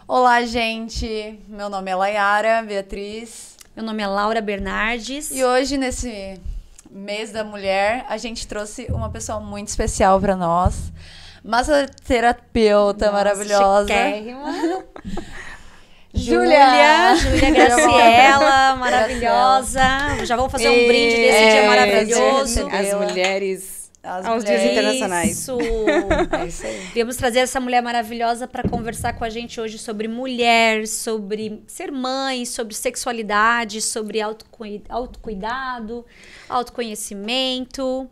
Olá, gente. Meu nome é Layara Beatriz. Meu nome é Laura Bernardes. E hoje, nesse mês da mulher, a gente trouxe uma pessoa muito especial para nós. Massoterapeuta maravilhosa. Júlia Graciela, maravilhosa. Já vamos fazer um brinde desse dia maravilhoso. As mulheres aos dias internacionais. Isso. É isso aí. Viemos trazer essa mulher maravilhosa para conversar com a gente hoje sobre mulher, sobre ser mãe, sobre sexualidade, sobre autocuidado, autoconhecimento.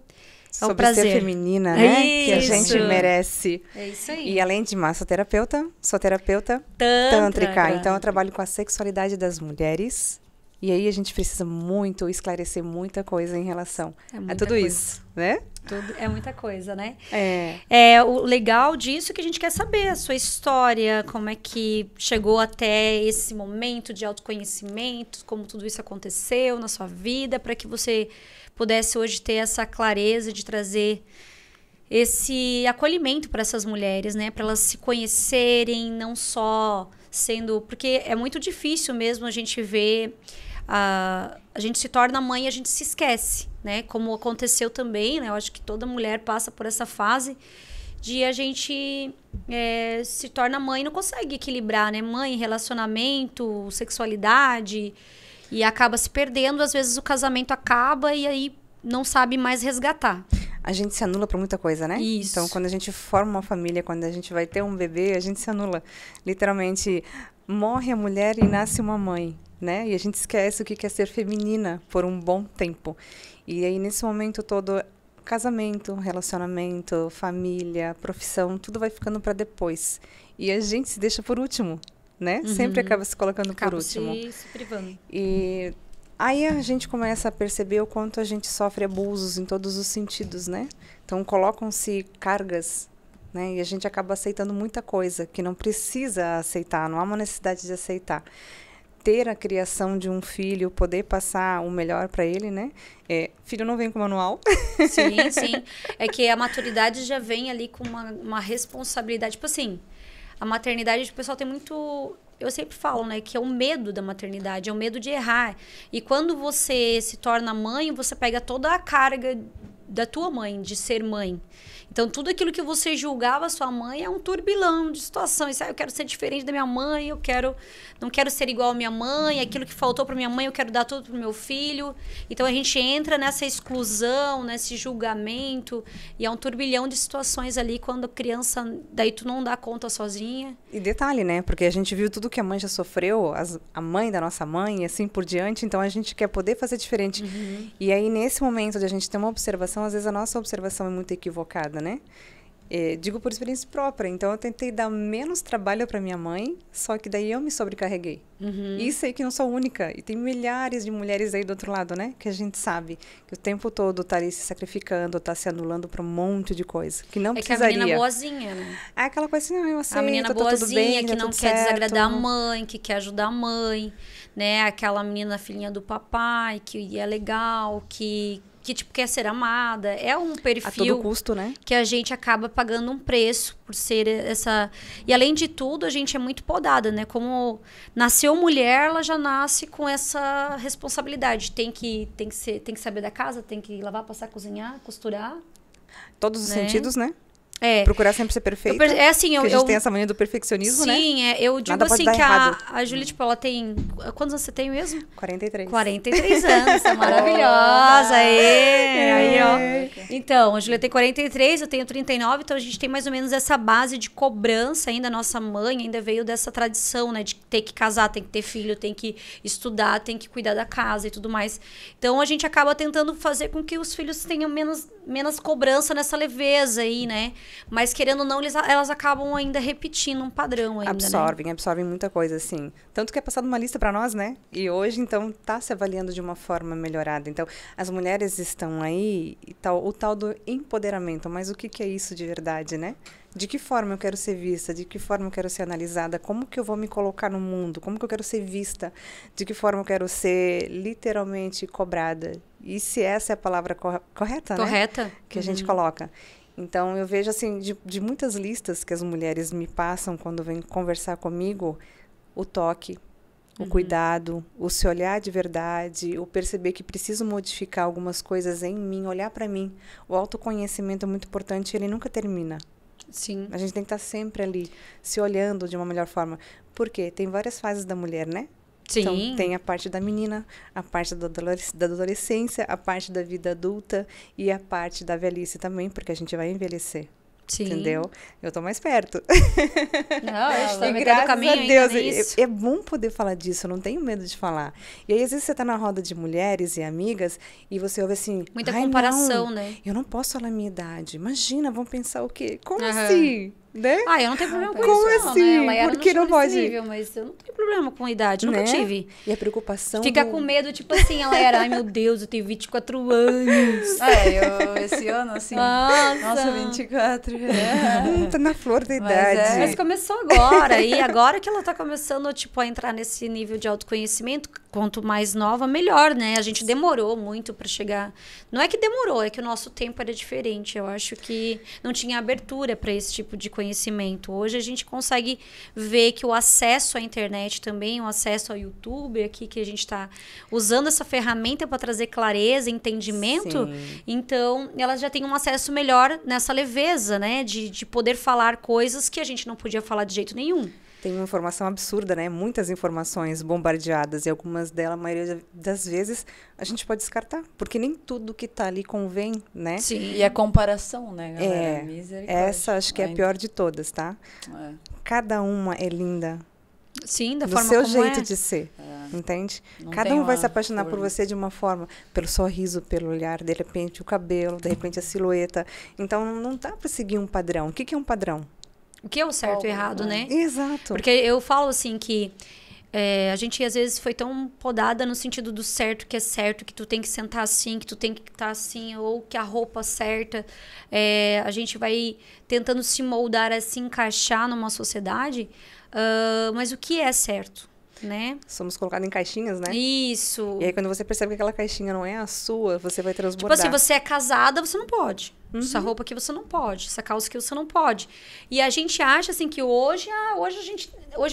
É um sobre prazer. ser feminina, né? Isso. Que a gente merece. É isso aí. E além de massoterapeuta, sou terapeuta tântrica. Então eu trabalho com a sexualidade das mulheres. E aí a gente precisa muito esclarecer muita coisa em relação a tudo isso, né? É muita coisa, né? O legal disso é que a gente quer saber a sua história, como é que chegou até esse momento de autoconhecimento, como tudo isso aconteceu na sua vida, para que você pudesse hoje ter essa clareza de trazer esse acolhimento para essas mulheres, né? Para elas se conhecerem, não só sendo... Porque é muito difícil mesmo a gente ver... A gente se torna mãe e a gente se esquece, né? Como aconteceu também, né? Eu acho que toda mulher passa por essa fase de a gente se torna mãe e não consegue equilibrar, né? Mãe, relacionamento, sexualidade, e acaba se perdendo. Às vezes o casamento acaba e aí não sabe mais resgatar. A gente se anula para muita coisa, né? Isso. Então, quando a gente forma uma família, quando a gente vai ter um bebê, a gente se anula. Literalmente, morre a mulher e nasce uma mãe, né? E a gente esquece o que é ser feminina por um bom tempo. E aí, nesse momento todo, casamento, relacionamento, família, profissão, tudo vai ficando para depois. E a gente se deixa por último, né? Uhum. Sempre acaba se colocando por último. Se privando. E aí a gente começa a perceber o quanto a gente sofre abusos em todos os sentidos, né? Então, colocam-se cargas, né? E a gente acaba aceitando muita coisa que não precisa aceitar, não há uma necessidade de aceitar. Ter a criação de um filho, poder passar o melhor para ele, né? Filho não vem com manual. Sim, sim. É que a maturidade já vem ali com uma responsabilidade. Tipo assim, a maternidade, o pessoal tem muito... Eu sempre falo, né, que é o medo da maternidade, é o medo de errar. E quando você se torna mãe, você pega toda a carga da tua mãe, de ser mãe. Então, tudo aquilo que você julgava a sua mãe é um turbilhão de situações. Eu quero ser diferente da minha mãe, não quero ser igual à minha mãe, aquilo que faltou para minha mãe, eu quero dar tudo pro meu filho. Então, a gente entra nessa exclusão, nesse julgamento, e é um turbilhão de situações ali quando a criança, daí tu não dá conta sozinha. E detalhe, né? Porque a gente viu tudo que a mãe já sofreu, a mãe da nossa mãe, e assim por diante, então a gente quer poder fazer diferente. Uhum. E aí, nesse momento de a gente ter uma observação, às vezes a nossa observação é muito equivocada, né? Digo por experiência própria. Então, eu tentei dar menos trabalho para minha mãe, só que daí eu me sobrecarreguei. Uhum. E sei que não sou única. E tem milhares de mulheres aí do outro lado, né? Que a gente sabe que o tempo todo tá ali se sacrificando, tá se anulando para um monte de coisa. Que não precisaria. Que a menina boazinha, né? É aquela coisa assim, eu aceito, a menina tá tudo bem, boazinha, que não quer desagradar a mãe, que quer ajudar a mãe, né? Aquela menina filhinha do papai, que é legal, que tipo, quer ser amada. É um perfil... A todo custo, né? Que a gente acaba pagando um preço por ser essa... E, além de tudo, a gente é muito podada, né? Como nasceu mulher, ela já nasce com essa responsabilidade. Tem que saber da casa, tem que lavar, passar, cozinhar, costurar. Todos os sentidos, né? É. Procurar sempre ser perfeita. É assim, porque a gente tem essa mania do perfeccionismo, sim, né? Sim, eu digo nada assim pode que dar a Júlia, tipo, ela tem... Quantos anos você tem mesmo? 43. 43 anos, é maravilhosa. Aí, ó. Então, a Júlia tem 43, eu tenho 39, então a gente tem mais ou menos essa base de cobrança ainda. Nossa mãe ainda veio dessa tradição, né? De ter que casar, tem que ter filho, tem que estudar, tem que cuidar da casa e tudo mais. Então, a gente acaba tentando fazer com que os filhos tenham menos cobrança nessa leveza aí, né? Mas, querendo ou não, elas acabam ainda repetindo um padrão ainda, absorvem muita coisa, assim. Tanto que é passado uma lista para nós, né? E hoje, então, tá se avaliando de uma forma melhorada. Então, as mulheres estão aí, o tal do empoderamento. Mas o que é isso de verdade, né? De que forma eu quero ser vista? De que forma eu quero ser analisada? Como que eu vou me colocar no mundo? Como que eu quero ser vista? De que forma eu quero ser literalmente cobrada? E se essa é a palavra correta, né? Correta. Que a gente coloca. Então, eu vejo, assim, de muitas listas que as mulheres me passam quando vêm conversar comigo, o toque, o cuidado, o se olhar de verdade, o perceber que preciso modificar algumas coisas em mim, olhar para mim. O autoconhecimento é muito importante, ele nunca termina. Sim. A gente tem que estar sempre ali, se olhando de uma melhor forma. Por quê? Tem várias fases da mulher, né? Sim. Então, tem a parte da menina, a parte da adolescência, a parte da vida adulta e a parte da velhice também, porque a gente vai envelhecer. Sim. Entendeu? Eu tô mais perto. Não, a gente tá E metade do graças caminho a Deus, ainda nisso. é bom poder falar disso, eu não tenho medo de falar. E aí, às vezes, você tá na roda de mulheres e amigas e você ouve assim... Muita "Ai, comparação, não, né? eu não posso falar a minha idade. Imagina, vão pensar o quê? Como Aham. assim? Né? Ah, eu não tenho problema com Como isso, não, assim? né? Ela era Por que não chegou nesse pode? nível, mas eu não tenho problema com idade, nunca Né? tive. E a preocupação Fica do- com medo, tipo assim, ela era, ai meu Deus, eu tenho 24 anos. Eu, esse ano, assim... Nossa, 24. Tá na flor da Mas idade. Mas começou agora, e agora que ela tá começando, tipo, a entrar nesse nível de autoconhecimento, quanto mais nova, melhor, né? A gente demorou muito pra chegar. Não é que demorou, é que o nosso tempo era diferente. Eu acho que não tinha abertura pra esse tipo de conhecimento. Hoje a gente consegue ver que o acesso à internet também, o acesso ao YouTube aqui, que a gente tá usando essa ferramenta para trazer clareza, entendimento, Sim. então ela já tem um acesso melhor nessa leveza, né? De poder falar coisas que a gente não podia falar de jeito nenhum. Tem uma informação absurda, né? Muitas informações bombardeadas e algumas delas, a maioria das vezes, a gente pode descartar. Porque nem tudo que tá ali convém, né? Sim. E a comparação, né, galera? É, Misericórdia. essa acho que é a pior de todas, tá? É. Cada uma é linda Sim, da do forma seu como jeito é. de ser, entende? Não Cada tem um vai uma se apaixonar por forma. você de uma forma, pelo sorriso, pelo olhar, de repente o cabelo, de repente a silhueta. Então não dá para seguir um padrão. O que é um padrão? O que é o certo e o errado, né? Exato. Porque eu falo assim que a gente às vezes foi tão podada no sentido do certo, que tu tem que sentar assim, que tu tem que estar assim, ou que a roupa certa. A gente vai tentando se moldar a se encaixar numa sociedade, mas o que é certo, né? Somos colocados em caixinhas, né? Isso. E aí, quando você percebe que aquela caixinha não é a sua, você vai Tipo transbordar. assim, você é casada, você não pode. Essa roupa aqui você não pode. Essa calça aqui você não pode. E a gente acha assim que hoje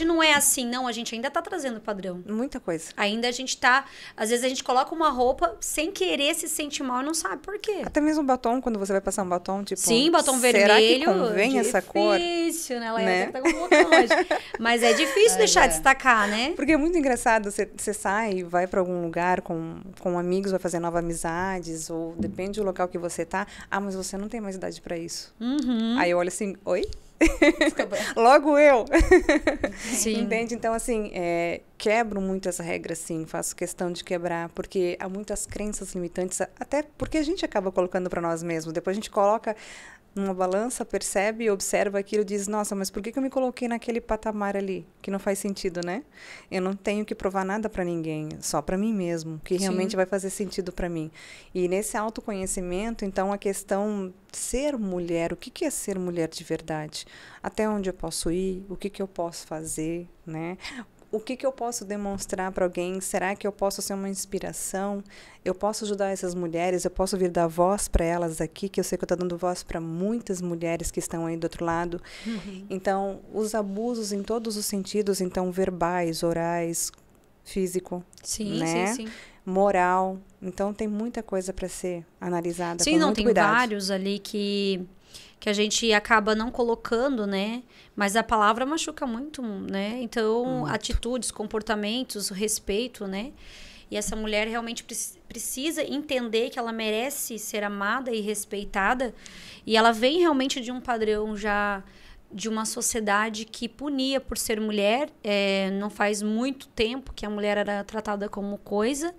não é assim. Não, a gente ainda tá trazendo padrão. Muita coisa. Ainda a gente tá... Às vezes a gente coloca uma roupa sem querer, se sente mal e não sabe por quê. Até mesmo batom, quando você vai passar um batom, tipo... Sim, batom será vermelho. que convém essa cor? Difícil, né? Ela Né? até tá com um bocão hoje. Mas é difícil deixar destacar, né? Porque é muito engraçado, você sai, vai para algum lugar com amigos, vai fazer novas amizades, ou depende do local que você tá. Ah, mas você não tem mais idade para isso. Aí eu olho assim, oi? Logo eu. Sim. Entende? Então, assim, quebro muitas regras, sim. Faço questão de quebrar, porque há muitas crenças limitantes, até porque a gente acaba colocando para nós mesmos. Depois a gente coloca numa balança, percebe, observa aquilo e diz, nossa, mas por que eu me coloquei naquele patamar ali? Que não faz sentido, né? Eu não tenho que provar nada para ninguém, só para mim mesmo, que realmente vai fazer sentido para mim. E nesse autoconhecimento, então, a questão ser mulher, o que é ser mulher de verdade? Até onde eu posso ir? O que eu posso fazer, né? O que eu posso demonstrar para alguém? Será que eu posso ser uma inspiração? Eu posso ajudar essas mulheres? Eu posso vir dar voz para elas aqui, que eu sei que eu estou dando voz para muitas mulheres que estão aí do outro lado. Então, os abusos em todos os sentidos, então, verbais, orais, físico, Sim, né? sim. Moral. Então, tem muita coisa para ser analisada Sim, com não, muito tem cuidado. vários ali que a gente acaba não colocando, né? Mas a palavra machuca muito, né? Então, atitudes, comportamentos, respeito, né? E essa mulher realmente precisa entender que ela merece ser amada e respeitada. E ela vem realmente de um padrão já de uma sociedade que punia por ser mulher. Não faz muito tempo que a mulher era tratada como coisa.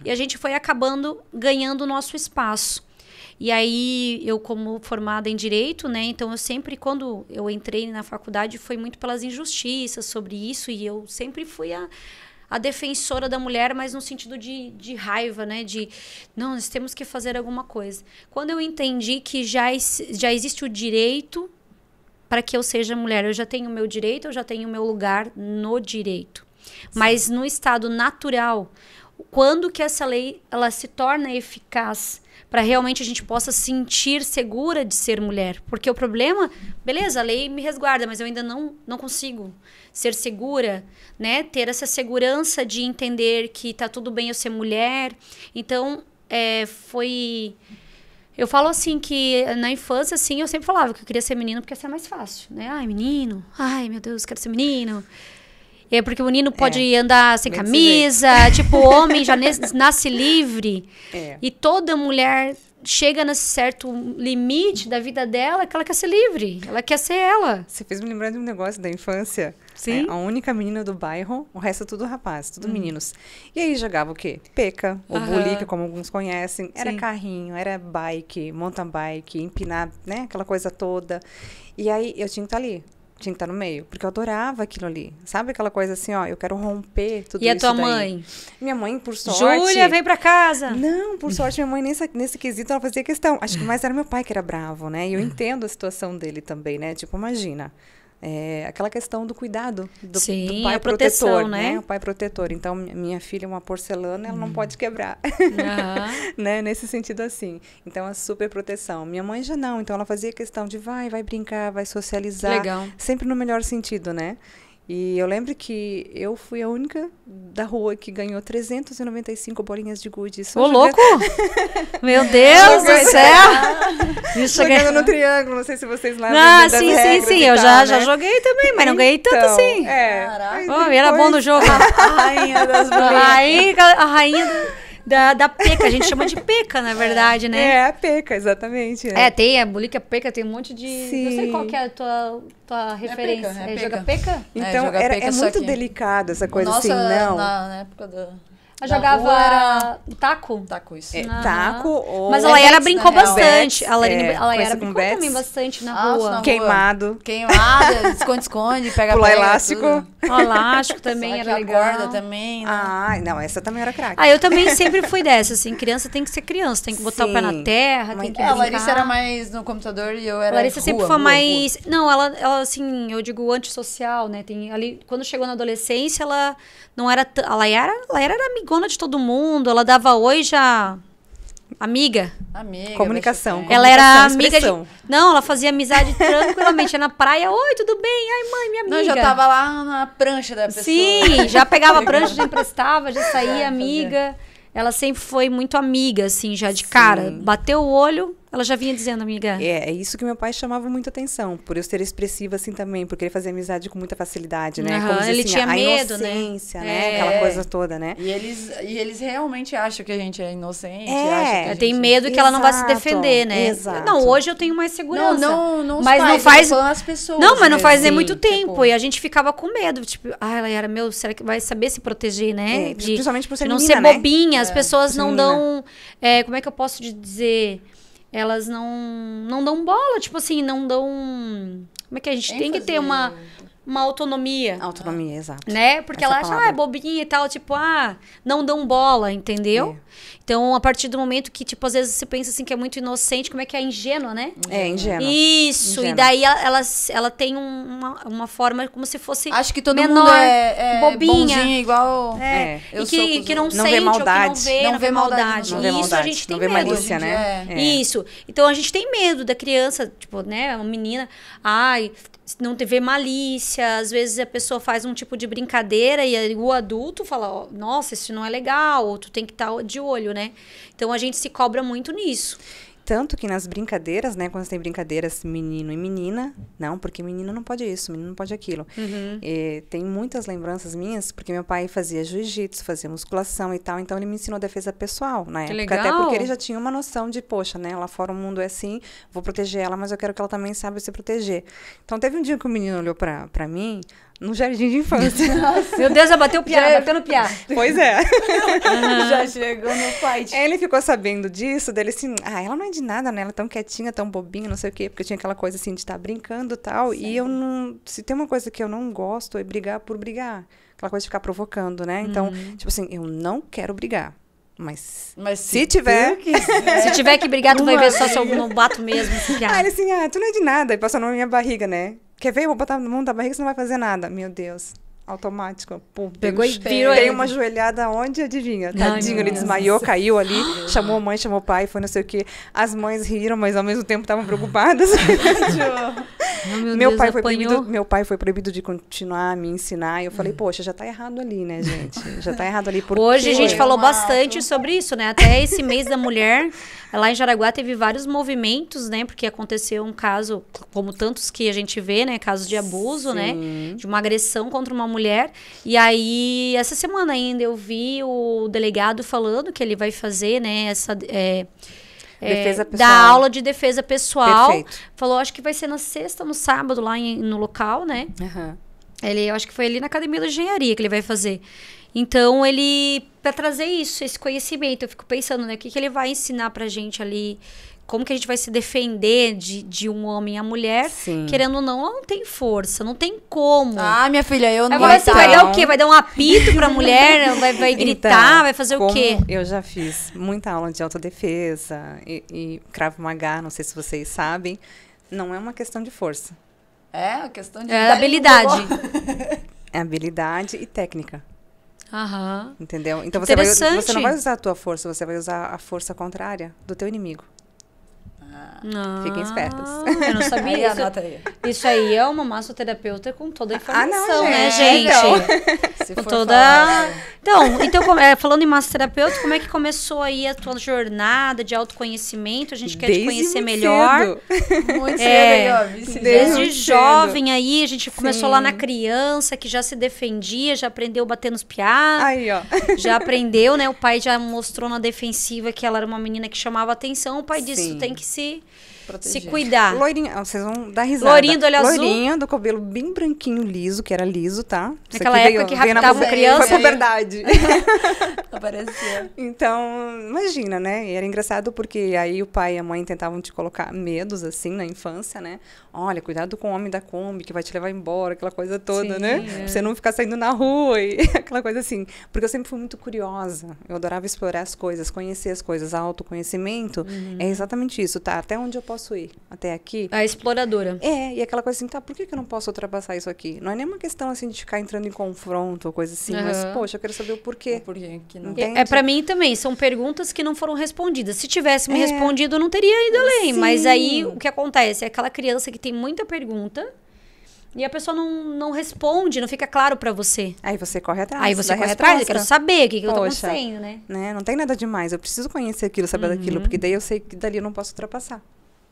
E a gente foi acabando ganhando o nosso espaço. E aí, eu como formada em Direito, né? Então, eu sempre, quando eu entrei na faculdade, foi muito pelas injustiças sobre isso. E eu sempre fui a defensora da mulher, mas no sentido de raiva, né? Não, nós temos que fazer alguma coisa. Quando eu entendi que já existe o direito para que eu seja mulher. Eu já tenho o meu direito, eu já tenho o meu lugar no direito. Sim. Mas no estado natural, quando que essa lei ela se torna eficaz para realmente a gente possa sentir segura de ser mulher. Porque o problema, beleza, a lei me resguarda, mas eu ainda não consigo ser segura, né? Ter essa segurança de entender que tá tudo bem eu ser mulher. Então, eu falo assim que na infância, assim, eu sempre falava que eu queria ser menino porque ia ser mais fácil, né? Ai, menino. Ai, meu Deus, quero ser menino. É porque o menino pode andar sem camisa, tipo, o homem já nasce livre. E toda mulher chega nesse certo limite da vida dela que ela quer ser livre. Ela quer ser ela. Você fez me lembrar de um negócio da infância. Sim. A única menina do bairro, o resto tudo rapaz, tudo meninos. E aí jogava o quê? Peca, ou bulica, como alguns conhecem. Era carrinho, era bike, mountain bike, empinar, né? Aquela coisa toda. E aí eu tinha que estar ali. Tinha que estar no meio, porque eu adorava aquilo ali. Sabe aquela coisa assim, ó, eu quero romper tudo isso. E a tua daí. mãe? Minha mãe, por sorte... Júlia, vem pra casa! Não, por sorte, minha mãe nesse quesito, ela fazia questão. Acho que mais era meu pai que era bravo, né? E eu entendo a situação dele também, né? Tipo, imagina... aquela questão do cuidado do pai proteção, protetor, né? O pai protetor. Então, minha filha é uma porcelana, ela não pode quebrar. Né? Nesse sentido assim. Então, a super proteção. Minha mãe já não. Então, ela fazia questão de vai brincar, vai socializar. Legal. Sempre no melhor sentido, né? E eu lembro que eu fui a única da rua que ganhou 395 bolinhas de gude. Ô, louco! Meu Deus do céu! Jogando no triângulo, não sei se vocês lembram. Ah, sim. Eu já joguei também, mas não ganhei tanto assim. Caraca. Era bom no jogo. A rainha das bolinhas. A rainha da peca. A gente chama de peca, na verdade, né? A peca, exatamente. Tem a bulica peca, tem um monte de... Sim. Não sei qual que é a tua referência. É peca. Joga peca? Então, é muito delicado essa coisa assim, não. Na época Ela jogava era... taco? Taco, isso. Taco ou... Mas a Layara brincou bastante. A Layara brincou também bastante na rua. Queimado. Queimada, esconde-esconde, pega pular elástico. O elástico também era legal. Corda também. Né? Não, essa também era craque. Eu também sempre fui dessa, assim, criança tem que ser criança, tem que botar o pé na terra, tem que brincar. A Larissa era mais no computador e eu era A Larissa rua, sempre foi rua. mais... Não, ela, assim, eu digo antissocial, né? Ali, quando chegou na adolescência, ela não era... A Layara era amigona de todo mundo, ela dava oi já... Amiga. Comunicação. Ela era amiga de... Não, ela fazia amizade tranquilamente. Ia na praia, oi, tudo bem? Ai, mãe, minha amiga. Não, já tava lá na prancha da pessoa. Sim, já pegava a prancha, já emprestava, já saía amiga. Ela sempre foi muito amiga, assim, já de cara. Bateu o olho, ela já vinha dizendo, amiga. É isso que meu pai chamava muita atenção. Por eu ser expressiva assim também, porque ele fazia amizade com muita facilidade, né? Como ele assim, tinha a medo, inocência, né? Aquela coisa toda, né? E eles realmente acham que a gente é inocente. Tem medo que ela não vai se defender, né? Exato. Não, hoje eu tenho mais segurança. Não mas pais, não faz as pessoas. Não, mas não faz nem Sim, muito tempo. tipo... E a gente ficava com medo. Tipo, ela era, será que vai saber se proteger, né? Principalmente por ser não menina, ser né? bobinha. As pessoas não dão... como é que eu posso dizer? Elas não dão bola, tipo assim, não dão... Como é que a gente tem que ter uma autonomia. Autonomia, exato. Né? Porque ela acha, é bobinha e tal, tipo, não dão bola, entendeu? Então, a partir do momento que, tipo, às vezes você pensa assim que é muito inocente, como é que é ingênua, né? Ingênua. Isso, ingênua. E daí ela tem uma forma como se fosse acho que todo menor, mundo é bobinha, bonzinho, igual... e que não sente, vê maldade. Não vê maldade. Isso a gente tem medo. Não vê malícia, né? Isso. Então, a gente tem medo da criança, tipo, né? Uma menina, não ter malícia, às vezes a pessoa faz um tipo de brincadeira e o adulto fala, nossa, isso não é legal, ou tu tem que estar de olho, né? Então a gente se cobra muito nisso. Tanto que nas brincadeiras, né, quando tem brincadeiras menino e menina, não, porque menino não pode isso, menino não pode aquilo. Tem muitas lembranças minhas, porque meu pai fazia jiu-jitsu, fazia musculação e tal, então ele me ensinou defesa pessoal na época. Legal. Até porque ele já tinha uma noção de, poxa, né, lá fora o mundo é assim, vou proteger ela, mas eu quero que ela também saiba se proteger. Então teve um dia que o menino olhou pra mim, no jardim de infância. Meu Deus, já bateu o piá, bateu no piá. Pois é. Já chegou no fight. Ele ficou sabendo disso, dele assim, ela não é de nada, né? Ela é tão quietinha, tão bobinha, não sei o quê. Porque eu tinha aquela coisa assim de estar brincando e tal. Sim. E eu não... Se tem uma coisa que eu não gosto, é brigar por brigar. Aquela coisa de ficar provocando, né? Então, tipo assim, eu não quero brigar. Mas se tiver... Se tiver que brigar, tu vai ver só se eu não bato mesmo. Ele assim, tu não é de nada. E passou na minha barriga, né? Quer ver? Eu vou botar no mundo da barriga, você não vai fazer nada. Meu Deus. automático. Pum, Pegou e dei virou ele. uma joelhada onde, adivinha? Ai, Tadinho, meu ele Deus. desmaiou, caiu ali, chamou a mãe, chamou o pai, foi não sei o quê. As mães riram, mas ao mesmo tempo estavam preocupadas. Oh, meu Meu Deus, pai, apanhou. meu pai foi proibido de continuar a me ensinar. E eu falei, poxa, já tá errado ali, né, gente? Já tá errado ali. Porque Hoje a gente Foi falou um bastante ato. sobre isso, né? Até esse mês da mulher, lá em Jaraguá teve vários movimentos, né? Porque aconteceu um caso, como tantos que a gente vê, né? Casos de abuso, né? Sim. De uma agressão contra uma mulher. E aí, essa semana ainda eu vi o delegado falando que ele vai fazer, né? Essa... Defesa pessoal. Da aula de defesa pessoal. Perfeito. Falou, acho que vai ser na sexta, no sábado, lá no local, né? Aham. Eu acho que foi ali na Academia da Engenharia que ele vai fazer. Então, ele... Pra trazer isso, esse conhecimento, eu fico pensando, né? O que ele vai ensinar pra gente ali... Como que a gente vai se defender de um homem a mulher? Sim. Querendo ou não, ela não tem força, não tem como. Ah, minha filha, eu não Agora você vou vai estar. dar o quê? Vai dar um apito pra mulher? Vai gritar? Então, Vai fazer o como quê? Eu já fiz muita aula de autodefesa e Krav Maga, não sei se vocês sabem, não é uma questão de força. É, a questão de... É habilidade. É habilidade e técnica, Aham. entendeu? Então Que você não interessante. vai usar a tua força, você vai usar a força contrária do teu inimigo. Fiquem espertas. Eu não sabia Aí, isso. anota aí. Isso aí é uma massoterapeuta com toda a Ah, não, informação, né, gente? gente? Se Com for toda... falar, Então, falando em massoterapeuta, como é que começou aí a tua jornada de autoconhecimento? A gente quer te Desde conhecer muito melhor. cedo. muito cedo É, aí, ó. Vice desde Desde cedo. jovem aí, a gente começou lá Sim. na criança, que já se defendia, já aprendeu a bater nos piá, Aí, ó. já aprendeu, né? O pai já mostrou na defensiva que ela era uma menina que chamava atenção. O pai disse, Sim. tu tem que se proteger. cuidar. Loirinha, ó, vocês vão dar risada. Loirinho do olho azul. Loirinha, do cabelo bem branquinho, liso, que era liso, tá? Isso Naquela aqui época que veio na raptavam criança. Foi puberdade. Apareceu. Então, imagina, né? E era engraçado porque aí o pai e a mãe tentavam te colocar medos, assim, na infância, né? Olha, cuidado com o homem da Kombi, que vai te levar embora, aquela coisa toda, Sim, né? é. Pra você não ficar saindo na rua e aquela coisa assim. Porque eu sempre fui muito curiosa. Eu adorava explorar as coisas, conhecer as coisas. Autoconhecimento é exatamente isso, tá? Até onde eu posso ir? Até aqui? A exploradora. É, e aquela coisa assim, tá, por que eu não posso ultrapassar isso aqui? Não é nenhuma questão, assim, de ficar entrando em confronto ou coisa assim, mas, Aham. poxa, eu quero saber o porquê. Por que que não? Entende? É para mim também, são perguntas que não foram respondidas. Se tivesse me É. respondido, eu não teria ido além. Sim. Mas aí, o que acontece? É aquela criança que tem muita pergunta e a pessoa não responde, não fica claro para você. Aí você corre atrás. Aí você da corre atrás, eu resposta. quero saber o que tá Poxa. acontecendo, né? Né? Não tem nada demais. Eu preciso conhecer aquilo, saber daquilo, porque daí eu sei que dali eu não posso ultrapassar.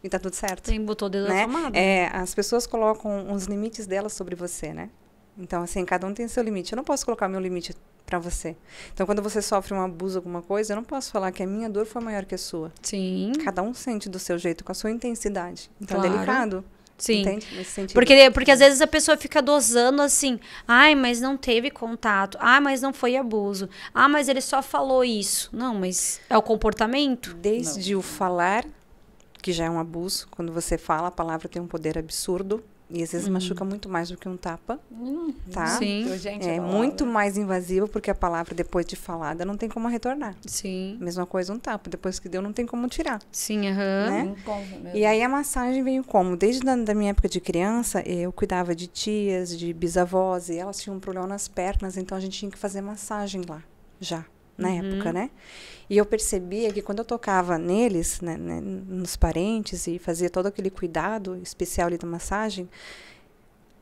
E tá tudo certo. Tem botou o dedo na Né? tomada. É, as pessoas colocam os limites delas sobre você, né? Então, assim, cada um tem seu limite. Eu não posso colocar meu limite pra você. Então, quando você sofre um abuso, alguma coisa, eu não posso falar que a minha dor foi maior que a sua. Sim. Cada um sente do seu jeito, com a sua intensidade. Então, Claro. é delicado. Sim. Entende? Nesse sentido. Porque às vezes a pessoa fica dosando assim, ai, mas não teve contato, ai, mas não foi abuso, ah, mas ele só falou isso. Não, mas é o comportamento? Desde o falar, que já é um abuso, quando você fala, a palavra tem um poder absurdo. E às vezes machuca muito mais do que um tapa, tá? Sim. Gente, É a palavra. muito mais invasivo, porque a palavra, depois de falada, não tem como retornar. Sim. Mesma coisa um tapa, depois que deu, não tem como tirar. Sim, aham. Né? Não conta mesmo. E aí a massagem veio como? Desde da minha época de criança, eu cuidava de tias, de bisavós, e elas tinham um problema nas pernas, então a gente tinha que fazer massagem lá, já, na época, né? E eu percebia que quando eu tocava neles, né, nos parentes, e fazia todo aquele cuidado especial ali da massagem,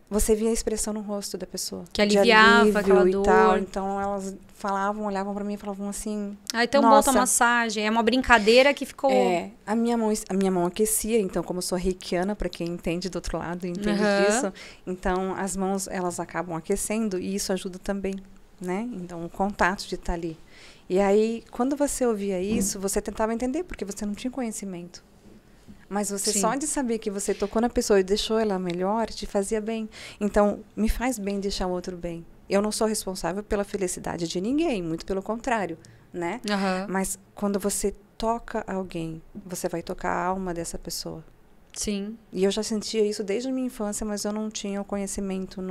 você via a expressão no rosto da pessoa. Que de aliviava alívio aquela e dor. tal. Então elas falavam, olhavam pra mim e falavam assim... Ai, tão Nossa. bom tua massagem. É uma brincadeira que ficou... É, a minha mão aquecia, então, como eu sou reikiana, para quem entende do outro lado, entende Aham. disso, então as mãos, elas acabam aquecendo e isso ajuda também, né? Então, o contato de estar ali. E aí, quando você ouvia isso, você tentava entender, porque você não tinha conhecimento. Mas você Sim. só de saber que você tocou na pessoa e deixou ela melhor, te fazia bem. Então, me faz bem deixar o outro bem. Eu não sou responsável pela felicidade de ninguém, muito pelo contrário, né? Aham. Mas quando você toca alguém, você vai tocar a alma dessa pessoa. Sim. E eu já sentia isso desde a minha infância, mas eu não tinha o conhecimento.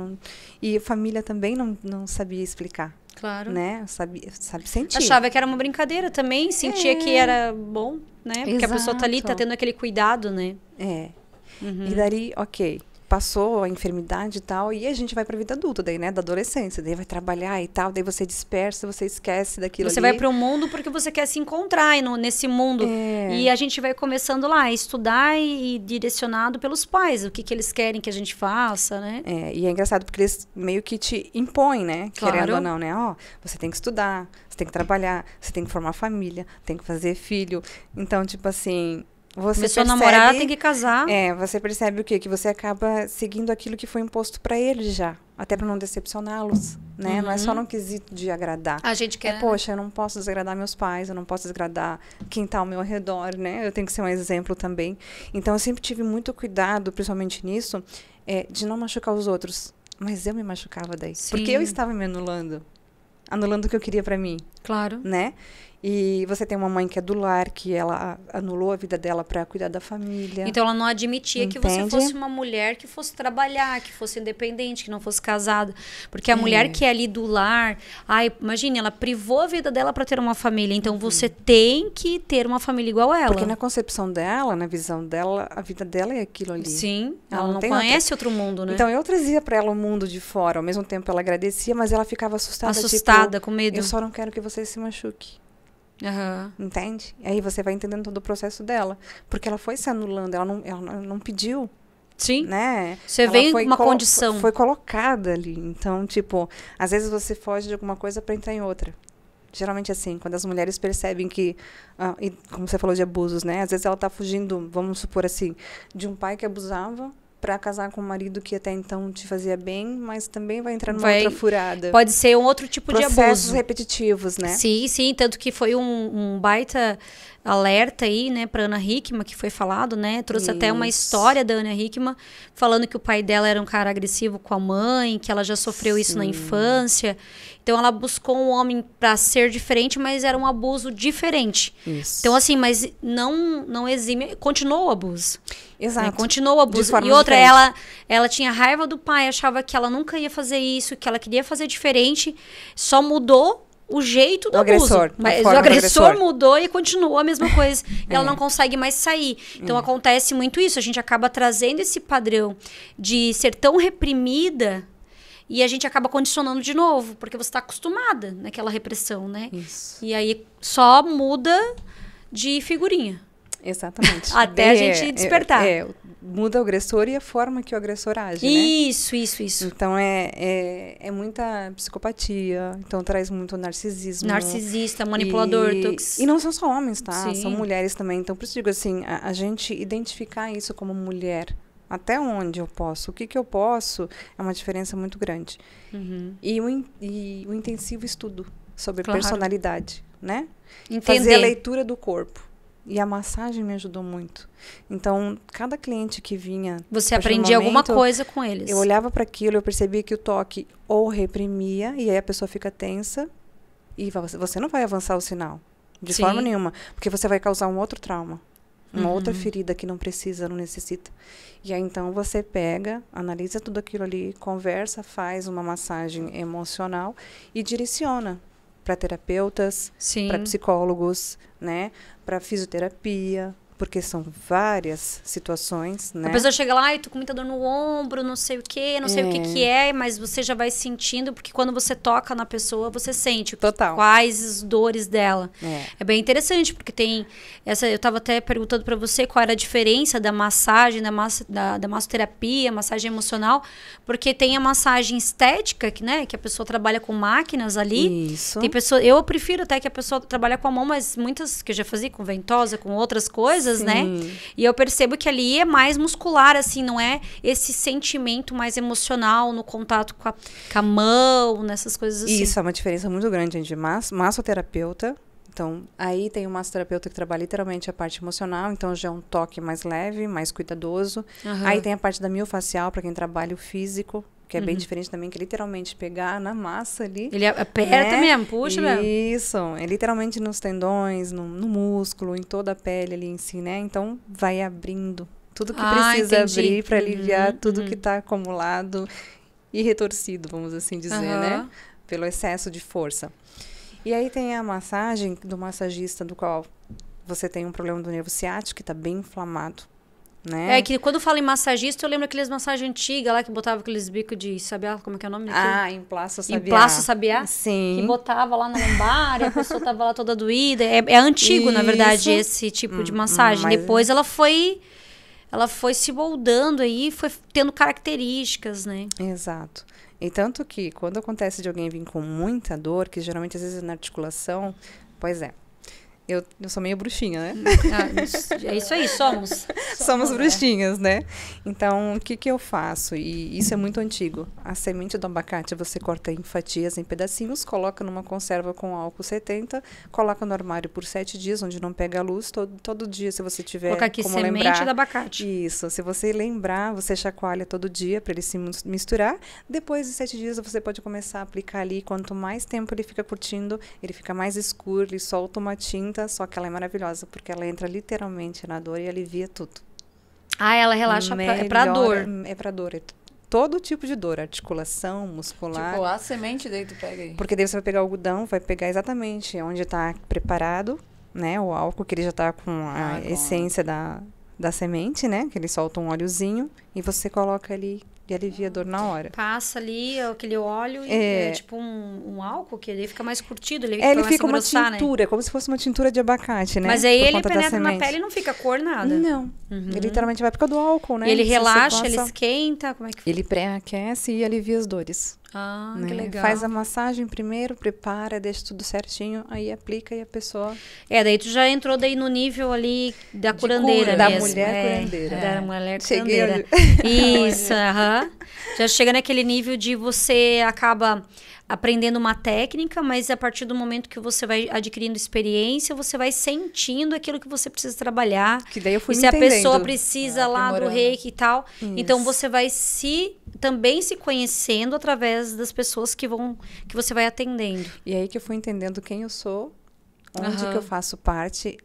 E a família também não sabia explicar, Claro. né? Sabe sentir. Achava que era uma brincadeira também, sentia que era bom, né? Porque a pessoa tá ali, tá Exato. tendo aquele cuidado, né? É. Uhum. E daí, ok. passou a enfermidade e tal, e a gente vai pra vida adulta, daí, né, da adolescência, daí vai trabalhar e tal, daí você dispersa, você esquece daquilo Você ali. vai para o mundo porque você quer se encontrar nesse mundo. E a gente vai começando lá, a estudar e direcionado pelos pais, o que eles querem que a gente faça, né? E é engraçado porque eles meio que te impõem, né? Claro. Querendo ou não, né? Ó, você tem que estudar, você tem que trabalhar, você tem que formar família, tem que fazer filho. Então, tipo assim, você Começou a percebe... namorar, tem que casar. Você percebe o quê? Que você acaba seguindo aquilo que foi imposto para eles já. Até para não decepcioná-los, né? Não é só no quesito de agradar. A gente quer... Poxa, eu não posso desagradar meus pais, eu não posso desagradar quem está ao meu redor, né? Eu tenho que ser um exemplo também. Então, eu sempre tive muito cuidado, principalmente nisso, de não machucar os outros. Mas eu me machucava daí. Sim. Porque eu estava me anulando. Anulando o que eu queria para mim, Claro. né? E você tem uma mãe que é do lar, que ela anulou a vida dela para cuidar da família. Então ela não admitia que você Entende? fosse uma mulher que fosse trabalhar, que fosse independente, que não fosse casada. Porque a mulher que é ali do lar, imagine, ela privou a vida dela para ter uma família. Então você tem que ter uma família igual a ela. Porque na concepção dela, na visão dela, a vida dela é aquilo ali. Sim, Ela ela não tem conhece outro mundo, né? Então eu trazia para ela o mundo de fora, ao mesmo tempo ela agradecia, mas ela ficava assustada. Assustada, tipo, com medo. Eu só não quero que você se machuque. Aham. Entende? Aí você vai entendendo todo o processo dela. Porque ela foi se anulando, ela não pediu, Sim. né? Você Ela vem foi com uma condição. Foi colocada ali. Então, tipo, às vezes você foge de alguma coisa para entrar em outra. Geralmente assim, quando as mulheres percebem que, e como você falou de abusos, né? Às vezes ela tá fugindo, vamos supor assim, de um pai que abusava para casar com um marido que até então te fazia bem, mas também vai entrar numa outra furada. Pode ser um outro tipo de Processos abuso. repetitivos, né? Sim, tanto que foi um baita alerta aí, né, pra Ana Hickman, que foi falado, né, trouxe até uma história da Ana Hickman, falando que o pai dela era um cara agressivo com a mãe, que ela já sofreu isso na infância, então ela buscou um homem pra ser diferente, mas era um abuso diferente. Isso. Então assim, mas não exime, continuou o abuso. Exato. Né? Continuou o abuso. forma E outra, diferente. ela tinha raiva do pai, achava que ela nunca ia fazer isso, que ela queria fazer diferente, só mudou o jeito do abuso. Agressor, a Mas o forma do agressor agressor. mudou e continuou a mesma coisa. E ela não consegue mais sair. Então acontece muito isso. A gente acaba trazendo esse padrão de ser tão reprimida e a gente acaba condicionando de novo, porque você está acostumada naquela repressão, né? Isso. E aí só muda de figurinha. Exatamente. Até a gente despertar. Muda o agressor e a forma que o agressor age, né? Isso. Então, é muita psicopatia. Então, traz muito narcisismo. Narcisista, manipulador, E não são só homens, tá? Sim. São mulheres também. Então, por isso eu digo assim, a gente identificar isso como mulher, até onde eu posso, o que eu posso, é uma diferença muito grande. Uhum. E o intensivo estudo sobre Claro. personalidade, né? Entender. Fazer a leitura do corpo. E a massagem me ajudou muito. Então, cada cliente que vinha... Você a partir do aprendia alguma momento, coisa com eles. Eu olhava para aquilo, eu percebia que o toque ou reprimia, e aí a pessoa fica tensa, e você não vai avançar o sinal. De Sim. forma nenhuma. Porque você vai causar um outro trauma. Uma outra ferida que não precisa, não necessita. E aí, então, você pega, analisa tudo aquilo ali, conversa, faz uma massagem emocional e direciona para terapeutas, para psicólogos, né? Para fisioterapia, porque são várias situações, né? A pessoa chega lá, tô com muita dor no ombro, não sei o quê, não sei o que é, mas você já vai sentindo, porque quando você toca na pessoa, você sente Total. quais as dores dela. É. É bem interessante, porque tem eu tava até perguntando pra você qual era a diferença da massagem, da massoterapia, massagem emocional, porque tem a massagem estética, que a pessoa trabalha com máquinas ali. Isso. Tem pessoa, eu prefiro até que a pessoa trabalhe com a mão, mas muitas que eu já fazia com ventosa, com outras coisas, Sim. né? E eu percebo que ali é mais muscular, assim, não é esse sentimento mais emocional no contato com a mão, nessas coisas assim. Isso é uma diferença muito grande entre massoterapeuta. Então, aí tem o massoterapeuta que trabalha literalmente a parte emocional, então já é um toque mais leve, mais cuidadoso. Aham. Aí tem a parte da miofacial, para quem trabalha o físico, que é bem diferente também, que é literalmente pegar na massa ali. Ele aperta né? mesmo, puxa mesmo. Isso, é literalmente nos tendões, no músculo, em toda a pele ali em si, né? Então, vai abrindo tudo que precisa entendi. abrir para aliviar tudo que está acumulado e retorcido, vamos assim dizer, né? Pelo excesso de força. E aí tem a massagem do massagista, do qual você tem um problema do nervo ciático, que está bem inflamado. né? É que quando fala em massagista, eu lembro aqueles massagens antigas lá que botava aqueles bicos de sabiá, como é que é o nome daquilo? Emplaço sabiá. Emplaço sabiá? Sim. Que botava lá na lombar e a pessoa tava lá toda doída. É antigo, na verdade, esse tipo de massagem. mas- Depois ela foi se moldando aí, foi tendo características, né? Exato. E tanto que quando acontece de alguém vir com muita dor, que geralmente às vezes é na articulação, pois é. Eu sou meio bruxinha, né? É isso aí, somos. Somos bruxinhas, né? Então, o que que eu faço? E isso é muito antigo. A semente do abacate você corta em fatias, em pedacinhos, coloca numa conserva com álcool 70, coloca no armário por 7 dias, onde não pega a luz. Todo dia, se você tiver Colocar aqui como semente lembrar. do abacate. Isso. Se você lembrar, você chacoalha todo dia para ele se misturar. Depois de 7 dias, você pode começar a aplicar ali. Quanto mais tempo ele fica curtindo, ele fica mais escuro, ele solta uma tinta. Só que ela é maravilhosa, porque ela entra literalmente na dor e alivia tudo. Ela relaxa é pra dor. É pra dor. É todo tipo de dor. Articulação, muscular. Tipo, a semente daí tu pega aí. Porque daí você vai pegar o algodão, vai pegar exatamente onde está preparado, né? O álcool, que ele já está com a essência da semente, né? Que ele solta um óleozinho e você coloca ali e alivia a dor na hora. Passa ali aquele óleo e é tipo um álcool que ele fica mais curtido, ele Ele começa fica a uma engrossar, tintura, como se fosse uma tintura de abacate, né? Mas aí Por ele conta da penetra na semente. pele e não fica cor nada. Não. Ele literalmente vai por causa do álcool, né? E ele Se você relaxa, ele passa- esquenta, como é que Ele pré-aquece e alivia as dores. Ah, Né? que legal. Faz a massagem primeiro, prepara, deixa tudo certinho, aí aplica e a pessoa... Daí tu já entrou daí no nível ali da curandeira cura, da mesmo. mulher curandeira. Da mulher Cheguei curandeira. Isso, aham. Já chega naquele nível de você acaba aprendendo uma técnica, mas a partir do momento que você vai adquirindo experiência, você vai sentindo aquilo que você precisa trabalhar. Que daí eu fui E me se a entendendo. pessoa precisa lá do aprimorando. reiki e tal, então Isso. você vai também se conhecendo através das pessoas que você vai atendendo. E aí que eu fui entendendo quem eu sou, onde Aham. que eu faço parte,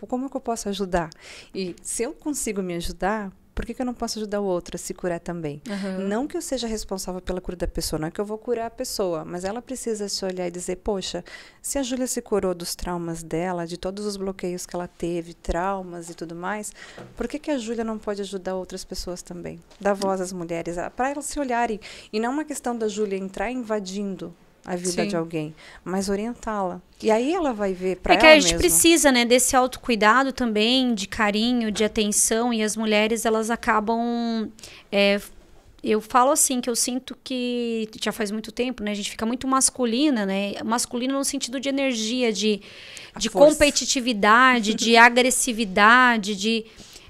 como que eu posso ajudar. E se eu consigo me ajudar, por que eu não posso ajudar o outro a se curar também? Não que eu seja responsável pela cura da pessoa, não é que eu vou curar a pessoa, mas ela precisa se olhar e dizer, poxa, se a Júlia se curou dos traumas dela, de todos os bloqueios que ela teve, traumas e tudo mais, por que a Júlia não pode ajudar outras pessoas também? Dar voz às mulheres, para elas se olharem. E não uma questão da Júlia entrar invadindo a vida Sim. de alguém, mas orientá-la. E aí ela vai ver para É que ela a gente mesma. precisa, né, desse autocuidado também, de carinho, de atenção, e as mulheres, elas acabam... eu falo assim, que eu sinto que já faz muito tempo, né, a gente fica muito masculina, né, masculina no sentido de energia, de força. competitividade, de agressividade,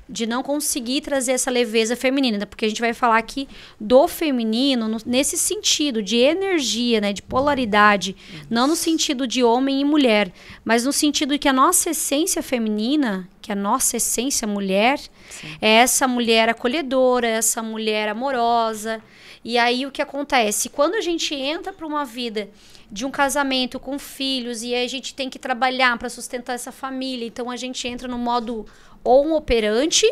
de não conseguir trazer essa leveza feminina, né? Porque a gente vai falar aqui do feminino nesse sentido de energia, né, de polaridade, não no sentido de homem e mulher, mas no sentido que a nossa essência feminina, que a nossa essência mulher, é essa mulher acolhedora, essa mulher amorosa. E aí o que acontece? Quando a gente entra para uma vida de um casamento com filhos e aí a gente tem que trabalhar para sustentar essa família, então a gente entra no modo ou operante.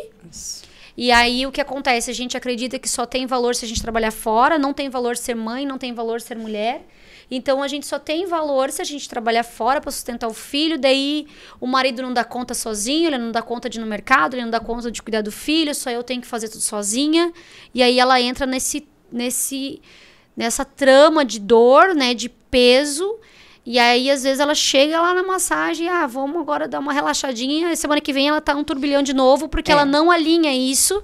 E aí o que acontece? A gente acredita que só tem valor se a gente trabalhar fora, não tem valor ser mãe, não tem valor ser mulher. Então a gente só tem valor se a gente trabalhar fora para sustentar o filho, daí o marido não dá conta sozinho, ele não dá conta de ir no mercado, ele não dá conta de cuidar do filho, só eu tenho que fazer tudo sozinha. E aí ela entra nessa trama de dor, né, de peso. E aí, às vezes, ela chega lá na massagem, vamos agora dar uma relaxadinha. E semana que vem ela tá um turbilhão de novo, porque ela não alinha isso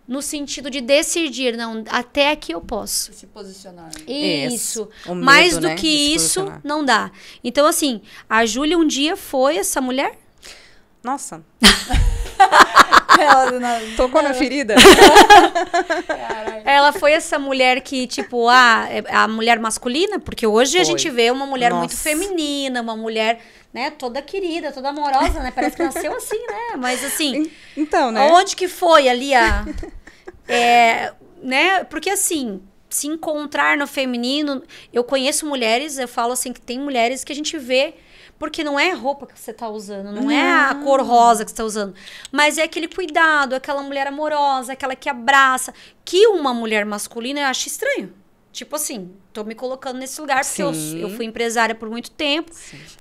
no sentido de decidir, não, até aqui eu posso. Se posicionar. Isso. O medo, Mais do né, que de se isso, posicionar. não dá. Então, assim, a Júlia um dia foi essa mulher. Nossa, Ela do nada. tocou na ferida? Ela foi essa mulher que, tipo, a mulher masculina, porque hoje a Foi. gente vê uma mulher muito Nossa. feminina, uma mulher, né, toda querida, toda amorosa, né? Parece que nasceu assim, né? Mas assim, Então, né? aonde que foi ali né? Porque assim, se encontrar no feminino, eu conheço mulheres, eu falo assim que tem mulheres que a gente vê. Porque não é a roupa que você tá usando, não é a cor rosa que você tá usando. Mas é aquele cuidado, aquela mulher amorosa, aquela que abraça. Que uma mulher masculina eu acho estranho. Tipo assim, tô me colocando nesse lugar, porque Sim. eu fui empresária por muito tempo.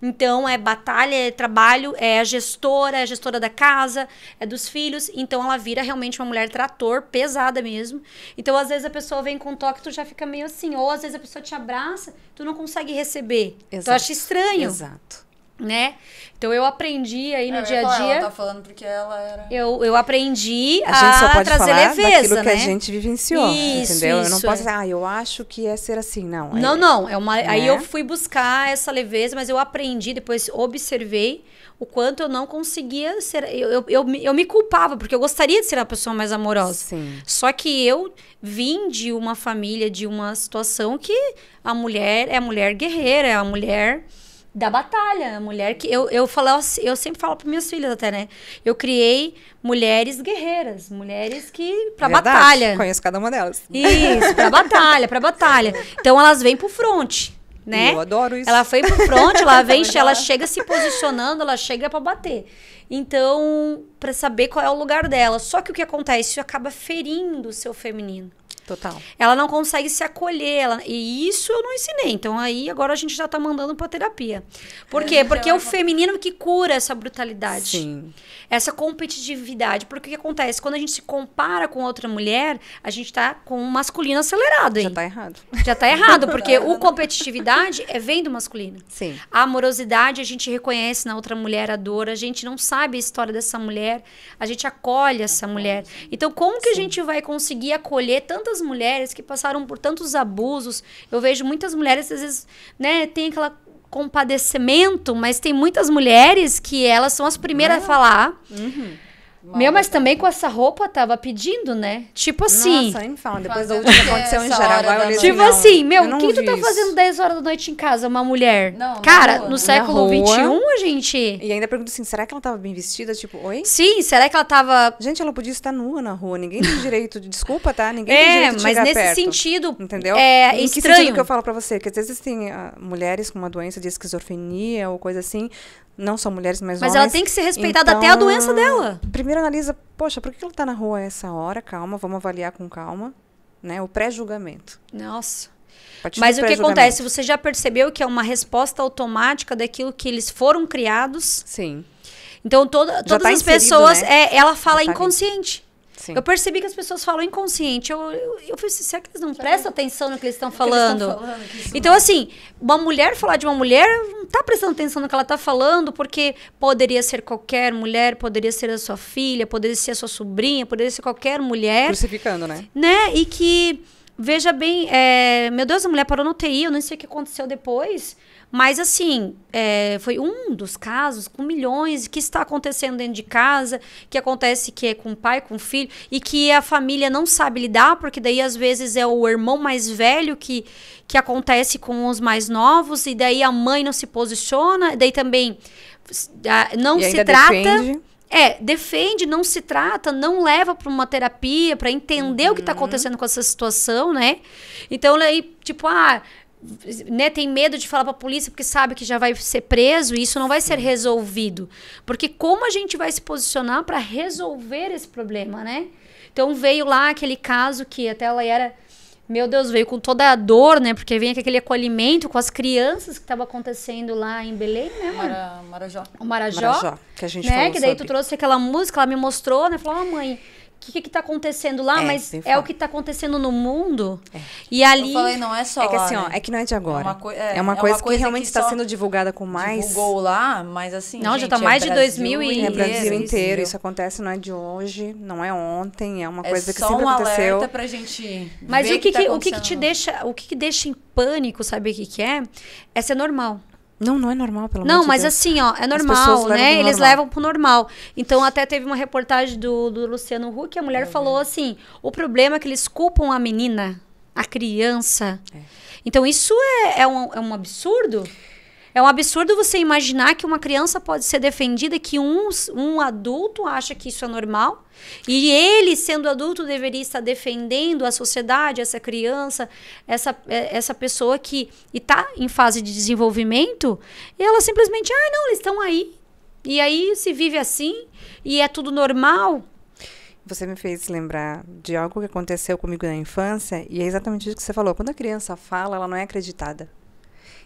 Então, é batalha, é trabalho, é a gestora da casa, é dos filhos. Então, ela vira realmente uma mulher trator, pesada mesmo. Então, às vezes, a pessoa vem com toque, tu já fica meio assim. Ou, às vezes, a pessoa te abraça, tu não consegue receber. Exato. Tu acha estranho, Exato. né? Então, eu aprendi aí no dia a dia... Ela tá falando porque ela era... Eu aprendi A gente só pode trazer falar leveza, daquilo que né? a gente vivenciou, Isso, entendeu? Eu não isso, posso dizer, eu acho que é ser assim, não. Não, aí né? eu fui buscar essa leveza, mas eu aprendi, depois observei o quanto eu não conseguia ser... Eu me culpava, porque eu gostaria de ser uma pessoa mais amorosa. Sim. Só que eu vim de uma família, de uma situação que a mulher é a mulher guerreira, é a mulher... da batalha, a mulher que eu sempre falo para minhas filhas até, né? Eu criei mulheres guerreiras, mulheres que pra Verdade, batalha. conheço cada uma delas. Isso, pra batalha. Então elas vêm pro front, né? Eu adoro isso. Ela foi pro front, ela chega se posicionando, ela chega pra bater. Então, pra saber qual é o lugar dela. Só que o que acontece? Isso acaba ferindo o seu feminino. Total. Ela não consegue se acolher. E isso eu não ensinei. Então, aí, agora a gente já tá mandando pra terapia. Por quê? Porque é o feminino que cura essa brutalidade. Sim. Essa competitividade. Porque o que acontece? Quando a gente se compara com outra mulher, a gente tá com um masculino acelerado aí. Já tá errado. Já tá errado, porque o competitividade vem do masculino. Sim. A amorosidade, a gente reconhece na outra mulher a dor, a gente não sabe a história dessa mulher, a gente acolhe essa mulher. Então, como que a gente vai conseguir acolher tantas mulheres que passaram por tantos abusos? Eu vejo muitas mulheres, às vezes, né, tem aquela compadecimento, mas tem muitas mulheres que elas são as primeiras a falar. Mas também com essa roupa tava pedindo, né? Tipo assim... Nossa, nem me fala. Depois da última que aconteceu em Jaraguá, eu olhei Tipo não, assim, eu o não que tu vi tá isso. fazendo 10 horas da noite em casa, uma mulher? Não, na Cara, rua. no século Na rua. XXI, a gente... E ainda pergunto assim, será que ela tava bem vestida? Tipo, oi? Sim, será que ela tava... Gente, ela podia estar nua na rua. Ninguém tem direito de... Desculpa, tá? Ninguém tem direito de mas chegar nesse perto. sentido, Entendeu? é Em que estranho. sentido que eu falo pra você? Que às vezes tem mulheres com uma doença de esquizofrenia ou coisa assim. Não são mulheres, mas homens. ela tem que ser respeitada até a doença dela. Primeiro analisa, poxa, por que ela tá na rua a essa hora? Calma, vamos avaliar com calma. Né? O pré-julgamento. Nossa. A partir Mas do o que pré-julgamento. acontece? Você já percebeu que é uma resposta automática daquilo que eles foram criados? Sim. Então, todas tá as inserido, pessoas... né? Ela fala Já tá inconsciente. Sim. Eu percebi que as pessoas falam inconsciente. Eu falei assim, será que eles não prestam atenção no que eles estão falando? Então, assim, uma mulher falar de uma mulher não tá prestando atenção no que ela tá falando, porque poderia ser qualquer mulher, poderia ser a sua filha, poderia ser a sua sobrinha, poderia ser qualquer mulher, Crucificando, né? né? E que, veja bem, meu Deus, a mulher parou no UTI, eu não sei o que aconteceu depois, mas assim, foi um dos casos com milhões que está acontecendo dentro de casa, que acontece que é com o pai, com o filho, e que a família não sabe lidar, porque daí às vezes é o irmão mais velho que acontece com os mais novos, e daí a mãe não se posiciona, daí também não E se ainda trata... defende. defende, não se trata, não leva para uma terapia para entender o que está acontecendo com essa situação, né? Então, aí, tipo, né, tem medo de falar para a polícia porque sabe que já vai ser preso e isso não vai ser resolvido. Porque como a gente vai se posicionar para resolver esse problema, né? Então, veio lá aquele caso que até ela era... Meu Deus, veio com toda a dor, né? Porque vem aquele acolhimento com as crianças que estava acontecendo lá em Belém, né, mano? Marajó. O Marajó. Marajó, que a gente né? falou Que daí sobre. tu trouxe aquela música, ela me mostrou, né? Falou, mãe, o que tá acontecendo lá? Mas tem é fato. o que tá acontecendo no mundo. E ali... Eu falei, não é só É que lá, assim, ó, né? é que não é de agora. É uma coisa que realmente que está só sendo divulgada com mais... Divulgou lá, mas assim, Não, já gente, tá mais de Brasil 2000 e- É Brasil Isso, inteiro. entendeu? Isso acontece, não é de hoje, não é ontem, é uma É coisa que só sempre um aconteceu. alerta pra gente Mas ver o que tá te acontecendo. deixa, o que deixa em pânico, sabe o que é? É ser normal. Não é normal, pelo amor Não, de mas Deus. assim, ó, é pessoas normal, levam né? pro Eles normal. levam pro normal. Então, até teve uma reportagem do Luciano Huck, a mulher falou assim, o problema é que eles culpam a menina, a criança. Então, isso é um absurdo. É um absurdo você imaginar que uma criança pode ser defendida, que um adulto acha que isso é normal, e ele, sendo adulto, deveria estar defendendo a sociedade, essa criança, essa pessoa que está em fase de desenvolvimento, e ela simplesmente, não, eles estão aí. E aí se vive assim, e é tudo normal. Você me fez lembrar de algo que aconteceu comigo na infância, e é exatamente isso que você falou. Quando a criança fala, ela não é acreditada.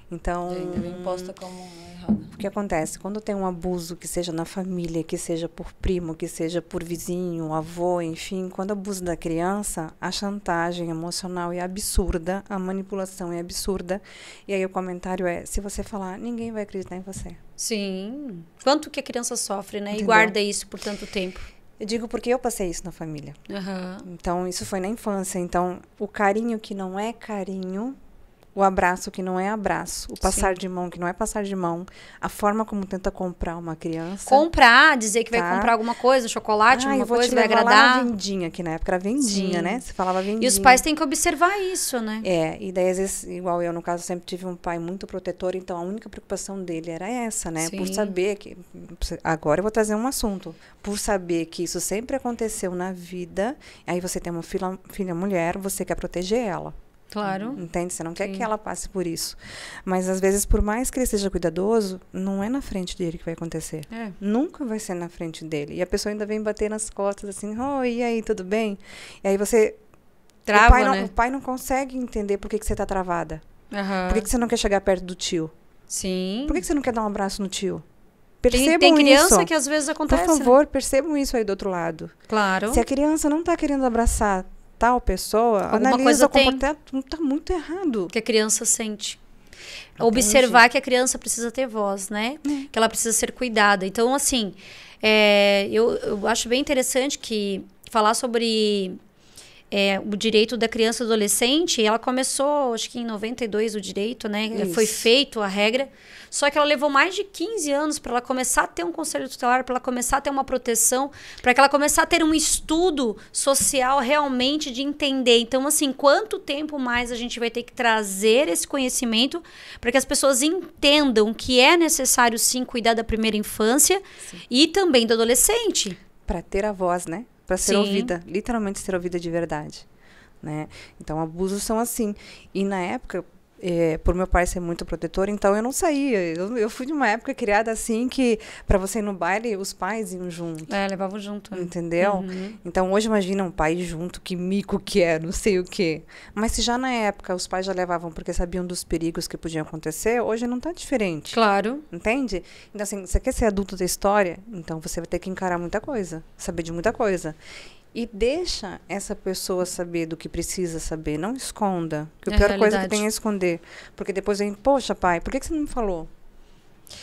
Então, Ainda imposta como errado. o que acontece? Quando tem um abuso, que seja na família, que seja por primo, que seja por vizinho, avô, enfim, quando abusa da criança, a chantagem emocional é absurda, a manipulação é absurda. E aí o comentário é, se você falar, ninguém vai acreditar em você. Sim. Quanto que a criança sofre, né? Entendeu? E guarda isso por tanto tempo. Eu digo porque eu passei isso na família. Aham. Então, isso foi na infância. Então, o carinho que não é carinho, o abraço que não é abraço, o passar de mão que não é passar de mão, a forma como tenta comprar uma criança. Comprar, dizer que vai Tá. comprar alguma coisa, um chocolate, eu alguma vou coisa, te vai levar lá agradar. na vendinha, que na época era vendinha, Sim. né? Você falava vendinha. E os pais têm que observar isso, né? É, e daí às vezes, igual eu, no caso, sempre tive um pai muito protetor, então a única preocupação dele era essa, né? Por Sim. saber que... Agora eu vou trazer um assunto. Por saber que isso sempre aconteceu na vida, aí você tem uma filha mulher, você quer proteger ela. Claro. Entende? Você não quer Sim. que ela passe por isso. Mas, às vezes, por mais que ele seja cuidadoso, não é na frente dele que vai acontecer. É. Nunca vai ser na frente dele. E a pessoa ainda vem bater nas costas assim, oi, e aí, tudo bem? E aí você... Trava, o né? pai não consegue entender por que você tá travada. Aham. Por que você não quer chegar perto do tio? Sim. Por que você não quer dar um abraço no tio? Tem Percebam criança isso. que às vezes Por acontece. favor, percebam isso aí do outro lado. Né? Claro. Se a criança não tá querendo abraçar tal pessoa, Alguma analisa coisa o tem. comportamento, tá muito errado. Que a criança sente. Entendi. Observar que a criança precisa ter voz, né? Que ela precisa ser cuidada. Então, assim, eu acho bem interessante que falar sobre o direito da criança e do adolescente, ela começou, acho que em 92 o direito, né? Isso. Foi feito a regra. Só que ela levou mais de 15 anos para ela começar a ter um conselho tutelar, para ela começar a ter uma proteção, para que ela começar a ter um estudo social realmente de entender. Então, assim, quanto tempo mais a gente vai ter que trazer esse conhecimento para que as pessoas entendam que é necessário, sim, cuidar da primeira infância e também do adolescente. Para ter a voz, né? Para ser Sim. ouvida, literalmente ser ouvida de verdade, né? Então, abusos são assim. E na época, por meu pai ser muito protetor, então eu não saía. Eu fui de uma época criada assim que para você ir no baile, os pais iam junto. Levavam junto. Entendeu? Uhum. Então, hoje imagina um pai junto, que mico que é, não sei o quê. Mas se já na época os pais já levavam porque sabiam dos perigos que podiam acontecer, hoje não tá diferente. Claro. Entende? Então, assim, você quer ser adulto da história? Então, você vai ter que encarar muita coisa, saber de muita coisa. E deixa essa pessoa saber do que precisa saber. Não esconda. Que a pior coisa que tem é esconder. Porque depois vem, poxa, pai, por que você não me falou?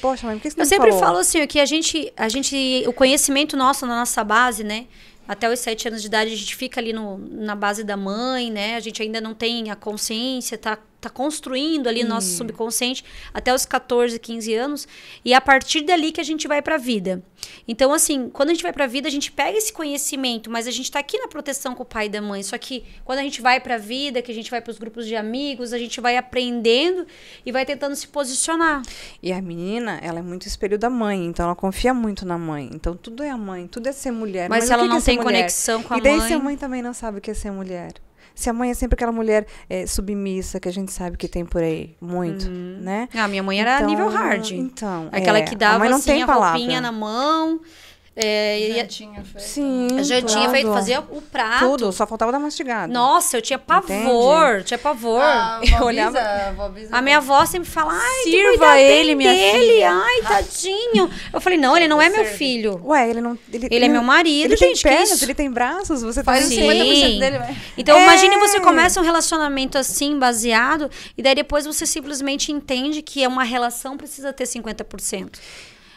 Poxa, mãe, por que você não Eu me sempre falou? falo assim, que o conhecimento nosso na nossa base, né? Até os 7 anos de idade, a gente fica ali na base da mãe, né? A gente ainda não tem a consciência, tá construindo ali nosso subconsciente até os 14, 15 anos. E é a partir dali que a gente vai pra vida. Então, assim, quando a gente vai pra vida, a gente pega esse conhecimento, mas a gente tá aqui na proteção com o pai e da mãe. Só que quando a gente vai pra vida, que a gente vai pros grupos de amigos, a gente vai aprendendo e vai tentando se posicionar. E a menina, ela é muito espelho da mãe, então ela confia muito na mãe. Então tudo é a mãe, tudo é ser mulher. Mas se o ela que não é ser tem mulher? conexão com a E daí mãe... se a mãe também não sabe o que é ser mulher? Se a mãe é sempre aquela mulher submissa, que a gente sabe que tem por aí, muito, né? Ah, minha mãe era Então, nível hard. Então, Aquela que dava a mãe não assim, tem a palavra. roupinha na mão. Já tinha feito. Sim, Já tinha feito, tudo. fazia o prato. Tudo, só faltava dar mastigado. Nossa, eu tinha pavor, tinha pavor. Eu olhava- Bisa, A minha avó sempre fala, ai, tu Sirva cuida ele, bem minha dele, filha. ai, tadinho. Eu falei, não, ele não é meu Serve. filho. Ué, ele não... Ele é meu marido, ele gente, tem que pernas, isso? ele tem braços, você faz tá uns Sim. 50% dele, vai. Então, É. imagine você começa um relacionamento assim, baseado, e daí depois você simplesmente entende que uma relação precisa ter 50%.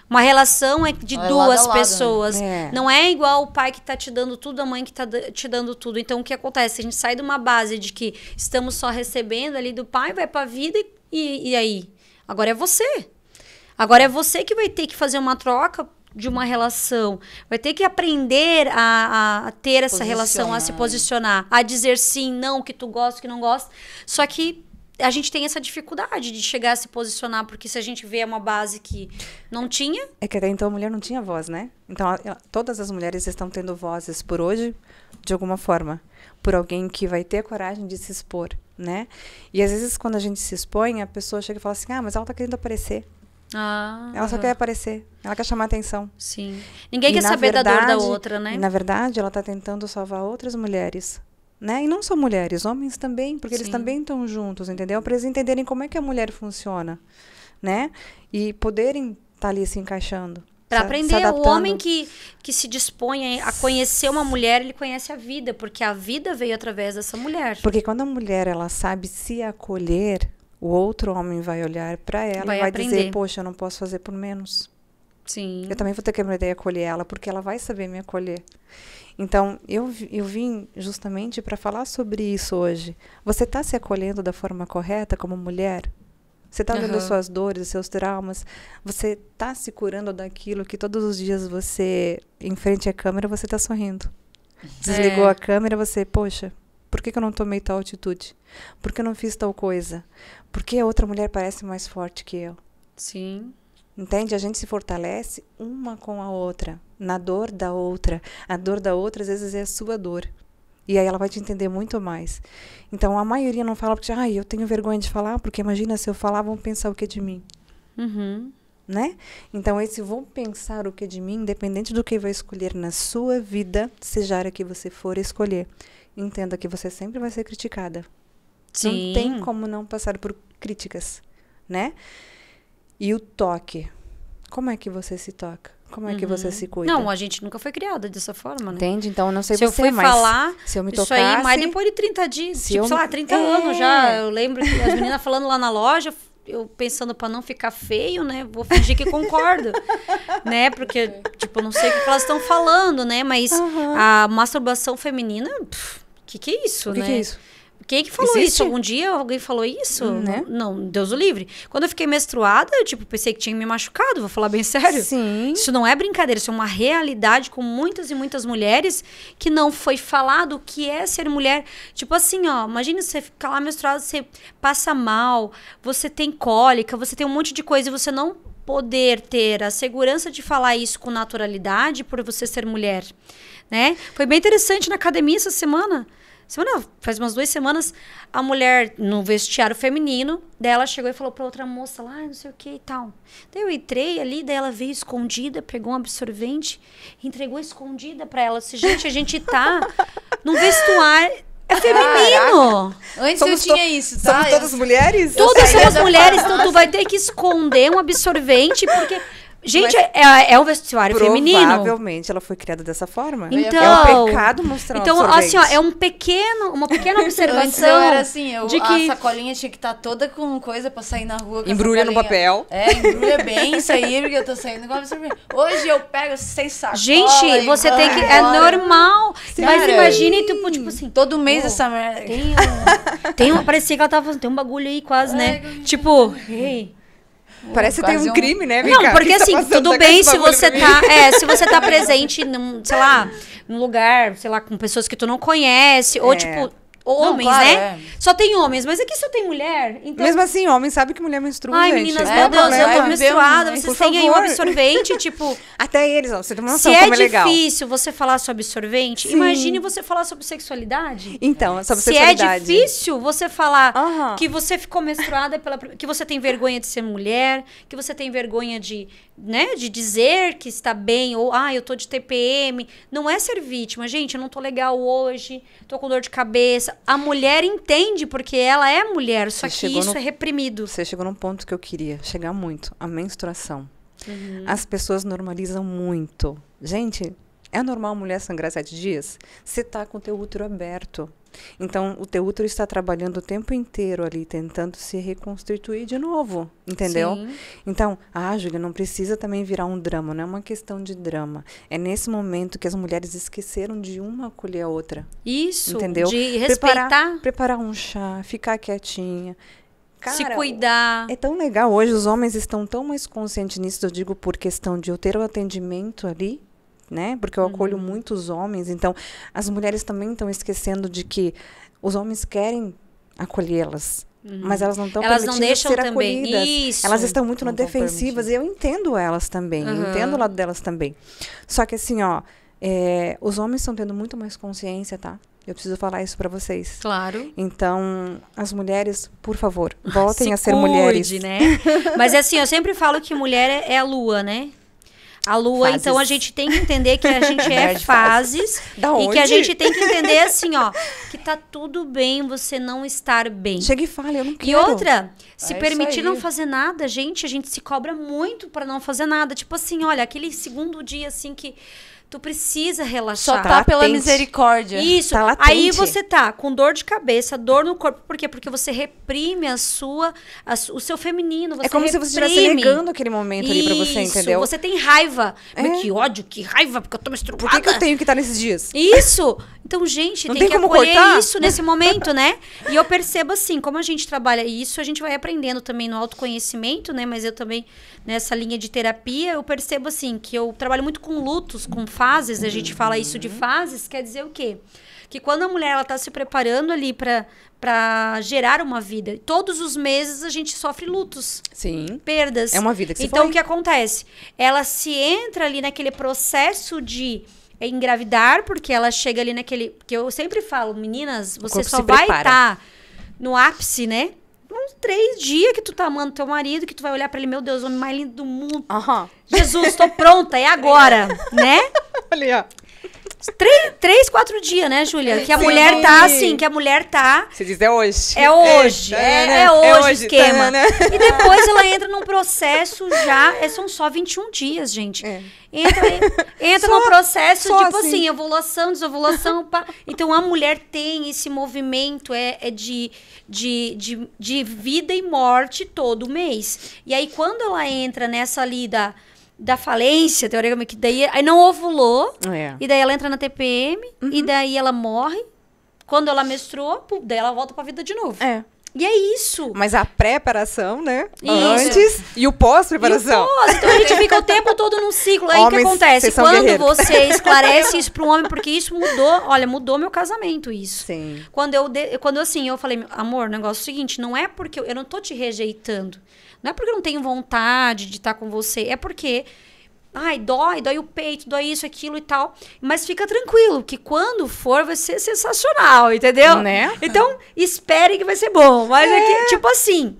Uma relação é de É lado duas a lado, né? pessoas. É. Não é igual o pai que tá te dando tudo, a mãe que tá te dando tudo. Então, o que acontece? A gente sai de uma base de que estamos só recebendo ali do pai, vai pra vida e aí? Agora é você. Agora é você que vai ter que fazer uma troca de uma relação. Vai ter que aprender a ter essa relação, a se posicionar. A dizer sim, não, que tu gosta, que não gosta. Só que a gente tem essa dificuldade de chegar a se posicionar, porque se a gente vê uma base que não tinha... É que até então a mulher não tinha voz, né? Então, todas as mulheres estão tendo vozes por hoje, de alguma forma. Por alguém que vai ter a coragem de se expor, né? E às vezes, quando a gente se expõe, a pessoa chega e fala assim, ah, mas ela tá querendo aparecer. Ela só quer aparecer. Ela quer chamar atenção. Sim. Ninguém quer saber da dor da outra, né? E, na verdade, ela tá tentando salvar outras mulheres. Né? E não só mulheres, homens também, porque eles também estão juntos, entendeu? Para eles entenderem como é que a mulher funciona, né? E poderem estar ali se encaixando. Para aprender, o homem que se dispõe a conhecer uma mulher, ele conhece a vida, porque a vida veio através dessa mulher. Porque quando a mulher, ela sabe se acolher, o outro homem vai olhar para ela e vai dizer, poxa, eu não posso fazer por menos. Sim. Eu também vou ter que aprender a acolher ela, porque ela vai saber me acolher. Então, eu vim justamente para falar sobre isso hoje. Você está se acolhendo da forma correta como mulher? Você está vendo suas dores, seus traumas? Você está se curando daquilo que todos os dias você, em frente à câmera, você está sorrindo? Desligou a câmera, você, poxa, por que eu não tomei tal atitude? Por que eu não fiz tal coisa? Por que a outra mulher parece mais forte que eu? Sim. Entende? A gente se fortalece uma com a outra, na dor da outra. A dor da outra, às vezes, é a sua dor. E aí ela vai te entender muito mais. Então, a maioria não fala porque, eu tenho vergonha de falar, porque imagina se eu falar, vão pensar o que de mim. Né? Então, esse vão pensar o que de mim, independente do que vai escolher na sua vida, seja a área que você for escolher. Entenda que você sempre vai ser criticada. Sim. Não tem como não passar por críticas, né? E o toque. Como é que você se toca? Como é que você se cuida? Não, a gente nunca foi criada dessa forma, né? Entende? Então, eu não sei se você, eu fui mas falar, se eu me isso tocasse... aí mais depois de 30 dias. Tipo, sei lá, 30 anos já. Eu lembro que as meninas falando lá na loja, eu pensando pra não ficar feio, né? Vou fingir que concordo, né? Porque, tipo, não sei o que elas estão falando, né? Mas a masturbação feminina, que é isso, né? O que é isso? Quem é que falou isso? Algum dia alguém falou isso? Né? Não, Deus o livre. Quando eu fiquei menstruada, eu, pensei que tinha me machucado, vou falar bem sério. Sim. Isso não é brincadeira, isso é uma realidade com muitas e muitas mulheres que não foi falado o que é ser mulher. Tipo assim, imagina você ficar lá menstruada, você passa mal, você tem cólica, você tem um monte de coisa e você não poder ter a segurança de falar isso com naturalidade por você ser mulher, né? Foi bem interessante na academia essa semana. Faz umas 2 semanas, a mulher no vestiário feminino, daí ela chegou e falou pra outra moça lá, não sei o que e tal. Daí eu entrei ali, daí ela veio escondida, pegou um absorvente, entregou escondida pra ela. Disse, gente, a gente tá num vestuário feminino. Antes eu tinha isso, tá? Somos todas mulheres? Todas somos mulheres, então tu vai ter que esconder um absorvente, porque... Gente, é o vestuário feminino. Provavelmente ela foi criada dessa forma. Então, é um pecado mostrar então, assim, é uma pequena observação. Antes eu era assim, de que a sacolinha tinha que estar toda com coisa pra sair na rua. Embrulha no papel. Embrulha bem isso aí, porque eu tô saindo com absorvente. Hoje eu pego sem sacola. Gente, você tem que... É normal. Sim, mas cara. imagine, tipo assim... Todo mês essa merda. Parecia que ela tava fazendo... Tem um bagulho aí quase, né? Tipo, ei... Parece que tem um crime, né? Não, porque assim, tudo bem se você tá, se você tá presente num, sei lá, num lugar, sei lá, com pessoas que tu não conhece, ou tipo, homens, claro, né? Só tem homens, mas aqui só tem mulher. Então... Mesmo assim, homem sabe que mulher menstrua, Ai, gente. meninas, meu Deus, eu tô menstruada, Por vocês têm aí um favor. absorvente, tipo... Até eles, você tem uma noção Se como é legal. difícil você falar sobre absorvente, Sim. imagine você falar sobre sexualidade. Então, sobre Se sexualidade. é difícil você falar Aham. que você ficou menstruada, que você tem vergonha de ser mulher, que você tem vergonha de dizer que está bem, ou, eu tô de TPM. Não é ser vítima. Gente, eu não tô legal hoje, tô com dor de cabeça. A mulher entende porque ela é mulher, só que isso é reprimido. Você chegou num ponto que eu queria chegar muito. A menstruação. As pessoas normalizam muito. Gente, é normal a mulher sangrar 7 dias? Você tá com o teu útero aberto. Então, o teu útero está trabalhando o tempo inteiro ali, tentando se reconstituir de novo, entendeu? Sim. Então, Júlia, não precisa também virar um drama, não é uma questão de drama. É nesse momento que as mulheres esqueceram de uma acolher a outra. Isso, entendeu? de respeitar. Preparar um chá, ficar quietinha. Cara, se cuidar. É tão legal. Hoje os homens estão tão mais conscientes nisso, eu digo por questão de eu ter o atendimento ali, né? Porque eu acolho muitos homens, então as mulheres também estão esquecendo de que os homens querem acolhê-las, mas elas não estão permitindo ser também. acolhidas. Isso. Elas estão muito Não na tão defensivas e eu entendo elas também, eu entendo o lado delas também. Só que assim, os homens estão tendo muito mais consciência, tá? Eu preciso falar isso para vocês. Claro. Então, as mulheres, por favor, voltem Se a ser cuide, mulheres. né? Mas assim, eu sempre falo que mulher é a lua, né? A lua, Fases. então a gente tem que entender que a gente Mulher é de fases. Da E que a onde? gente tem que entender assim, ó, que tá tudo bem você não estar bem. Chega e fala, eu não quero. E outra, se É permitir isso não aí. fazer nada, a gente se cobra muito pra não fazer nada. Tipo assim, olha, aquele segundo dia assim que tu precisa relaxar. Só tá pela latente. misericórdia. Isso. Tá latente. Aí você tá com dor de cabeça, dor no corpo. Por quê? Porque você reprime o seu feminino. Você É como se você estivesse reprime. negando aquele momento ali pra você, Isso, entendeu? Você tem raiva. É. Mas que ódio, que raiva, porque eu tô menstruada. Por que eu tenho que estar nesses dias? Isso! Então, gente, Não tem tem que como acolher cortar? isso nesse momento, né? E eu percebo assim, como a gente trabalha isso, a gente vai aprendendo também no autoconhecimento, né? Mas eu também, nessa linha de terapia, eu percebo assim, que eu trabalho muito com lutos, com fases, a gente fala isso de fases, quer dizer o quê? Que quando a mulher, ela tá se preparando ali pra gerar uma vida, todos os meses a gente sofre lutos, Sim. perdas. É uma vida que se Então, foi. o que acontece? Ela se entra ali naquele processo de engravidar, porque ela chega ali naquele... Que eu sempre falo, meninas, você corpo só se vai prepara. estar no ápice, né? Uns 3 dias que tu tá amando teu marido, que tu vai olhar pra ele, meu Deus, o homem mais lindo do mundo. Aham. Jesus, tô pronta, é agora, né? Olha, ó. 3, 4 dias, né, Júlia? Que a Sim. mulher tá assim, que a mulher tá... Você diz, é hoje. É hoje, é hoje o esquema. Né? E depois ela entra num processo já, são só 21 dias, gente. É. Entra Só- num processo, só tipo assim. assim, ovulação, desovulação. Pá. Então a mulher tem esse movimento de vida e morte todo mês. E aí quando ela entra nessa ali da falência, teoricamente, que daí aí não ovulou, É. e daí ela entra na TPM, e daí ela morre. Quando ela menstruou, pum, daí ela volta pra vida de novo. É. E é isso. Mas a preparação, né? Isso. Antes e o pós-preparação. Então a gente fica o tempo todo num ciclo. Aí o que Homens, acontece? vocês são Quando guerreiros. você esclarece isso para um homem, porque isso mudou, olha, mudou meu casamento isso. Sim. Quando assim, eu falei, amor, o negócio é o seguinte, não é porque eu não tô te rejeitando. Não é porque eu não tenho vontade de estar com você, é porque ai, dói o peito, dói isso, aquilo e tal. Mas fica tranquilo, que quando for vai ser sensacional, entendeu? Né? Então, espere que vai ser bom. Mas é que, tipo assim,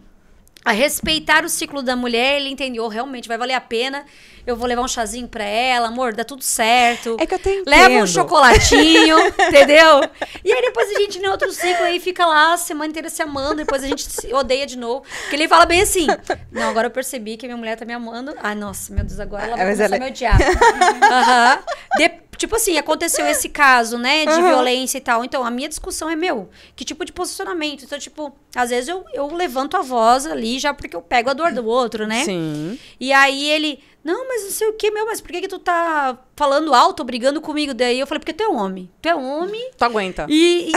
a respeitar o ciclo da mulher, ele entendeu, realmente vai valer a pena. Eu vou levar um chazinho pra ela, amor, dá tudo certo. É que eu tenho Leva um chocolatinho, entendeu? E aí depois a gente, em outro ciclo, aí fica lá a semana inteira se amando, depois a gente se odeia de novo. Porque ele fala bem assim, não, agora eu percebi que a minha mulher tá me amando. Ai, nossa, meu Deus, agora ela vai Mas começar a me odiar. Aham. Tipo assim, aconteceu esse caso, né, de violência e tal. Então, a minha discussão é, que tipo de posicionamento? Então, tipo, às vezes eu levanto a voz ali já porque eu pego a dor do outro, né? Sim. E aí ele, não, mas não sei o que, mas por que tu tá falando alto, brigando comigo? Daí eu falei, porque tu é homem. Tu é homem Tu aguenta. e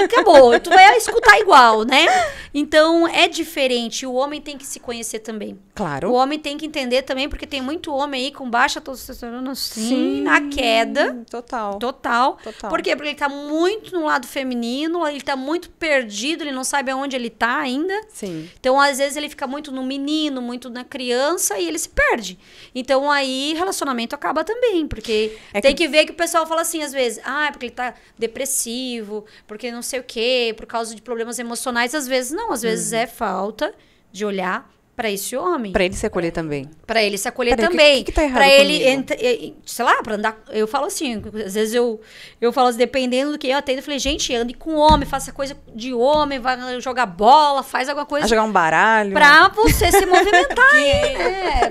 acabou. Tu vai escutar igual, né? Então, é diferente. O homem tem que se conhecer também. Claro. O homem tem que entender também, porque tem muito homem aí com baixa testosterona, sim, Sim. na queda. Total. Total. Total. Por quê? Porque ele tá muito no lado feminino, ele tá muito perdido, ele não sabe aonde ele tá ainda. Sim. Então, às vezes, ele fica muito no menino, muito na criança e ele se perde. Então, aí, relacionamento acaba também, porque tem que ver que o pessoal fala assim, às vezes, é porque ele tá depressivo, porque não sei o quê, por causa de problemas emocionais. Às vezes, não. Às vezes, é falta de olhar para esse homem. Pra ele se acolher também. Pra ele se acolher Peraí, também. o que tá errado pra ele, comigo? sei lá, pra andar. Eu falo assim, às vezes eu falo assim, dependendo do que eu atendo, eu falei, gente, ande com homem, faça coisa de homem, vai jogar bola, faz alguma coisa. A jogar um baralho. Pra você se movimentar.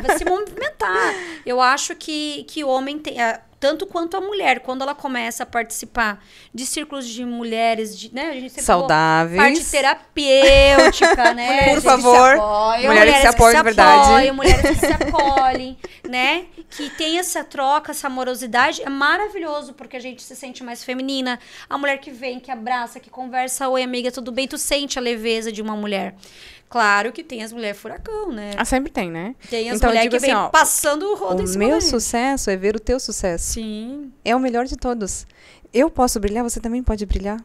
Vai se movimentar. Eu acho que o homem tem. Tanto quanto a mulher, quando ela começa a participar de círculos de mulheres, né? A gente sempre falou, Saudáveis. parte terapêutica, né? Por gente? favor. Mulheres que se apoiam de verdade. Apoiam, mulheres que se acolhem, né? Que tem essa troca, essa amorosidade. É maravilhoso, porque a gente se sente mais feminina. A mulher que vem, que abraça, que conversa. Oi, amiga, tudo bem? Tu sente a leveza de uma mulher. Claro que tem as mulheres furacão, né? Ah, sempre tem, né? Tem as Então, mulheres digo que vem assim, ó, passando o rodo em O cima meu da gente. sucesso é ver o teu sucesso. Sim. É o melhor de todos. Eu posso brilhar, você também pode brilhar.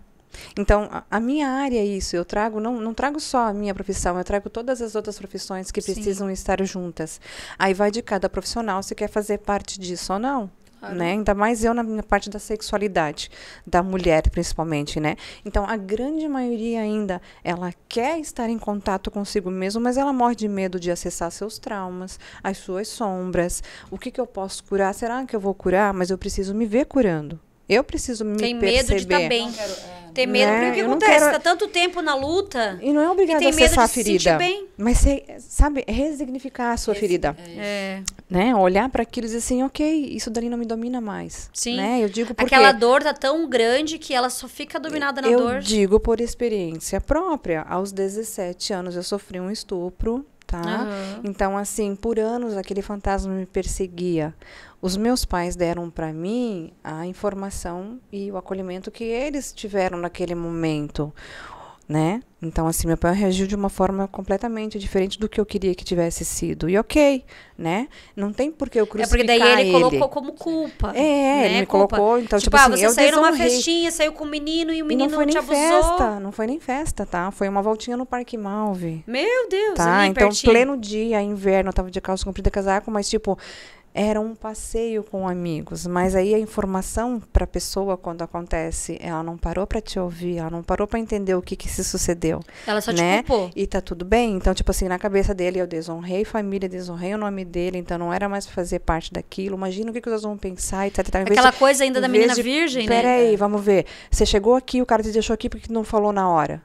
Então, a minha área é isso. Eu trago, não trago só a minha profissão, eu trago todas as outras profissões que Sim. precisam estar juntas. Aí vai de cada profissional se quer fazer parte disso ou não. Claro. né? Ainda mais eu na minha parte da sexualidade, da mulher principalmente, né? Então, a grande maioria ainda, ela quer estar em contato consigo mesmo, mas ela morre de medo de acessar seus traumas, as suas sombras. O que eu posso curar? Será que eu vou curar? Mas eu preciso me ver curando. Eu preciso me Tem perceber. medo de estar bem. Tem medo, Né? porque o que Eu não acontece? quero- Tá tanto tempo na luta. E não é obrigado E a tem medo acessar a de se ferida. sentir bem. Mas, sabe, resignificar a sua ferida. É. Né? Olhar para aquilo e dizer assim, ok, isso dali não me domina mais. Sim. Né? Eu digo porque Aquela dor tá tão grande que ela só fica dominada na eu dor. digo por experiência própria. Aos 17 anos eu sofri um estupro, tá? Aham. Então, assim, por anos aquele fantasma me perseguia. Os meus pais deram para mim a informação e o acolhimento que eles tiveram naquele momento, né? Então, assim, meu pai reagiu de uma forma completamente diferente do que eu queria que tivesse sido. E ok, né? Não tem por que eu É crucificar porque daí ele ele. colocou como culpa. né? Ele me Culpa. colocou, então, Tipo, tipo assim, você eu saiu numa desonrei. festinha, saiu com o menino e o E menino não foi te nem abusou. festa, não foi nem festa, tá? Foi uma voltinha no Parque Malve. Meu Deus, Tá, ali então pertinho. pleno dia, inverno, eu tava de calça comprida, casaco, mas tipo, era um passeio com amigos. Mas aí a informação pra pessoa, quando acontece, ela não parou pra te ouvir, ela não parou pra entender o que se sucedeu, Ela só te né? culpou. E tá tudo bem? Então, tipo assim, na cabeça dele, eu desonrei família, desonrei o nome dele, então não era mais pra fazer parte daquilo. Imagina o que os outros vão pensar, etc. Em vez Aquela de- coisa ainda em da vez menina de, virgem, né? Peraí, vamos ver. Você chegou aqui, o cara te deixou aqui porque não falou na hora.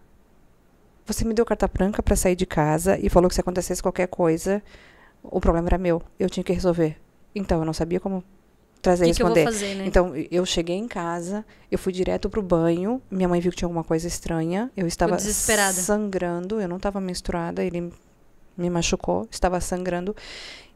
Você me deu carta branca pra sair de casa e falou que se acontecesse qualquer coisa, o problema era meu. Eu tinha que resolver. Então, eu não sabia como trazer e O que eu vou responder. fazer, né? Então, eu cheguei em casa, eu fui direto pro banho, minha mãe viu que tinha alguma coisa estranha, eu estava desesperada. sangrando, eu não estava menstruada, ele me machucou, estava sangrando.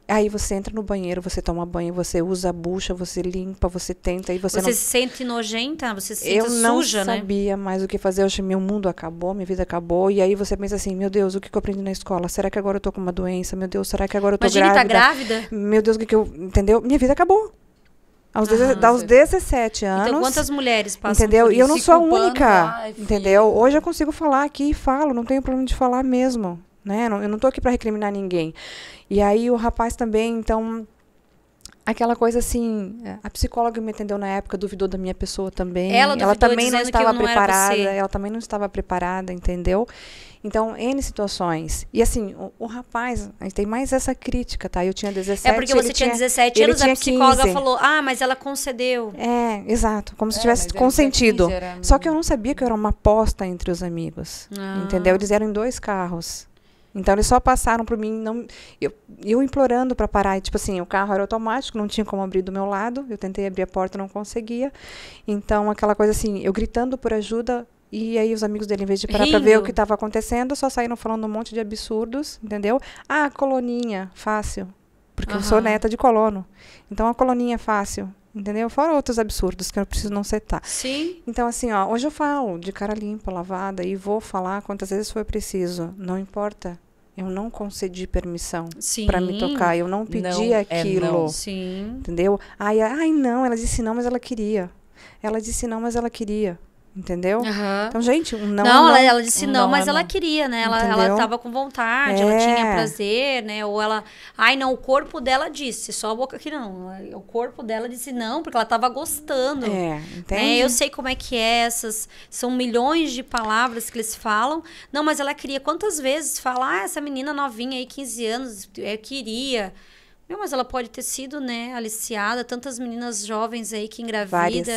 Aí você entra no banheiro, você toma banho, você usa a bucha, você limpa, você tenta, e você Você não... se sente nojenta, você se Eu sente não suja, né? sabia mais o que fazer. Eu achei, meu mundo acabou, minha vida acabou. E aí você pensa assim, meu Deus, o que eu aprendi na escola? Será que agora eu tô com uma doença? Meu Deus, será que agora eu tô Imagina, tá grávida? grávida. Meu Deus, o que eu... Entendeu? Minha vida acabou. Aos, aos 17 anos. Então, quantas mulheres passam Entendeu? por E eu isso? não Se sou a culpando, única. ai, filha. Entendeu? Hoje eu consigo falar aqui e falo, não tenho problema de falar mesmo. Né? Eu não tô aqui para recriminar ninguém. E aí o rapaz também, então... Aquela coisa assim, a psicóloga me atendeu na época, duvidou da minha pessoa também. Ela duvidou, também não dizendo que estava eu não era preparada, você. ela também não estava preparada, entendeu? Então, N situações. E assim, o rapaz, a gente tem mais essa crítica, tá? Eu tinha 17, É porque você ele tinha 17 ele anos, a tinha psicóloga 15. falou, mas ela concedeu. Exato, como se É, tivesse mas ele consentido. tinha 15, era- Só que eu não sabia que eu era uma aposta entre os amigos, entendeu? Eles eram em 2 carros. Então, eles só passaram por mim, não, eu implorando para parar. E, tipo assim, o carro era automático, não tinha como abrir do meu lado. Eu tentei abrir a porta, não conseguia. Então, aquela coisa assim, eu gritando por ajuda. E aí, os amigos dele, em vez de parar para ver Rindo. o que estava acontecendo, só saíram falando um monte de absurdos, entendeu? Ah, coloninha, fácil. Porque eu sou Aham. neta de colono. Então, a coloninha é fácil, entendeu? Fora outros absurdos que eu preciso não citar. Sim. Então, assim, ó, hoje eu falo de cara limpa, lavada, e vou falar quantas vezes for preciso. Não importa. Eu não concedi permissão Sim. para me tocar. Eu não pedi Não é aquilo. não. Sim. Entendeu? Ai, não, ela disse não, mas ela queria. Ela disse não, mas ela queria. Entendeu? Aham. Então, gente, um não, Não, não. ela disse Um não, não mas é ela não. queria, né? Ela Entendeu? tava com vontade, ela tinha É. prazer, né? Ou ela... não, o corpo dela disse, só a boca que não. O corpo dela disse não, porque ela tava gostando. Entende? Né? Eu sei como é que é essas... São milhões de palavras que eles falam. Não, mas ela queria. Quantas vezes fala, essa menina novinha aí, 15 anos, queria... Meu, mas ela pode ter sido, né, aliciada. Tantas meninas jovens aí que engravida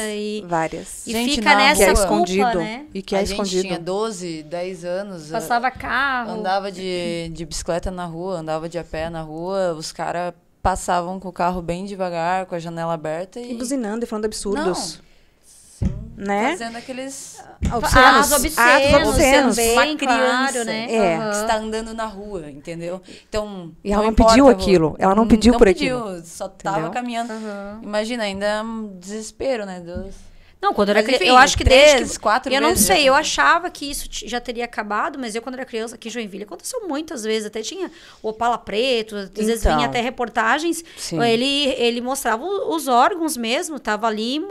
Várias. e Gente, fica na nessa Que é rua, culpa, escondido. né? E que é a gente escondido. tinha 12, 10 anos. Passava carro. Andava de bicicleta na rua, andava de a pé na rua. Os caras passavam com o carro bem devagar, com a janela aberta E e... buzinando e falando absurdos. Sim, né? fazendo aqueles... Atos obscenos obscenos. também, Uma criança, claro, né? É. Aham. que está andando na rua, entendeu? Então, E ela não importa pediu a aquilo, rua. ela não pediu não por pediu, aquilo. só tava Entendeu? caminhando. Imagina, ainda é um desespero, né? Deus. Não, quando eu era Mas, criança, enfim, eu acho que 3, desde que... 4 Eu não vezes sei, já eu aconteceu. achava que isso já teria acabado, mas eu quando era criança aqui em Joinville, aconteceu muitas vezes, até tinha o Opala Preto, às vezes Então. vinha até reportagens, Sim. ele mostrava os órgãos mesmo, tava ali,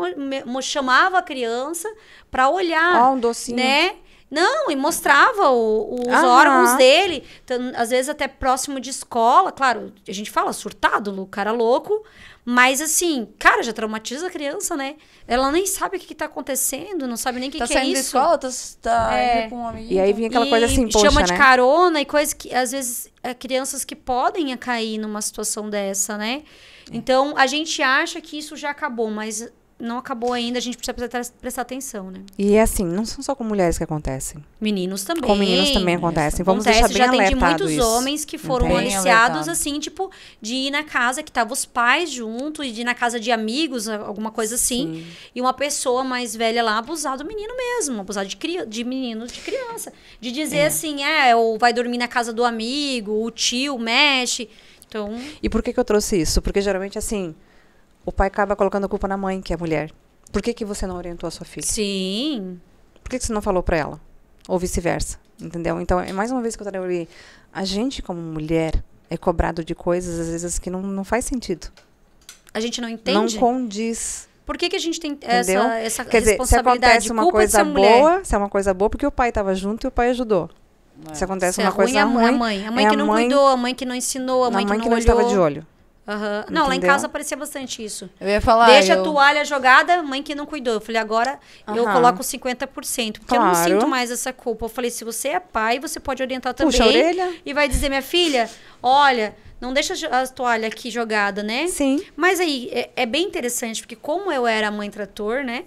chamava a criança pra olhar, Ó, um docinho. né? Não, e mostrava os Aham. órgãos dele. Então, às vezes até próximo de escola. Claro, a gente fala surtado, o cara louco. Mas assim, cara, já traumatiza a criança, né? Ela nem sabe o que tá acontecendo, não sabe nem o que, Tá que é saindo da isso. escola, tá É. indo com um amiguinho. E aí vinha aquela coisa assim, poxa, chama de né? carona e coisa que, às vezes, crianças que podem cair numa situação dessa, né? Então, a gente acha que isso já acabou, mas não acabou ainda, a gente precisa prestar atenção, né? E é assim, não são só com mulheres que acontecem. Meninos também. Com meninos também acontecem. Vamos Acontece, deixar bem já tem de alertado muitos isso. homens que foram Bem aliciados, alertado. assim, tipo, de ir na casa que tava os pais junto, e de ir na casa de amigos, alguma coisa assim. Sim. E uma pessoa mais velha lá abusar do menino mesmo, abusar de menino, de criança. De dizer assim, ou vai dormir na casa do amigo, o tio mexe. Então, E por que eu trouxe isso? Porque geralmente, assim, o pai acaba colocando a culpa na mãe, que é a mulher. Por que você não orientou a sua filha? sim. Por que você não falou pra ela? Ou vice-versa, entendeu? Então, é mais uma vez que eu trabalhei. A gente, como mulher, é cobrado de coisas, às vezes, que não faz sentido. A gente não Não entende. condiz, Por que a gente tem entendeu? essa Quer dizer, se responsabilidade? acontece uma Culpa de coisa ser mulher. boa, se é uma coisa boa, porque o pai estava junto e o pai ajudou. Se acontece Se é uma ruim, coisa a ruim, mãe. A mãe é que não cuidou, a mãe que não ensinou, a mãe que não olhou. estava de olho. Aham. Não, lá em Entendeu? casa aparecia bastante isso. Eu ia falar. Deixa a toalha jogada, mãe que não cuidou. Eu falei, agora eu Aham. coloco 50%. Porque eu não Claro. sinto mais essa culpa. Eu falei, se você é pai, você pode orientar também. Puxa a orelha. E vai dizer, minha filha, olha, não deixa a toalha aqui jogada, né? Sim. Mas aí, é bem interessante, porque como eu era mãe trator, né?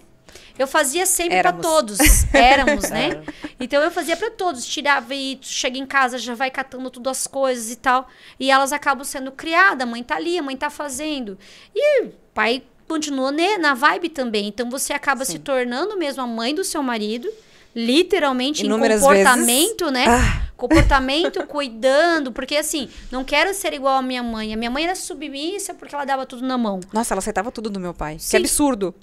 Eu fazia sempre Éramos. pra todos. Éramos, né? Então eu fazia pra todos. Tirava e chega em casa, já vai catando tudo as coisas e tal. E elas acabam sendo criadas. A mãe tá ali, a mãe tá fazendo. E o pai continua na vibe também. Então você acaba se tornando mesmo a mãe do seu marido. Literalmente Inúmeras em comportamento, né? Ah. Comportamento, cuidando. Porque assim, não quero ser igual a minha mãe. A minha mãe era submissa porque ela dava tudo na mão. Nossa, ela aceitava tudo do meu pai. Que Sim. absurdo.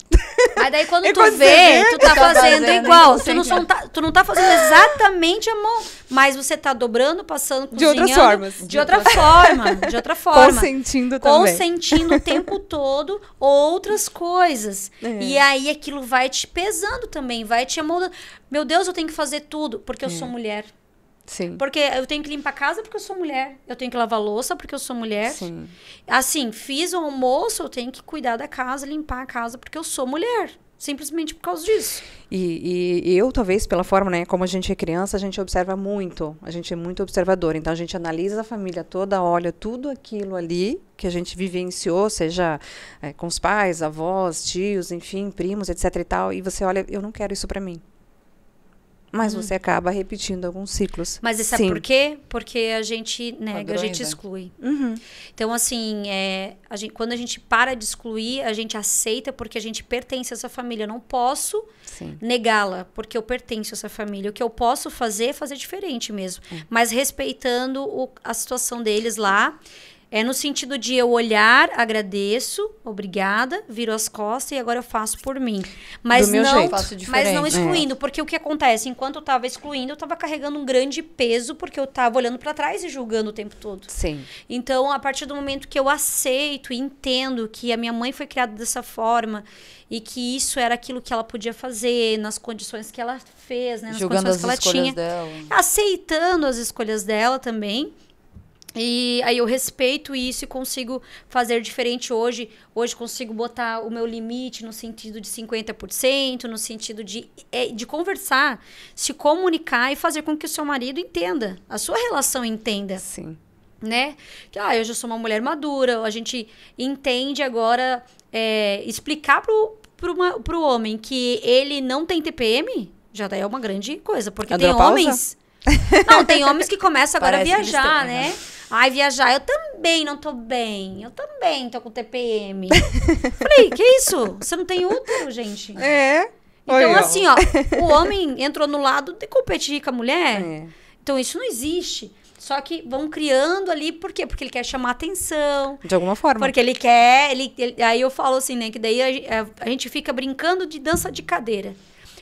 Mas daí quando E tu quando você vê, vê, tu tá fazendo igual. Tu inconsciente. tu não tá fazendo exatamente a mão. Mas você tá dobrando, passando, De cozinhando. outras formas. De outra forma. De outra forma. Consentindo também. Consentindo o tempo todo outras coisas. É. E aí aquilo vai te pesando também, vai te amoldando. Meu Deus, eu tenho que fazer tudo porque eu sou mulher. Sim. Porque eu tenho que limpar a casa porque eu sou mulher. Eu tenho que lavar a louça porque eu sou mulher. Sim. Assim, fiz o almoço, eu tenho que cuidar da casa, limpar a casa porque eu sou mulher. Simplesmente por causa disso. E eu, talvez, pela forma, né, como a gente é criança, a gente observa muito. A gente é muito observador. Então, a gente analisa a família toda, olha tudo aquilo ali que a gente vivenciou, seja com os pais, avós, tios, enfim, primos, etc e tal. E você olha, eu não quero isso pra mim. Mas você acaba repetindo alguns ciclos. Mas sabe Sim. por quê? Porque a gente nega, a Padrões, gente né? exclui. Uhum. Então, assim, quando a gente para de excluir, a gente aceita porque a gente pertence a essa família. Eu não posso Sim. negá-la porque eu pertenço a essa família. O que eu posso fazer é fazer diferente mesmo. Mas respeitando a situação deles lá. É no sentido de eu olhar, agradeço, obrigada, viro as costas e agora eu faço por mim. Mas Do meu não, jeito. Faço mas não diferente. excluindo, porque o que acontece? Enquanto eu estava excluindo, eu estava carregando um grande peso, porque eu estava olhando para trás e julgando o tempo todo. Sim. Então, a partir do momento que eu aceito e entendo que a minha mãe foi criada dessa forma e que isso era aquilo que ela podia fazer, nas condições que ela fez, né, nas Julgando condições as que ela escolhas tinha, dela. aceitando as escolhas dela também. E aí eu respeito isso e consigo fazer diferente hoje. Hoje consigo botar o meu limite no sentido de 50%, no sentido de conversar, se comunicar e fazer com que o seu marido entenda, a sua relação entenda, Sim. né? Que, eu já sou uma mulher madura, a gente entende agora, explicar pro homem que ele não tem TPM, já daí é uma grande coisa, porque tem Andropausa? homens... Não, tem homens que começam agora Parece a que eles viajar, têm, né? Ai, viajar, eu também não tô bem. Eu também tô com TPM. Falei, que isso? Você não tem útero, gente? É. Então, Olha. assim, ó, o homem entrou no lado de competir com a mulher. É. Então, isso não existe. Só que vão criando ali, por quê? Porque ele quer chamar atenção. De alguma forma. Porque ele quer... Aí eu falo assim, né? Que daí a gente fica brincando de dança de cadeira.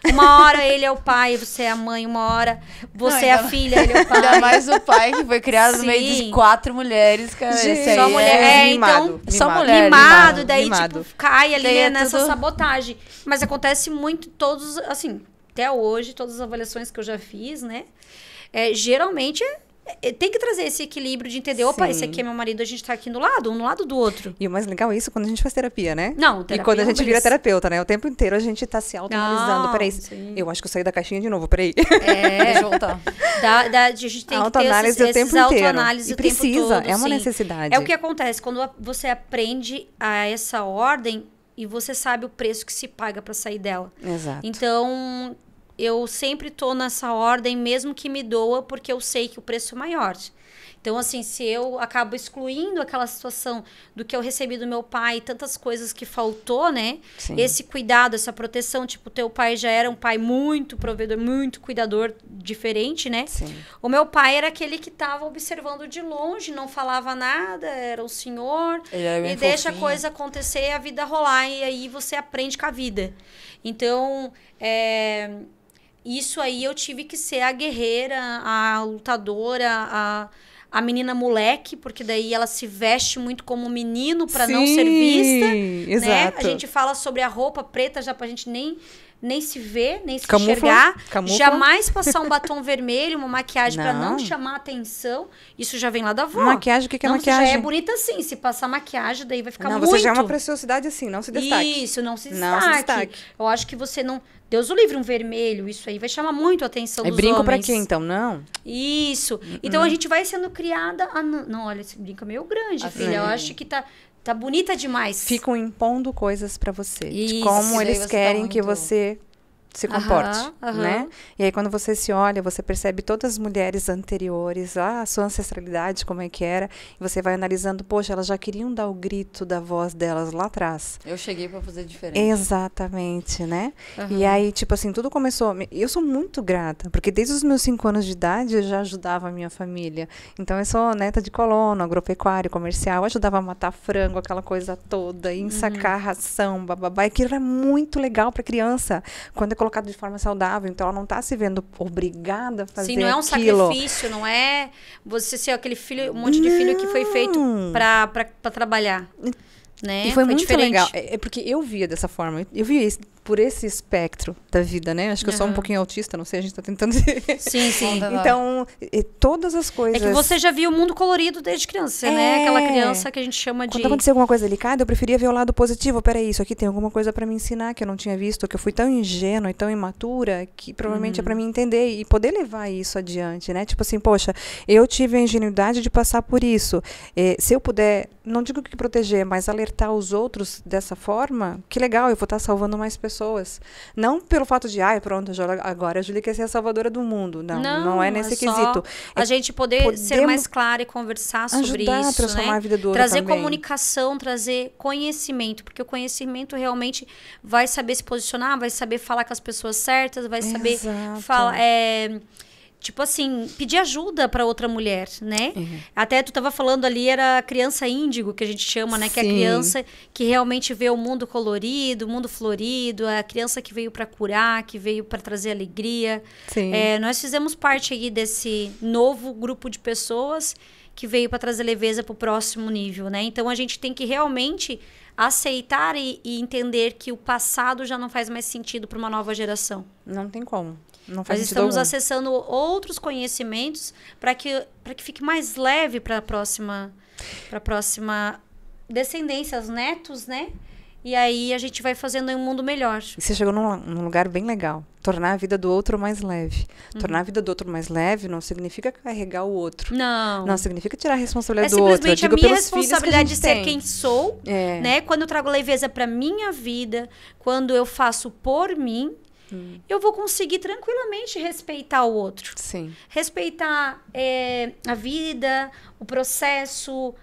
Uma hora ele é o pai, você é a mãe. Uma hora você é a filha, ele é o pai. Ainda mais o pai que foi criado no meio Sim. de 4 mulheres, cara. Gente, Esse aí só mulher. mimado, Então, só mimado. mulher. Mimado, daí mimado. tipo, cai ali Daí é nessa tudo- sabotagem. Mas acontece muito todos, assim, até hoje, todas as avaliações que eu já fiz, né? Geralmente tem que trazer esse equilíbrio de entender, opa, esse aqui é meu marido, a gente tá aqui do lado, um do lado do outro. E o mais legal é isso quando a gente faz terapia, né? Não, terapia. E quando a gente vira terapeuta, né? O tempo inteiro a gente tá se autoanalisando. Peraí, eu acho que eu saí da caixinha de novo, peraí. Deixa eu voltar. A gente tem que ter esses autoanálises o tempo todo. É uma necessidade. É o que acontece, quando você aprende a essa ordem e você sabe o preço que se paga para sair dela. Exato. Então, eu sempre tô nessa ordem, mesmo que me doa, porque eu sei que o preço é maior. Então, assim, se eu acabo excluindo aquela situação do que eu recebi do meu pai, tantas coisas que faltou, né? Sim. Esse cuidado, essa proteção, tipo, teu pai já era um pai muito provedor, muito cuidador, diferente, né? Sim. O meu pai era aquele que tava observando de longe, não falava nada, era o senhor, e deixa a coisa acontecer e a vida rolar, e aí você aprende com a vida. Então, isso aí eu tive que ser a guerreira, a lutadora, a menina moleque, porque daí ela se veste muito como menino para não ser vista. Exato. Né? A gente fala sobre a roupa preta já pra gente nem se ver, nem se Camufla, enxergar. camufla. Jamais passar um batom vermelho, uma maquiagem para não chamar atenção. Isso já vem lá da avó. Maquiagem, o que é maquiagem? Você já é bonita assim. Se passar maquiagem, daí vai ficar muito... Você já é uma preciosidade assim, não se destaque. Isso, não se destaque. Eu acho que você não... Deus o livre, um vermelho, isso aí vai chamar muito a atenção dos brinco homens. pra quê, então? Não. Isso. Então, a gente vai sendo criada... Não, olha, esse brinco é meio grande, filha. Eu acho que tá bonita demais. Ficam impondo coisas pra você. Isso. De como E daí eles você querem tá que muito- você se comporte, né? E aí, quando você se olha, você percebe todas as mulheres anteriores, a sua ancestralidade, como é que era, e você vai analisando, poxa, elas já queriam dar o grito da voz delas lá atrás. Eu cheguei pra fazer diferente. Exatamente, né? E aí, tipo assim, tudo começou... Eu sou muito grata, porque desde os meus 5 anos de idade eu já ajudava a minha família. Então, eu sou neta de colono, agropecuário, comercial, eu ajudava a matar frango, aquela coisa toda, ensacar ração, bababá. E aquilo era muito legal para criança, quando é colocado de forma saudável. Então, ela não está se vendo obrigada a fazer aquilo. Sim, não é um sacrifício, não é você ser aquele filho, um monte de filho que foi feito para trabalhar. Né? E foi muito diferente. legal. É porque eu via dessa forma. Eu via isso por esse espectro da vida, né? Acho que eu sou um pouquinho autista, não sei, a gente tá tentando... Sim, sim. Então, todas as coisas... É que você já viu o mundo colorido desde criança, né? Aquela criança que a gente chama de... Quando acontecia alguma coisa delicada, eu preferia ver o lado positivo. Peraí, isso aqui tem alguma coisa pra me ensinar que eu não tinha visto, que eu fui tão ingênua e tão imatura, que provavelmente é pra mim entender e poder levar isso adiante, né? Tipo assim, poxa, eu tive a ingenuidade de passar por isso. Se eu puder, não digo que proteger, mas alertar os outros dessa forma, que legal, eu vou estar salvando mais pessoas. Não pelo fato de, pronto, agora a Júlia quer ser a salvadora do mundo. Não é nesse quesito. A gente poder ser mais clara e conversar sobre ajudar isso, a transformar né? a vida do outro trazer também. comunicação, trazer conhecimento, porque o conhecimento realmente vai saber se posicionar, vai saber falar com as pessoas certas, vai saber falar... Tipo assim, pedir ajuda para outra mulher, né? Até tu tava falando ali, era a criança índigo, que a gente chama, né? Que é a criança que realmente vê o mundo colorido, o mundo florido, a criança que veio para curar, que veio para trazer alegria. Sim. Nós fizemos parte aí desse novo grupo de pessoas que veio para trazer leveza para o próximo nível, né? Então, a gente tem que realmente aceitar e entender que o passado já não faz mais sentido para uma nova geração. Não tem como. Não faz Nós sentido estamos algum. acessando outros conhecimentos para que fique mais leve para a próxima descendência, os netos, né? E aí a gente vai fazendo um mundo melhor. E você chegou num lugar bem legal. Tornar a vida do outro mais leve. Tornar a vida do outro mais leve não significa carregar o outro. Não. Não significa tirar a responsabilidade É do outro. Eu simplesmente a digo minha pelos filhos que a responsabilidade de gente ser tem. quem sou, né? Quando eu trago leveza para minha vida, quando eu faço por mim, eu vou conseguir tranquilamente respeitar o outro. Sim. Respeitar a vida, o processo,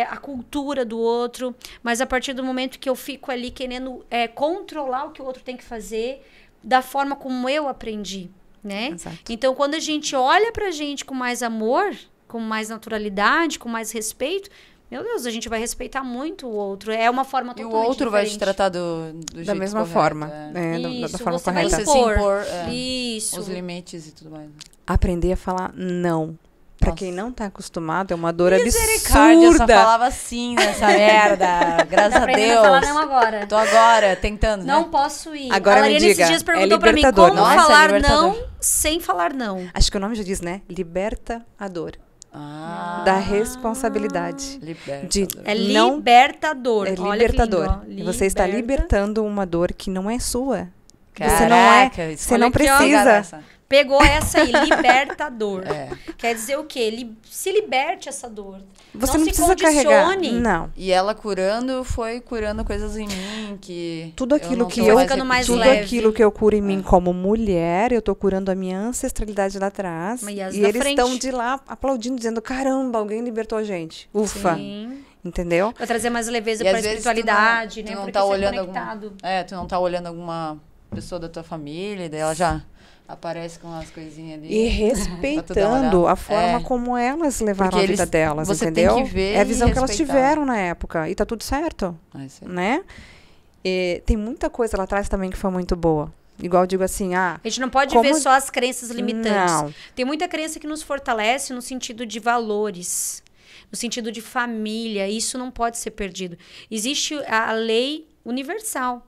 a cultura do outro. Mas a partir do momento que eu fico ali querendo controlar o que o outro tem que fazer, da forma como eu aprendi, né? Exato. Então, quando a gente olha pra gente com mais amor, com mais naturalidade, com mais respeito, meu Deus, a gente vai respeitar muito o outro. É uma forma E totalmente o outro vai te diferente. tratar do Da jeito mesma correto, forma. é. Da Isso, forma você vai correta. Você se impor Isso. os limites e tudo mais. Aprender a falar não. Pra Nossa. quem não tá acostumado, é uma dor Misericórdia, eu só absurda. falava assim nessa merda. Graças a Aprendendo a falar Deus. não agora. Tô agora tentando, Não né? posso ir. Agora a me Lariane diga, esses dias é perguntou pra mim libertador, como não é? falar Nossa, é libertador. não sem falar não. Acho que o nome já diz, né? Liberta a dor. Ah, Da responsabilidade. liberta. De É não, libertador. é Olha que libertador. lindo, ó. Você está Liberta. libertando uma dor que não é sua. Caraca, isso- você olha não aqui, ó, precisa. garça. Pegou essa aí, libertador. É. Quer dizer o quê? Se liberte essa dor. Você não não se precisa carregar. condicione. Não. E ela curando, foi curando coisas em mim que... Tudo eu aquilo não que tô eu, mais ficando mais tudo leve. aquilo que eu curo em mim como mulher, eu tô curando a minha ancestralidade lá atrás. Mas e as E da eles frente? estão de lá aplaudindo, dizendo: caramba, alguém libertou a gente. Ufa. Sim. Entendeu? Pra trazer mais leveza E pra às vezes espiritualidade, tu né? não Pra tá que ser olhando conectado. tu não tá olhando alguma pessoa da tua família, e daí ela já aparece com as coisinhas ali. E Pra tu dar uma respeitando olhada. a forma É. como elas levaram Porque a vida eles- delas, você tem entendeu? que ver É a e visão que elas respeitar. tiveram na época. E tá tudo certo, Ah, isso aí. né? E tem muita coisa lá atrás também que foi muito boa. Igual eu digo assim, A gente não pode Como- ver só as crenças limitantes. Não. Tem muita crença que nos fortalece no sentido de valores, no sentido de família. Isso não pode ser perdido. Existe a lei universal.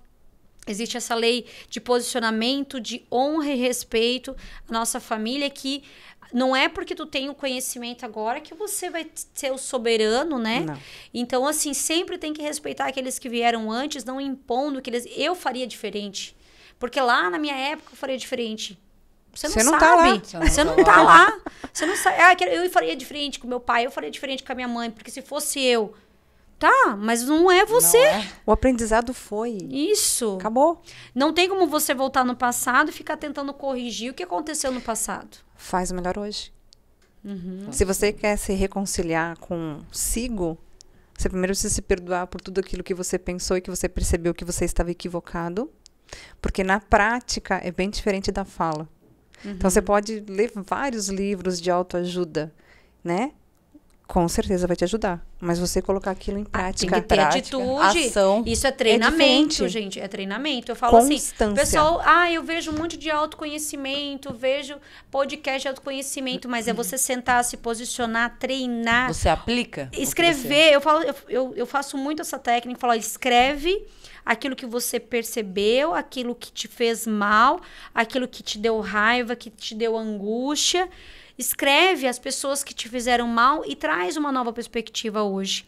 Existe essa lei de posicionamento, de honra e respeito à nossa família, que não é porque tu tem o conhecimento agora que você vai ser o soberano, né? Não. Então, assim, sempre tem que respeitar aqueles que vieram antes, não impondo que eles... Eu faria diferente. Porque lá na minha época eu faria diferente. Você não, Você não sabe. tá lá. Você não tá lá. Você não sabe. Ah, eu faria diferente com meu pai, eu faria diferente com a minha mãe, porque se fosse eu... Tá, mas não é você. Não é? O aprendizado foi. Isso. Acabou. Não tem como você voltar no passado e ficar tentando corrigir o que aconteceu no passado. Faz o melhor hoje. Se você quer se reconciliar consigo, você primeiro precisa se perdoar por tudo aquilo que você pensou e que você percebeu que você estava equivocado. Porque na prática é bem diferente da fala. Então você pode ler vários livros de autoajuda, né? Com certeza vai te ajudar. Mas você colocar aquilo em Tem prática. que ter prática, atitude. ação. Isso é treinamento, diferente. gente. É treinamento. Eu falo assim, Constância. pessoal, eu vejo um monte de autoconhecimento, vejo podcast de autoconhecimento, mas é você sentar, se posicionar, treinar, Você aplica? o que escrever. Eu faço muito essa técnica, falo, escreve aquilo que você percebeu, aquilo que te fez mal, aquilo que te deu raiva, que te deu angústia. Escreve as pessoas que te fizeram mal e traz uma nova perspectiva hoje.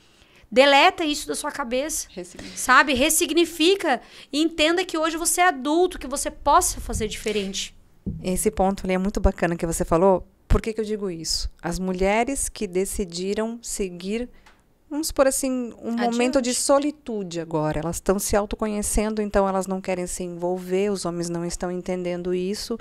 Deleta isso da sua cabeça, Ressignifica. sabe? Ressignifica e entenda que hoje você é adulto, que você possa fazer diferente. Esse ponto ali é muito bacana que você falou. Por que que eu digo isso? As mulheres que decidiram seguir, vamos por assim, um momento de solitude agora. Elas estão se autoconhecendo, então elas não querem se envolver, os homens não estão entendendo isso,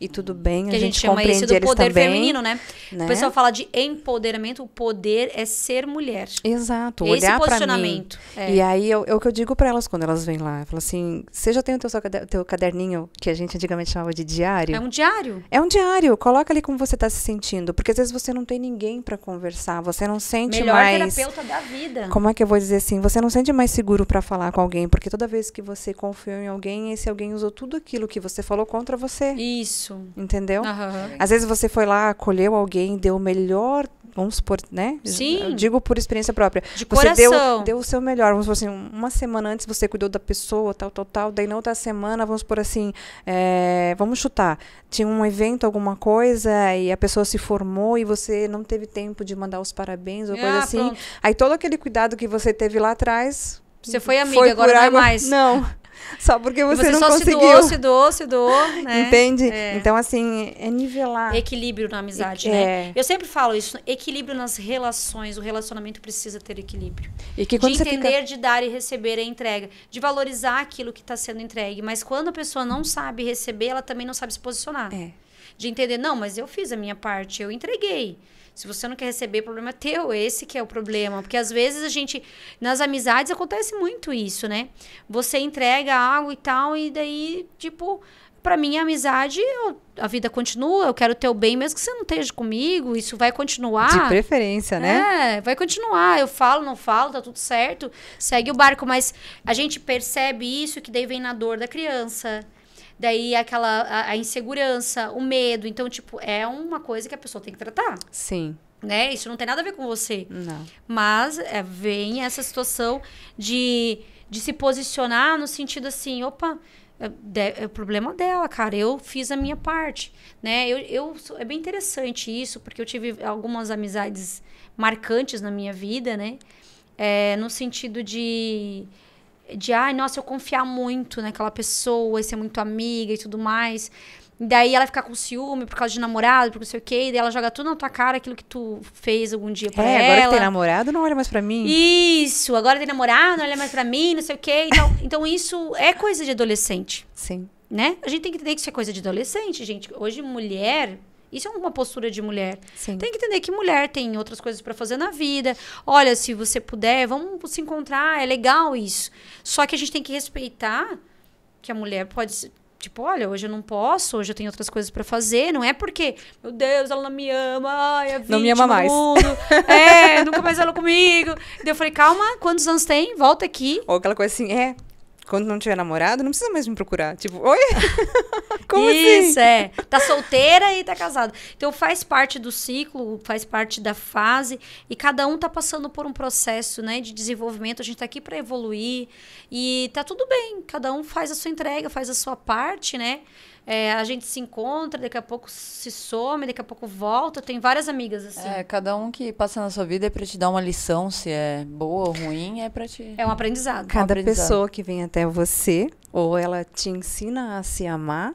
e tudo bem, Que a gente chama compreende isso do eles poder também. feminino, né? Né? O pessoal fala de empoderamento, o poder é ser mulher. Exato, Esse olhar para mim. posicionamento. É. E aí, é o que eu digo para elas quando elas vêm lá. Eu falo assim, você já tem o teu caderninho, que a gente antigamente chamava de diário? É um diário. É um diário, coloca ali como você está se sentindo, porque às vezes você não tem ninguém para conversar, você não sente Melhor mais... terapeuta da vida. Como é que eu vou dizer assim? Você não sente mais seguro para falar com alguém, porque toda vez que você confiou em alguém, esse alguém usou tudo aquilo que você falou contra você. Isso. Entendeu? Aham. Às vezes você foi lá, acolheu alguém, deu o melhor, vamos supor, né? Sim. Eu digo por experiência própria. De Você coração. deu o seu melhor, vamos supor assim, uma semana antes você cuidou da pessoa, tal, daí na outra semana, vamos supor assim, vamos chutar, tinha um evento, alguma coisa, e a pessoa se formou e você não teve tempo de mandar os parabéns ou coisa assim. Pronto. Aí todo aquele cuidado que você teve lá atrás... Você foi amiga, agora por não é água. mais. Não, só porque E você não só conseguiu. se doou, né? Entende? É. Então, assim, é nivelar. Equilíbrio na amizade, É. né? Eu sempre falo isso, equilíbrio nas relações, o relacionamento precisa ter equilíbrio. E que De quando você entender, de dar e receber a entrega, de valorizar aquilo que está sendo entregue. Mas quando a pessoa não sabe receber, ela também não sabe se posicionar. É. De entender, não, mas eu fiz a minha parte, eu entreguei. Se você não quer receber, o problema é teu, esse que é o problema. Porque às vezes a gente, nas amizades acontece muito isso, né? Você entrega algo e tal, e daí, tipo, pra mim a amizade, a vida continua, eu quero o teu bem, mesmo que você não esteja comigo, isso vai continuar. De preferência, né? É, vai continuar. Eu falo, não falo, tá tudo certo. Segue o barco, mas a gente percebe isso, que daí vem na dor da criança. Daí a insegurança, o medo. Então, tipo, é uma coisa que a pessoa tem que tratar. Sim. né? Isso não tem nada a ver com você. Não. Mas vem essa situação de se posicionar no sentido assim, opa, é o problema dela, cara, eu fiz a minha parte, né? É bem interessante isso, porque eu tive algumas amizades marcantes na minha vida, né? No sentido ai, nossa, eu confiar muito naquela pessoa, e ser muito amiga e tudo mais. Daí ela ficar com ciúme por causa de namorado, por não sei o quê. E daí ela joga tudo na tua cara, aquilo que tu fez algum dia pra ela. Agora que tem namorado, não olha mais pra mim. Isso, agora tem namorado, não olha mais pra mim, não sei o quê. Então isso é coisa de adolescente. Sim. Né? A gente tem que entender que isso é coisa de adolescente, gente. Hoje, mulher... Isso é uma postura de mulher. Sim. Tem que entender que mulher tem outras coisas pra fazer na vida. Olha, se você puder, vamos se encontrar. É legal isso. Só que a gente tem que respeitar que a mulher pode... Tipo, olha, hoje eu não posso, hoje eu tenho outras coisas pra fazer. Não é porque, meu Deus, ela não me ama, ai, é não me ama mais. Nunca mais falou comigo. Daí eu falei, calma, quantos anos tem? Volta aqui. Ou aquela coisa assim, quando não tiver namorado, não precisa mais me procurar. Tipo, oi? Como Isso, assim? Tá solteira e tá casada. Então faz parte do ciclo, faz parte da fase. E cada um tá passando por um processo, né, de desenvolvimento. A gente tá aqui pra evoluir. E tá tudo bem. Cada um faz a sua entrega, faz a sua parte, né? A gente se encontra, daqui a pouco se some, daqui a pouco volta. Tem várias amigas assim. Cada um que passa na sua vida é pra te dar uma lição, se é boa ou ruim, é pra te... É um aprendizado. Cada pessoa que vem até você, ou ela te ensina a se amar,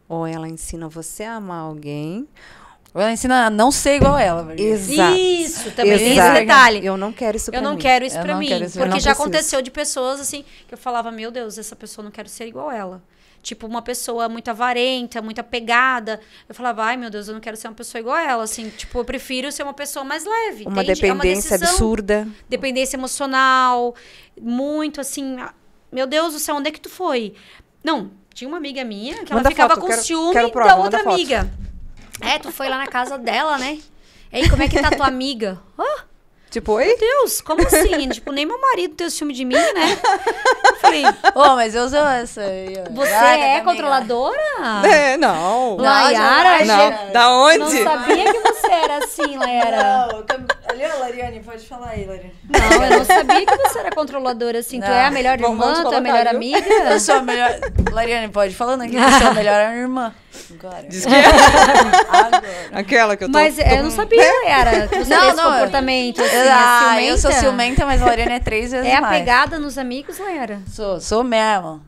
ou ela ensina você a amar alguém. Ou ela ensina a não ser igual a ela. Exato. Isso, também tem esse detalhe. Eu não quero isso pra mim. Eu não quero isso pra mim. Porque já preciso. aconteceu de pessoas assim, que eu falava, meu Deus, essa pessoa não quero ser igual a ela. Tipo, uma pessoa muito avarenta, muito apegada. Eu falava, ai, meu Deus, eu não quero ser uma pessoa igual a ela. Assim, tipo, eu prefiro ser uma pessoa mais leve. Uma entende? dependência absurda. Dependência emocional. Muito, assim... Meu Deus do céu, onde é que tu foi? Não, tinha uma amiga minha que ela ficava com ciúme da outra amiga. Tu foi lá na casa dela, né? Ei, como é que tá tua amiga? Tipo, oi? Meu Deus, como assim? Tipo, nem meu marido tem ciúme de mim, né? Eu falei, mas eu uso essa aí. Você é controladora? Não. Layara? Não, da onde? Não sabia que você era assim, Layara. Não, ali, Lariane, pode falar aí, Lariane. Não, eu não sabia que você era controladora assim. Não. Tu é a melhor irmã, tu é a melhor amiga? Eu sou a melhor... Lariane, pode falando aqui que eu sou a melhor irmã. Agora. Diz que Agora. Aquela que eu tô... Mas eu não sabia, Layara, que você tem esse comportamento assim, eu sou ciumenta, mas a Lariane é 3 vezes mais. É apegada nos amigos, Layara? Sou mesmo.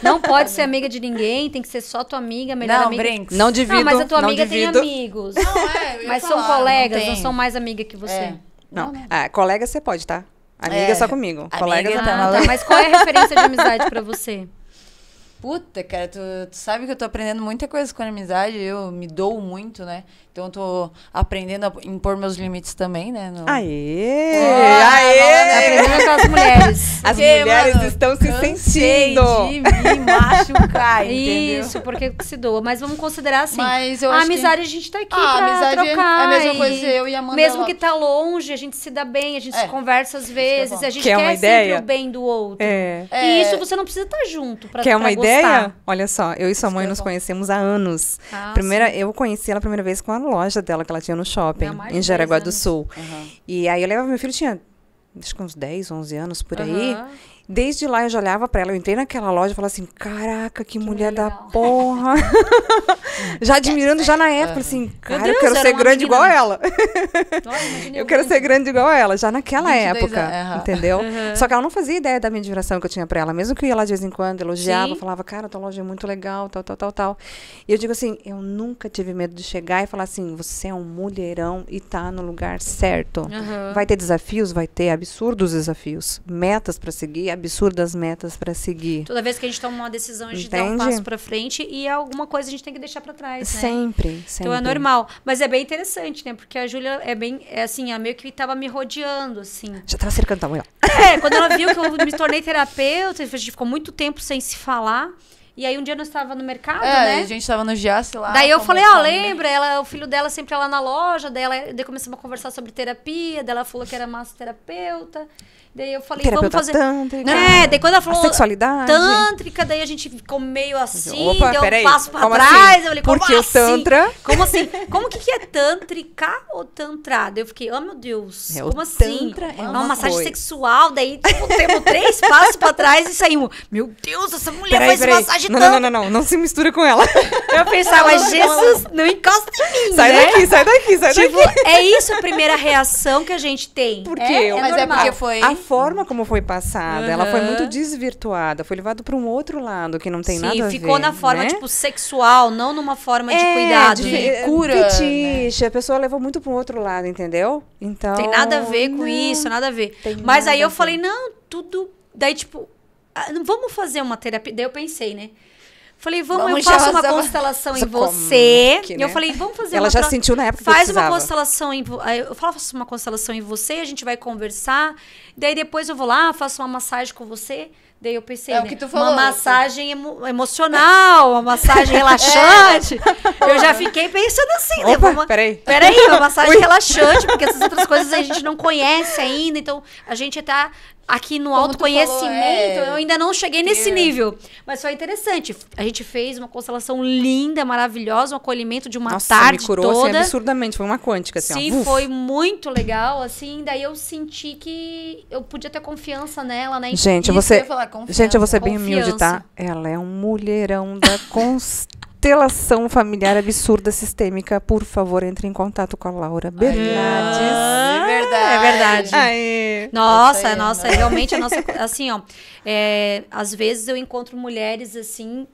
Não pode ser amiga de ninguém, tem que ser só tua amiga, melhor amiga. Brinks. Não divido, mas a tua amiga divido. tem amigos. Não, mas são colegas, não são mais amiga que você. Não. Colega você pode, tá? Amiga só comigo. Colega amiga, tá. Mas qual é a referência de amizade pra você? Puta, cara, tu sabe que eu tô aprendendo muita coisa com a amizade, eu me dou muito, né? Então eu tô aprendendo a impor meus limites também, né? Aê! Aprendendo com as mulheres. As mulheres estão se sentindo. De me machucar, entendeu? Isso, porque se doa. Mas vamos considerar assim, mas eu a acho amizade a gente tá aqui pra amizade trocar. É a mesma coisa eu e a Amanda. Mesmo que tá longe, a gente se dá bem, a gente se conversa às vezes, a gente quer sempre o bem do outro. E isso você não precisa estar junto pra Quer uma gostar. ideia? Olha só, eu e sua mãe nos conhecemos há anos. Sim. Eu conheci ela a primeira vez com a loja dela que ela tinha no shopping, em Jaraguá do Sul. E aí eu levava meu filho, tinha acho que uns 10, 11 anos por aí. Desde lá eu já olhava pra ela, eu entrei naquela loja e falava assim, caraca, que mulher da porra. Já admirando já na época, assim, cara, eu quero ser grande igual ela. Eu quero ser grande igual ela, já naquela época, entendeu? Só que ela não fazia ideia da minha admiração que eu tinha pra ela. Mesmo que eu ia lá de vez em quando, elogiava, falava, cara, tua loja é muito legal, tal. E eu digo assim, eu nunca tive medo de chegar e falar assim, você é um mulherão e tá no lugar certo. Vai ter desafios? Vai ter absurdos desafios. Metas pra seguir, absurdas metas pra seguir. Toda vez que a gente toma uma decisão, a gente dá um passo pra frente e alguma coisa a gente tem que deixar pra trás, né? Sempre. Então é normal. Mas é bem interessante, né? Porque a Júlia é assim, meio que tava me rodeando, assim. Já tava cercando a mulher. Quando ela viu que eu me tornei terapeuta, a gente ficou muito tempo sem se falar. E aí um dia nós estava no mercado, a gente tava no Giasse lá. Daí eu falei, lembra? O filho dela sempre lá na loja, daí começamos a conversar sobre terapia, daí ela falou que era massoterapeuta. Daí eu falei, terapeuta vamos fazer... tântrica. Daí quando ela falou sexualidade. tântrica, daí a gente ficou meio assim, Opa, deu peraí, um passo pra como trás. assim? Eu falei, Porque como o tantra... assim? Como assim? Como que é tântrica ou tantra? Daí eu fiquei, meu Deus, como assim? Tantra é uma massagem coisa. sexual, daí tipo, temos 3 passos pra trás e saímos. Meu Deus, essa mulher faz massagem tântrica. Não se mistura com ela. Eu pensava, Jesus, não encosta em mim, Sai né? daqui, sai daqui. É isso a primeira reação que a gente tem. Por quê? Mas é normal. porque foi... A forma como foi passada, ela foi Aham. muito desvirtuada, foi levado para um outro lado que não tem nada a ver. Sim, ficou na forma, né? tipo, sexual, não numa forma de cuidado. de cura, Fetiche, a pessoa levou muito para um outro lado, entendeu? Então... Tem nada a ver com não, isso, nada a ver. tem Mas aí nada eu a ver. falei, não, tudo... Daí, tipo, vamos fazer uma terapia. Daí eu pensei, né? Falei, Vamos eu faço uma já- constelação em Como você. que, E eu né? falei, vamos fazer Ela uma já sentiu na época que Faz uma precisava. constelação em eu faço uma constelação em você, a gente vai conversar. Daí depois eu vou lá, faço uma massagem com você. Daí eu pensei, É o né, que tu falou, uma massagem emocional, uma massagem relaxante. Eu já fiquei pensando assim, né? Opa, peraí. Uma massagem relaxante, porque essas outras coisas a gente não conhece ainda. Então, a gente tá aqui no Como tu autoconhecimento. falou, Eu ainda não cheguei nesse nível. Mas foi interessante. A gente fez uma constelação linda, maravilhosa, um acolhimento de uma Nossa, tarde me curou assim, toda. absurdamente, foi uma quântica assim, Sim, ó. Uf. foi muito legal, assim. Daí eu senti que eu podia ter confiança nela, né? Gente, Isso você... que eu ia falar, confiança. Gente, eu vou ser bem humilde, Confiança. tá? Ela é um mulherão da constelação familiar absurda sistêmica. Por favor, entre em contato com a Laura Bernardes. É verdade. É verdade. Aê. Nossa, Isso aí, realmente a nossa... Assim, ó, às vezes eu encontro mulheres, assim,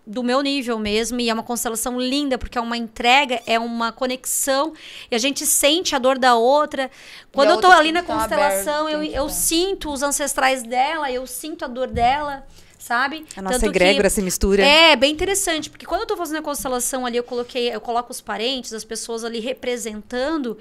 do meu nível mesmo, e é uma constelação linda, porque é uma entrega, é uma conexão, e a gente sente a dor da outra. Quando a eu tô outra ali na tem que tá constelação, aberta, tem que eu tá. sinto os ancestrais dela, eu sinto a dor dela, sabe? A nossa Tanto que- egrégora se mistura. É, bem interessante, porque quando eu tô fazendo a constelação ali, eu coloco os parentes, as pessoas ali representando,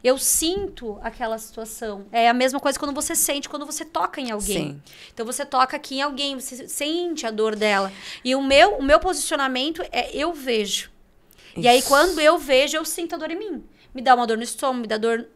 eu sinto aquela situação. É a mesma coisa quando você sente quando você toca em alguém. Sim. Então você toca aqui em alguém, você sente a dor dela. E o meu posicionamento é eu vejo. E aí Isso. quando eu vejo, eu sinto a dor em mim. Me dá uma dor no estômago, me dá dor...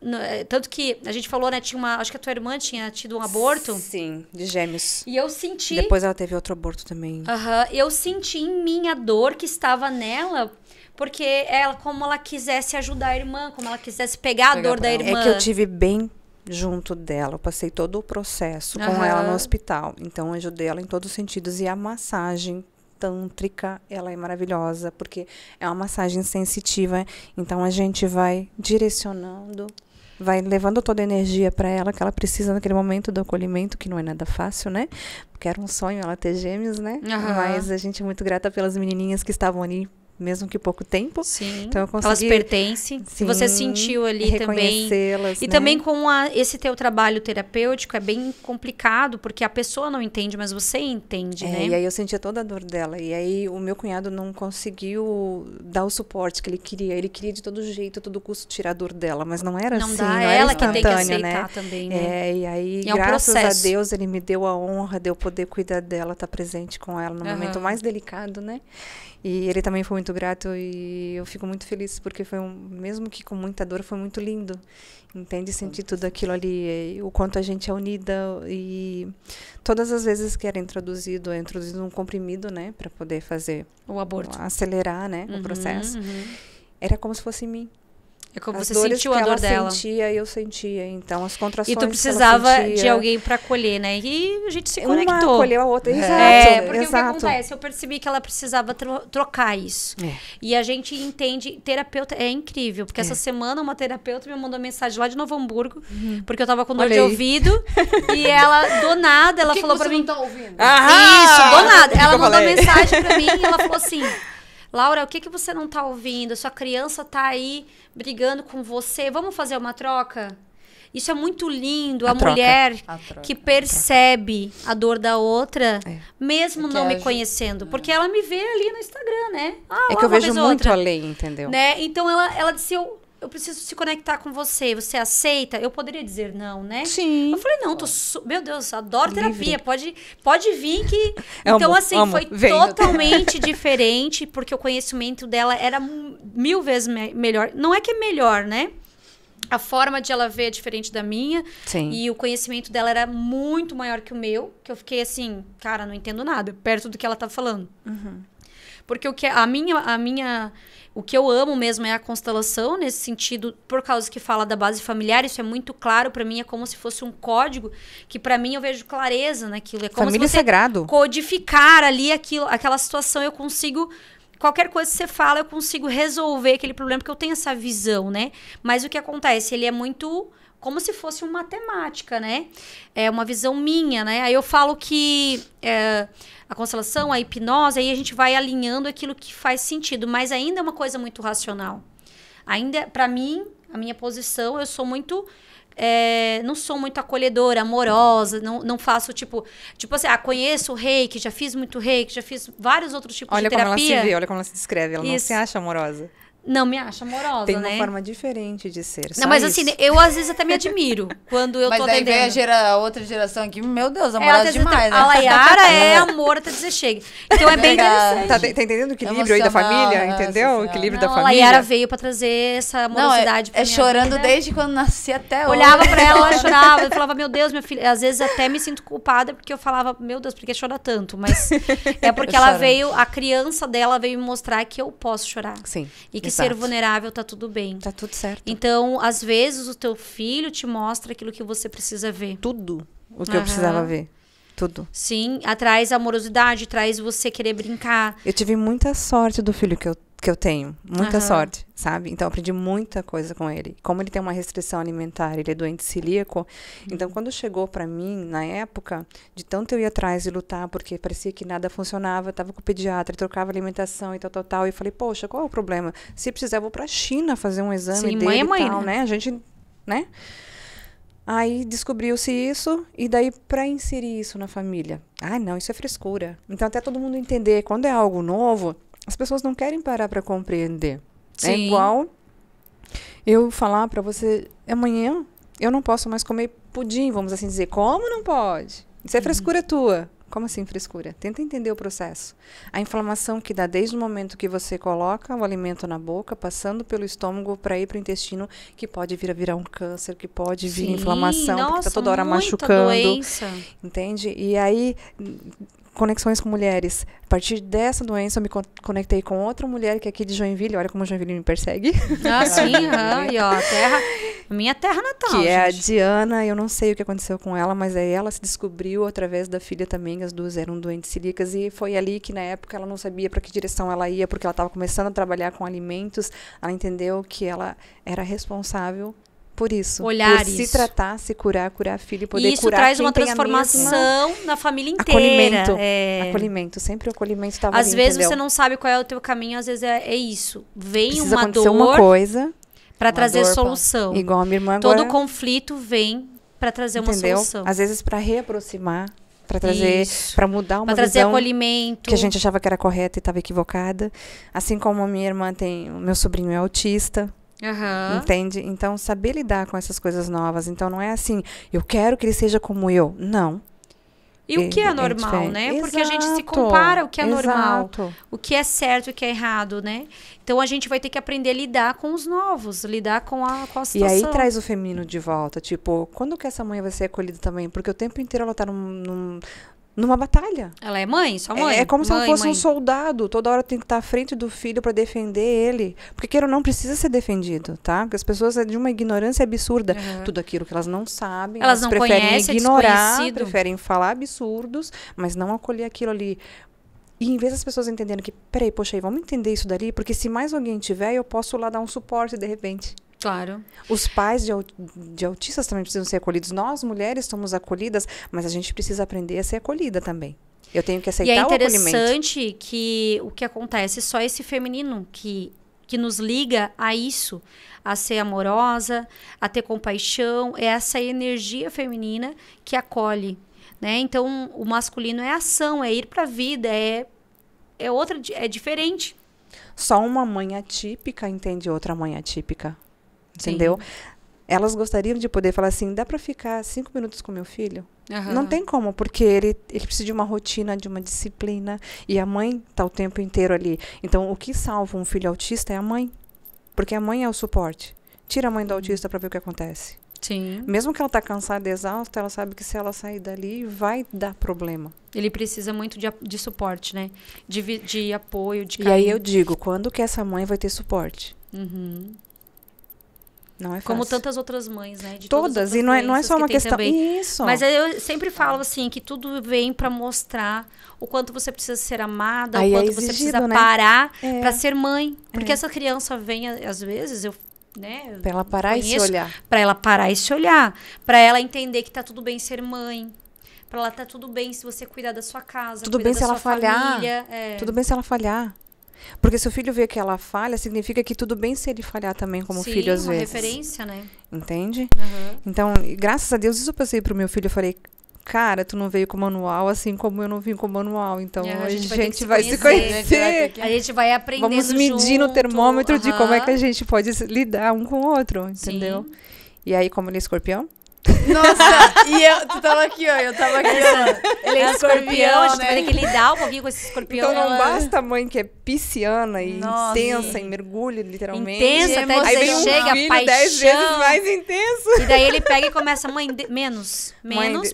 tanto que a gente falou, né, acho que a tua irmã tinha tido um aborto. Sim, de gêmeos. E eu senti... Depois ela teve outro aborto também. Aham, eu senti em mim a dor que estava nela, porque como ela quisesse ajudar a irmã, como ela quisesse pegar a Pegar dor pra da ela. irmã. É que eu tive bem junto dela. Eu passei todo o processo com Aham. ela no hospital. Então, eu ajudei ela em todos os sentidos. E a massagem tântrica, ela é maravilhosa, porque é uma massagem sensitiva. Então, a gente vai direcionando, vai levando toda a energia para ela que ela precisa naquele momento do acolhimento, que não é nada fácil, né? Porque era um sonho ela ter gêmeos, né? Aham. Mas a gente é muito grata pelas menininhas que estavam ali, mesmo que pouco tempo. Sim, Então, eu elas consegui pertencem. sim, Você sentiu ali também. reconhecê-las, E né? também com esse teu trabalho terapêutico é bem complicado, porque a pessoa não entende, mas você entende, né? E aí eu sentia toda a dor dela. E aí o meu cunhado não conseguiu dar o suporte que ele queria. Ele queria de todo jeito, a todo custo, tirar a dor dela. Mas não era Não assim, dá, não é era ela que tem que instantâneo, aceitar né? também, né? E aí, E é um graças a processo. Deus, ele me deu a honra de eu poder cuidar dela, estar presente com ela no momento mais delicado, né? E ele também foi muito grato e eu fico muito feliz porque mesmo que com muita dor, foi muito lindo. Entende? Sentir tudo aquilo ali, o quanto a gente é unida e todas as vezes que era introduzido um comprimido, né, para poder fazer O aborto. acelerar, né, o processo. Uhum. Era como se fosse em mim. É como As você dores sentiu que a dor ela dela. sentia, eu sentia. Então, as contrações E tu que ela precisava sentia, de alguém pra acolher, né? E a gente se uma conectou. acolheu a outra. Exato, Porque o que exato. acontece? Eu percebi que ela precisava trocar isso. É. E a gente entende, terapeuta é incrível, porque essa semana uma terapeuta me mandou mensagem lá de Novo Hamburgo, porque eu tava com dor Olha de aí. ouvido, e ela, do nada, ela Por que falou que pra você mim... não tá ouvindo? Isso, do nada. Ela eu mandou falei? mensagem pra mim e ela falou assim: Laura, o que você não tá ouvindo? Sua criança tá aí brigando com você. Vamos fazer uma troca? Isso é muito lindo. A troca. mulher A troca. que percebe a dor da outra, mesmo Porque não me ajuda. conhecendo. Porque ela me vê ali no Instagram, né? É que eu vejo muito além, entendeu? Né? Então ela disse, eu preciso se conectar com você. Você aceita? Eu poderia dizer não, né? Sim. Eu falei, não, meu Deus, adoro Livre. terapia. Pode vir que... Amo, Então, assim, amo. foi Vem. totalmente diferente, porque o conhecimento dela era 1000 vezes melhor. Não é que é melhor, né? A forma de ela ver é diferente da minha. Sim. E o conhecimento dela era muito maior que o meu. Que eu fiquei assim, cara, não entendo nada. Perto do que ela tá falando. Porque o que o que eu amo mesmo é a constelação, nesse sentido, por causa que fala da base familiar, isso é muito claro pra mim, é como se fosse um código, que pra mim eu vejo clareza naquilo. É como Família se você sagrado. codificar ali aquela situação, eu consigo... Qualquer coisa que você fala, eu consigo resolver aquele problema, porque eu tenho essa visão, né? Mas o que acontece? Ele é muito... Como se fosse uma matemática, né? É uma visão minha, né? Aí eu falo que a constelação, a hipnose, aí a gente vai alinhando aquilo que faz sentido. Mas ainda é uma coisa muito racional. Ainda, pra mim, a minha posição, eu sou muito... não sou muito acolhedora, amorosa, não faço tipo assim, conheço o reiki, já fiz muito reiki, já fiz vários outros tipos de terapia. Olha como ela se vê, olha como ela se descreve, ela não Isso. se acha amorosa. Não me acho amorosa, Tem né? uma forma diferente de ser. Não, mas assim, eu às vezes até me admiro quando eu Mas tô daí vem atendendo. a outra geração aqui, meu Deus, Ela amorosa tá demais, né? A Layara é amor até dizer chega. Então é bem Legal. interessante. Tá entendendo o equilíbrio aí da Emocional, família? nossa Entendeu? O senhora. equilíbrio Não, da a família. Layara veio pra trazer essa Não, amorosidade pra é minha chorando vida. desde quando nasci até hoje. Olhava pra ela, ela chorava. Eu falava, meu Deus, minha filha. Às vezes até me sinto culpada, porque eu falava, meu Deus, por que chora tanto? Mas é porque ela Chorando. veio, a criança dela veio me mostrar que eu posso chorar. Sim. E que exato. ser vulnerável tá tudo bem. Tá tudo certo. Então, às vezes, o teu filho te mostra aquilo que você precisa ver. Tudo o que eu precisava ver. Tudo. Sim, traz amorosidade, traz você querer brincar. Eu tive muita sorte do filho que eu tenho. Muita sorte, sabe? Então, eu aprendi muita coisa com ele. Como ele tem uma restrição alimentar, ele é doente celíaco. Então, quando chegou pra mim, na época, de tanto eu ir atrás e lutar, porque parecia que nada funcionava, eu tava com o pediatra, trocava alimentação e tal. E falei, poxa, qual é o problema? Se precisar, eu vou pra China fazer um exame Sim, dele mãe é mãe, e tal, né? né? A gente, né? Aí descobriu-se isso, e daí para inserir isso na família. Ah, não, isso é frescura. Então, até todo mundo entender, quando é algo novo, as pessoas não querem parar para compreender. É Sim. igual eu falar para você, amanhã eu não posso mais comer pudim, vamos assim dizer. Como não pode? Isso é frescura tua. Como assim frescura? Tenta entender o processo. A inflamação que dá desde o momento que você coloca o alimento na boca, passando pelo estômago para ir para o intestino, que pode vir a virar um câncer, que pode vir Sim, inflamação, porque nossa, está toda hora muita machucando. doença. Entende? E aí, conexões com mulheres. A partir dessa doença, eu me conectei com outra mulher que é aqui de Joinville. Olha como Joinville me persegue. Ah, sim, e ó, minha terra natal, Que é a gente. Diana. Eu não sei o que aconteceu com ela, mas aí ela se descobriu através da filha também. As duas eram doentes celíacas. E foi ali que, na época, ela não sabia para que direção ela ia, porque ela estava começando a trabalhar com alimentos. Ela entendeu que ela era responsável por isso. Olhar por se isso. tratar, se curar a filho, poder E isso curar traz quem uma tem a mesma- transformação na família inteira. Acolhimento. É. Acolhimento. Sempre o acolhimento estava Às ali, vezes entendeu? você não sabe qual é o teu caminho, às vezes é isso. Vem Precisa uma acontecer dor uma coisa, para trazer dor pra- solução. igual a minha irmã agora, Todo conflito vem para trazer uma entendeu? solução. Às vezes para reaproximar, para trazer, Isso. para mudar uma Para trazer visão acolhimento. que a gente achava que era correta e estava equivocada. Assim como a minha irmã tem, o meu sobrinho é autista, Aham. entende? Então, saber lidar com essas coisas novas. Então, não é assim, eu quero que ele seja como eu. Não. E o que é normal, diferente. né? Porque a gente se Exato, compara o que é normal, exato. o que é certo e o que é errado, né? Então a gente vai ter que aprender a lidar com os novos, lidar com a E situação. aí traz o feminino de volta. Tipo, quando que essa mãe vai ser acolhida também? Porque o tempo inteiro ela tá numa batalha. Ela é mãe? Sua mãe? É como se ela Mãe, fosse mãe. um soldado. Toda hora tem que estar à frente do filho para defender ele. Porque queira ou não, precisa ser defendido, tá? Porque as pessoas é de uma ignorância absurda. Uhum. Tudo aquilo que elas não sabem, Elas não preferem conhecem, é ignorar, desconhecido. preferem falar absurdos, mas não acolher aquilo ali. E em vez das pessoas entenderem que, peraí, poxa, aí, vamos entender isso dali, porque se mais alguém tiver, eu posso lá dar um suporte de repente. Claro. Os pais de autistas também precisam ser acolhidos. Nós, mulheres, somos acolhidas, mas a gente precisa aprender a ser acolhida também. Eu tenho que aceitar E é o acolhimento. interessante que o que acontece, só esse feminino que nos liga a isso, a ser amorosa, a ter compaixão, é essa energia feminina que acolhe, né? Então, o masculino é ação, é ir pra vida, é diferente. Só uma mãe atípica entende outra mãe atípica. entendeu? Elas gostariam de poder falar assim, dá para ficar 5 minutos com meu filho? Não tem como, porque ele precisa de uma rotina, de uma disciplina, e a mãe está o tempo inteiro ali. Então, o que salva um filho autista é a mãe, porque a mãe é o suporte. Tira a mãe do autista para ver o que acontece. Sim. Mesmo que ela está cansada, exausta, ela sabe que se ela sair dali, vai dar problema. Ele precisa muito de suporte, né? De apoio, de carinho. E aí eu digo, quando que essa mãe vai ter suporte? Não é fácil. Como tantas outras mães, né? De todas, e não é só uma questão... Também. Isso. Mas eu sempre falo assim, que tudo vem para mostrar o quanto você precisa ser amada, o quanto você precisa parar para ser mãe. Porque essa criança vem, às vezes, né? Pra ela parar e se olhar. Pra ela parar e se olhar. Pra ela entender que tá tudo bem ser mãe. Pra ela tá tudo bem se você cuidar da sua casa, tudo bem se ela falhar. Família. Tudo bem se ela falhar. Porque se o filho vê que ela falha, significa que tudo bem se ele falhar também como filho, às vezes. Sim, uma referência, né? Entende? Então, graças a Deus, isso eu passei pro meu filho. Eu falei, cara, tu não veio com manual, assim como eu não vim com manual. Então, a gente vai se conhecer. A gente vai aprendendo. Vamos medir no termômetro de como é que a gente pode lidar um com o outro, entendeu? Sim. E aí, como ele é escorpião? Nossa, e tu tava aqui, ó. Eu tava aqui, ó. Ele é escorpião, a gente vai ter que lidar um pouquinho com esse escorpião. Então não basta a mãe que é pisciana e intensa e mergulha, literalmente. Intensa, até aí vem chega, filho paixão. 10 vezes mais intenso. E daí ele pega e começa, mãe, menos,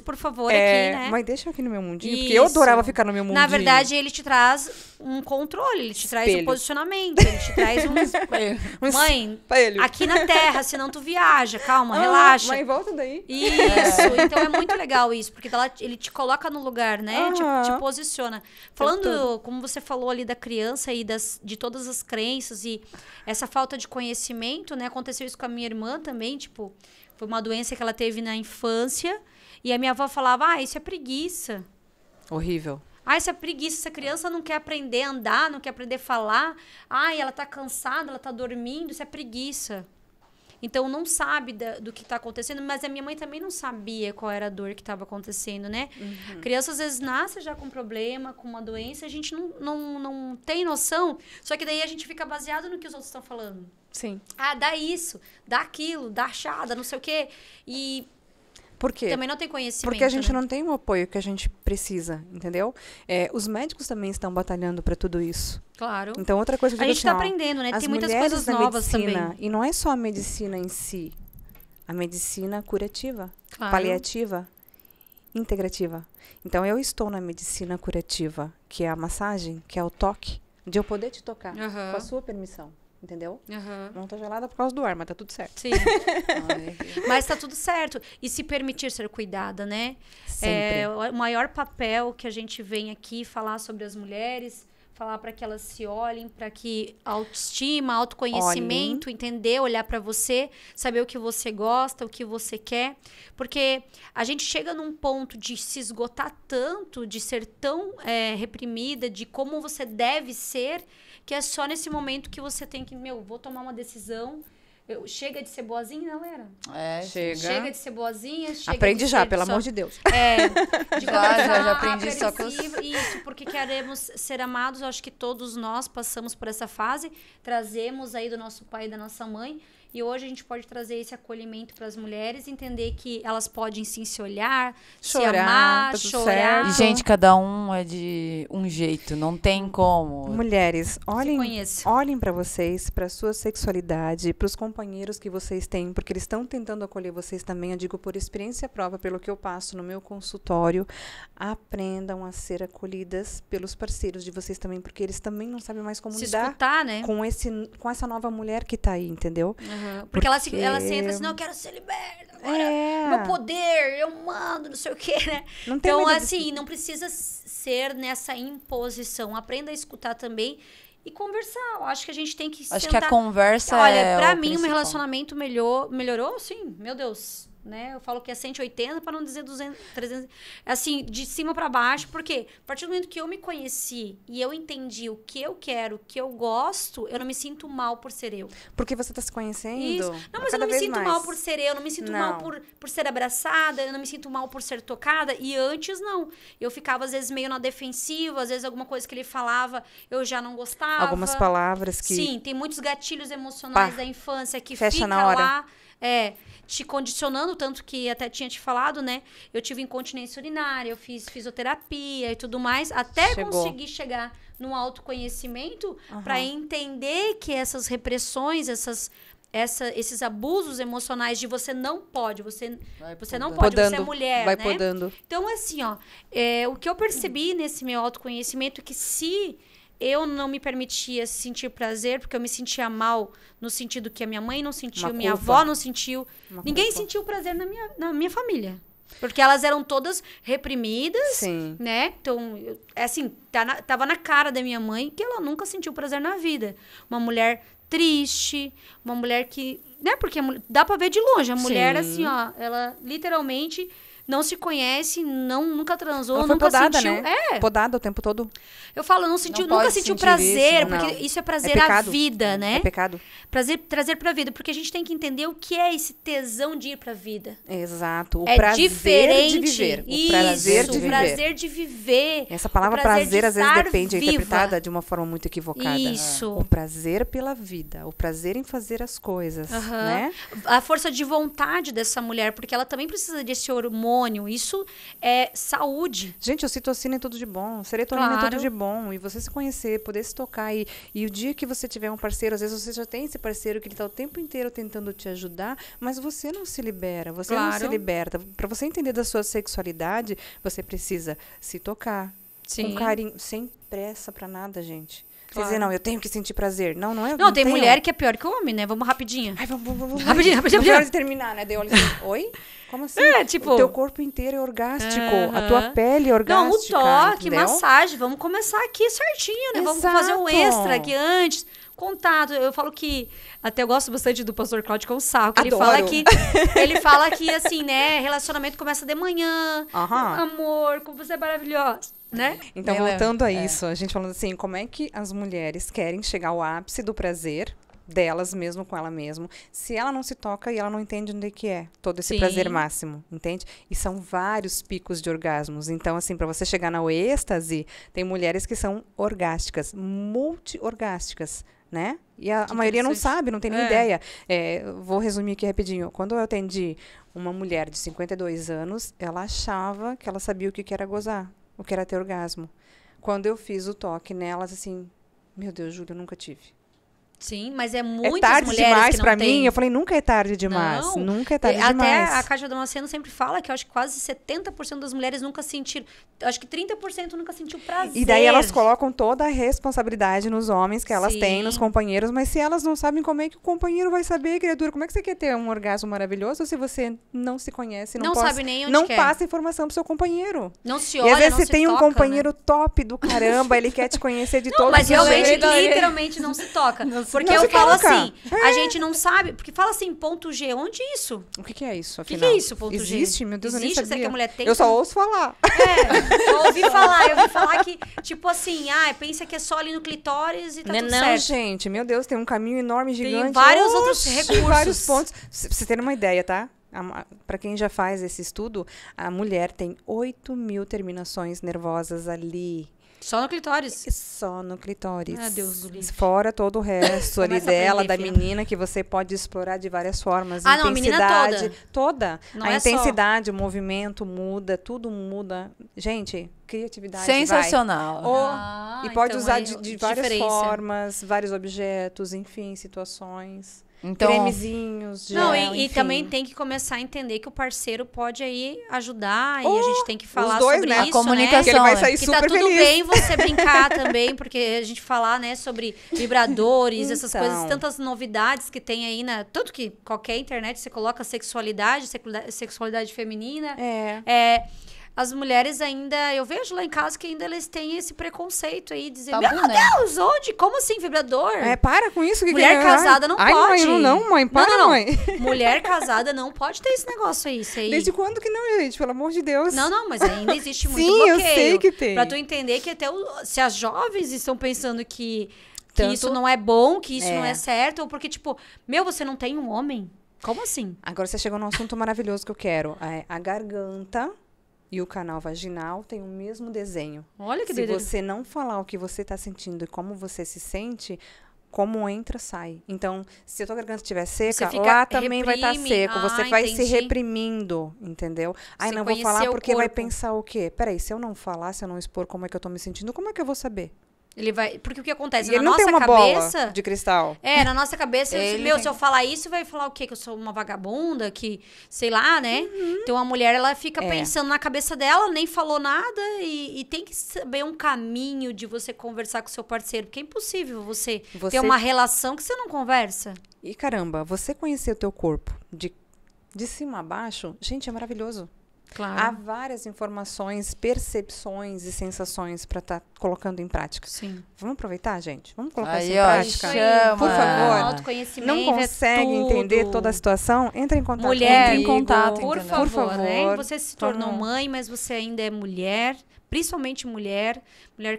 por favor, aqui, né? Mãe, deixa eu aqui no meu mundinho, porque eu adorava ficar no meu mundinho. Na verdade, ele te traz um controle, ele te traz um posicionamento, ele te traz mãe, aqui na Terra, senão tu viaja, calma, relaxa. Mãe, volta daí. Isso, então é muito legal isso, porque ele te coloca no lugar, né? Te posiciona. Falando, como você falou ali da criança e de todas as crenças e essa falta de conhecimento, né? Aconteceu isso com a minha irmã também, tipo, foi uma doença que ela teve na infância e a minha avó falava, isso é preguiça. Horrível. Isso é preguiça, essa criança não quer aprender a andar, não quer aprender a falar. Ela tá cansada, ela tá dormindo, isso é preguiça. Então, não sabe do que está acontecendo, mas a minha mãe também não sabia qual era a dor que estava acontecendo, né? A criança, às vezes, nasce já com problema, com uma doença, a gente não tem noção, só que daí a gente fica baseado no que os outros estão falando. Sim. Dá isso, dá aquilo, dá achada, não sei o quê. E... Por quê? Também não tem conhecimento. Porque a gente né? não tem o apoio que a gente precisa, entendeu? Os médicos também estão batalhando para tudo isso. Claro. Então, outra coisa que a gente está aprendendo, né? Tem muitas coisas novas medicina, também. E não é só a medicina em si. A medicina curativa, paliativa, integrativa. Então, eu estou na medicina curativa, que é a massagem, que é o toque, de eu poder te tocar, com a sua permissão. Entendeu? Não tá gelada por causa do ar, mas tá tudo certo. Sim. Mas tá tudo certo. E se permitir ser cuidada, né? Sempre. O maior papel que a gente vem aqui falar sobre as mulheres, falar para que elas se olhem, para que autoestima, autoconhecimento, entender, olhar para você, saber o que você gosta, o que você quer. Porque a gente chega num ponto de se esgotar tanto, de ser tão reprimida, de como você deve ser, que é só nesse momento que você tem que, vou tomar uma decisão. Chega de ser boazinha, não era? Chega de ser boazinha. Aprende já, pelo amor de Deus. Já aprendi só com isso, porque queremos ser amados. Eu acho que todos nós passamos por essa fase. Trazemos aí do nosso pai e da nossa mãe. E hoje a gente pode trazer esse acolhimento para as mulheres, entender que elas podem sim se olhar, se amar, chorar. E, gente, cada um é de um jeito, não tem como. Mulheres, olhem para vocês, para sua sexualidade, para os companheiros que vocês têm, porque eles estão tentando acolher vocês também. Eu digo por experiência própria, pelo que eu passo no meu consultório, aprendam a ser acolhidas pelos parceiros de vocês também, porque eles também não sabem mais como lidar né? com essa nova mulher que está aí, entendeu? Porque ela se entra assim, não, eu quero ser liberta, agora meu poder, eu mando, não sei o quê, né? Então, assim, não precisa ser nessa imposição. Aprenda a escutar também e conversar. Eu acho que a gente tem que sentar. Acho que a conversa Olha, pra mim, o meu relacionamento melhorou, sim, meu Deus. né? Eu falo que é 180 para não dizer 200, 300. Assim, de cima para baixo. Porque a partir do momento que eu me conheci e eu entendi o que eu quero, o que eu gosto, eu não me sinto mal por ser eu. Porque você tá se conhecendo. Isso. Não, mas eu não me sinto mal por ser eu, não me sinto mal por ser abraçada, eu não me sinto mal por ser tocada. E antes, não. Eu ficava, às vezes, meio na defensiva, às vezes alguma coisa que ele falava, eu já não gostava. Algumas palavras que... Sim, tem muitos gatilhos emocionais da infância que fecha fica na hora. lá, te condicionando, tanto que até tinha te falado, né? Eu tive incontinência urinária, eu fiz fisioterapia e tudo mais, até conseguir chegar no autoconhecimento para entender que essas repressões, esses abusos emocionais de você não pode, você não pode, você é mulher, vai né? podando. Então, assim, ó, o que eu percebi nesse meu autoconhecimento é que se eu não me permitia sentir prazer, porque eu me sentia mal no sentido que a minha mãe não sentiu, minha avó não sentiu, ninguém sentiu prazer na minha família. Porque elas eram todas reprimidas, né? Então, assim, tava na cara da minha mãe que ela nunca sentiu prazer na vida. Uma mulher triste, uma mulher que... né? Porque dá pra ver de longe. A mulher, assim, ó, ela literalmente não se conhece, nunca transou, ela foi nunca podada, sentiu... né? Podada o tempo todo. Eu falo, nunca sentiu prazer, isso, porque isso é prazer à vida, né? É pecado. Trazer pra vida, porque a gente tem que entender o que é esse tesão de ir pra vida. Exato. O é prazer diferente. de viver. Isso, o prazer de viver. O prazer de viver. Essa palavra prazer, às vezes, depende, é viva. interpretada de uma forma muito equivocada. Isso. O prazer pela vida. O prazer em fazer as coisas, né? A força de vontade dessa mulher, porque ela também precisa desse hormônio. Isso é saúde. Gente, ocitocina é tudo de bom. Serotonina é tudo de bom. E você se conhecer, poder se tocar. E o dia que você tiver um parceiro, às vezes você já tem esse parceiro que ele tá o tempo inteiro tentando te ajudar, mas você não se libera, você não se liberta. Para você entender da sua sexualidade, você precisa se tocar. Com carinho, sem pressa pra nada, gente. Quer dizer, não, eu tenho que sentir prazer. Não é. Não, tem mulher que é pior que o homem, né? Vamos rapidinho. Ai, vamos. Rapidinho. Não hora de terminar, né? Daí eu olho assim, oi? Como assim? Tipo... O teu corpo inteiro é orgástico. A tua pele é orgástica. Não, o toque, entendeu? massagem. Vamos começar aqui certinho, né? Vamos fazer um extra aqui antes. Contato. Eu falo que... Até eu gosto bastante do pastor Cláudio Consarro, que ele fala que, assim, né? Relacionamento começa de manhã. Amor, como você é maravilhosa. Né? Então, voltando a isso, a gente falando assim, como é que as mulheres querem chegar ao ápice do prazer delas mesmo com ela mesma, se ela não se toca e ela não entende onde é que é todo esse prazer máximo, entende? E são vários picos de orgasmos. Então, assim, para você chegar na êxtase, tem mulheres que são orgásticas, multi-orgásticas, né? E a maioria não sabe, não tem nem ideia. Vou resumir aqui rapidinho. Quando eu atendi uma mulher de 52 anos, ela achava que ela sabia o que era gozar, o que era ter orgasmo. Quando eu fiz o toque nelas, assim, meu Deus, Júlia, eu nunca tive. Sim, mas é muitas tarde mulheres demais que não pra tem. mim. Eu falei, nunca é tarde demais. Não. Nunca é tarde Até demais. a Kátia Damasceno sempre fala que eu acho que quase 70% das mulheres nunca sentiram. Acho que 30% nunca sentiu prazer. E daí elas colocam toda a responsabilidade nos homens que elas têm, nos companheiros. Mas se elas não sabem, como é que o companheiro vai saber, criatura? Como é que você quer ter um orgasmo maravilhoso se você não se conhece? Não sabe nem onde não quer. passa informação pro seu companheiro. Não se olha, e às vezes não você se tem toca, um companheiro top do caramba, ele quer te conhecer de todos mas os realmente, jeitos. literalmente não se toca. Porque não eu se falo toca. assim, a gente não sabe, porque fala assim, ponto G, onde isso? O que é isso, O afinal? que é isso, ponto G? Existe? Meu Deus, eu nem Existe? sabia. Será que a mulher tem? Eu só ouço falar. Eu ouvi falar que, tipo assim, pensa que é só ali no clitóris e tá tudo Não, certo. gente, meu Deus, tem um caminho enorme, gigante. Tem vários outros recursos. Vários pontos. Pra você ter uma ideia, tá? Para quem já faz esse estudo, a mulher tem 8.000 terminações nervosas ali. Só no clitóris? Só no clitóris. Ah, Deus do livre. Fora todo o resto ali dela, da filha. menina, que você pode explorar de várias formas. Não, a menina toda. A intensidade, o movimento muda, tudo muda. Gente, criatividade. Sensacional. E pode então usar de várias diferença. formas, vários objetos, enfim, situações. Então, cremezinhos, gel, Não, e enfim. também tem que começar a entender que o parceiro pode aí ajudar e a gente tem que falar os dois, sobre né? isso, A comunicação, Que ele vai né? sair Que super tá tudo feliz. bem você brincar também, porque a gente falar, né, sobre vibradores, essas Então. coisas, tantas novidades que tem aí, tanto que qualquer internet você coloca sexualidade feminina. as mulheres ainda... Eu vejo lá em casa que ainda eles têm esse preconceito aí. Dizer, Tabu, meu né? Deus, onde? Como assim, vibrador? Para com isso. Mulher casada não Ai, pode. Mãe, não, mãe. Para, Não. mãe. Mulher casada não pode ter esse negócio aí. Isso aí. Desde quando que não, gente? Pelo amor de Deus. Não, mas ainda existe muito Sim, bloqueio. eu sei que tem. Pra tu entender que até se as jovens estão pensando que Tanto- isso não é bom, que isso não é certo, ou porque, tipo, você não tem um homem? Como assim? Agora você chegou num assunto maravilhoso que eu quero. A garganta e o canal vaginal têm o mesmo desenho. Olha que Se doideira. você não falar o que você está sentindo e como você se sente, como entra, sai. Então, se a tua garganta estiver seca, Você fica- lá também vai estar reprime. seco. Você vai se Entendi. reprimindo, entendeu? Ai, Você não vou conhecer falar o porque vai corpo. pensar o quê? Peraí, se eu não falar, se eu não expor como é que eu tô me sentindo, como é que eu vou saber? Ele vai... Porque o que acontece? E Na ele não nossa tem uma cabeça... bola de cristal. Na nossa cabeça, se eu falar isso, vai falar o quê? Que eu sou uma vagabunda, que, sei lá, né? Então, a mulher, ela fica pensando na cabeça dela, nem falou nada, e tem que saber um caminho de você conversar com o seu parceiro, porque é impossível você ter uma relação que você não conversa. E caramba, você conhecer o teu corpo de cima a baixo, gente, é maravilhoso. Claro. Há várias informações, percepções e sensações para estar colocando em prática. Sim. Vamos aproveitar, gente? Vamos colocar Aí, isso em ó, prática? chama. Por favor. Autoconhecimento Não consegue entender toda a situação? Entra em contato Mulher, comigo. em contato, por entendeu? favor, né? favor. Você se tornou Vamos. mãe, mas você ainda é mulher, principalmente mulher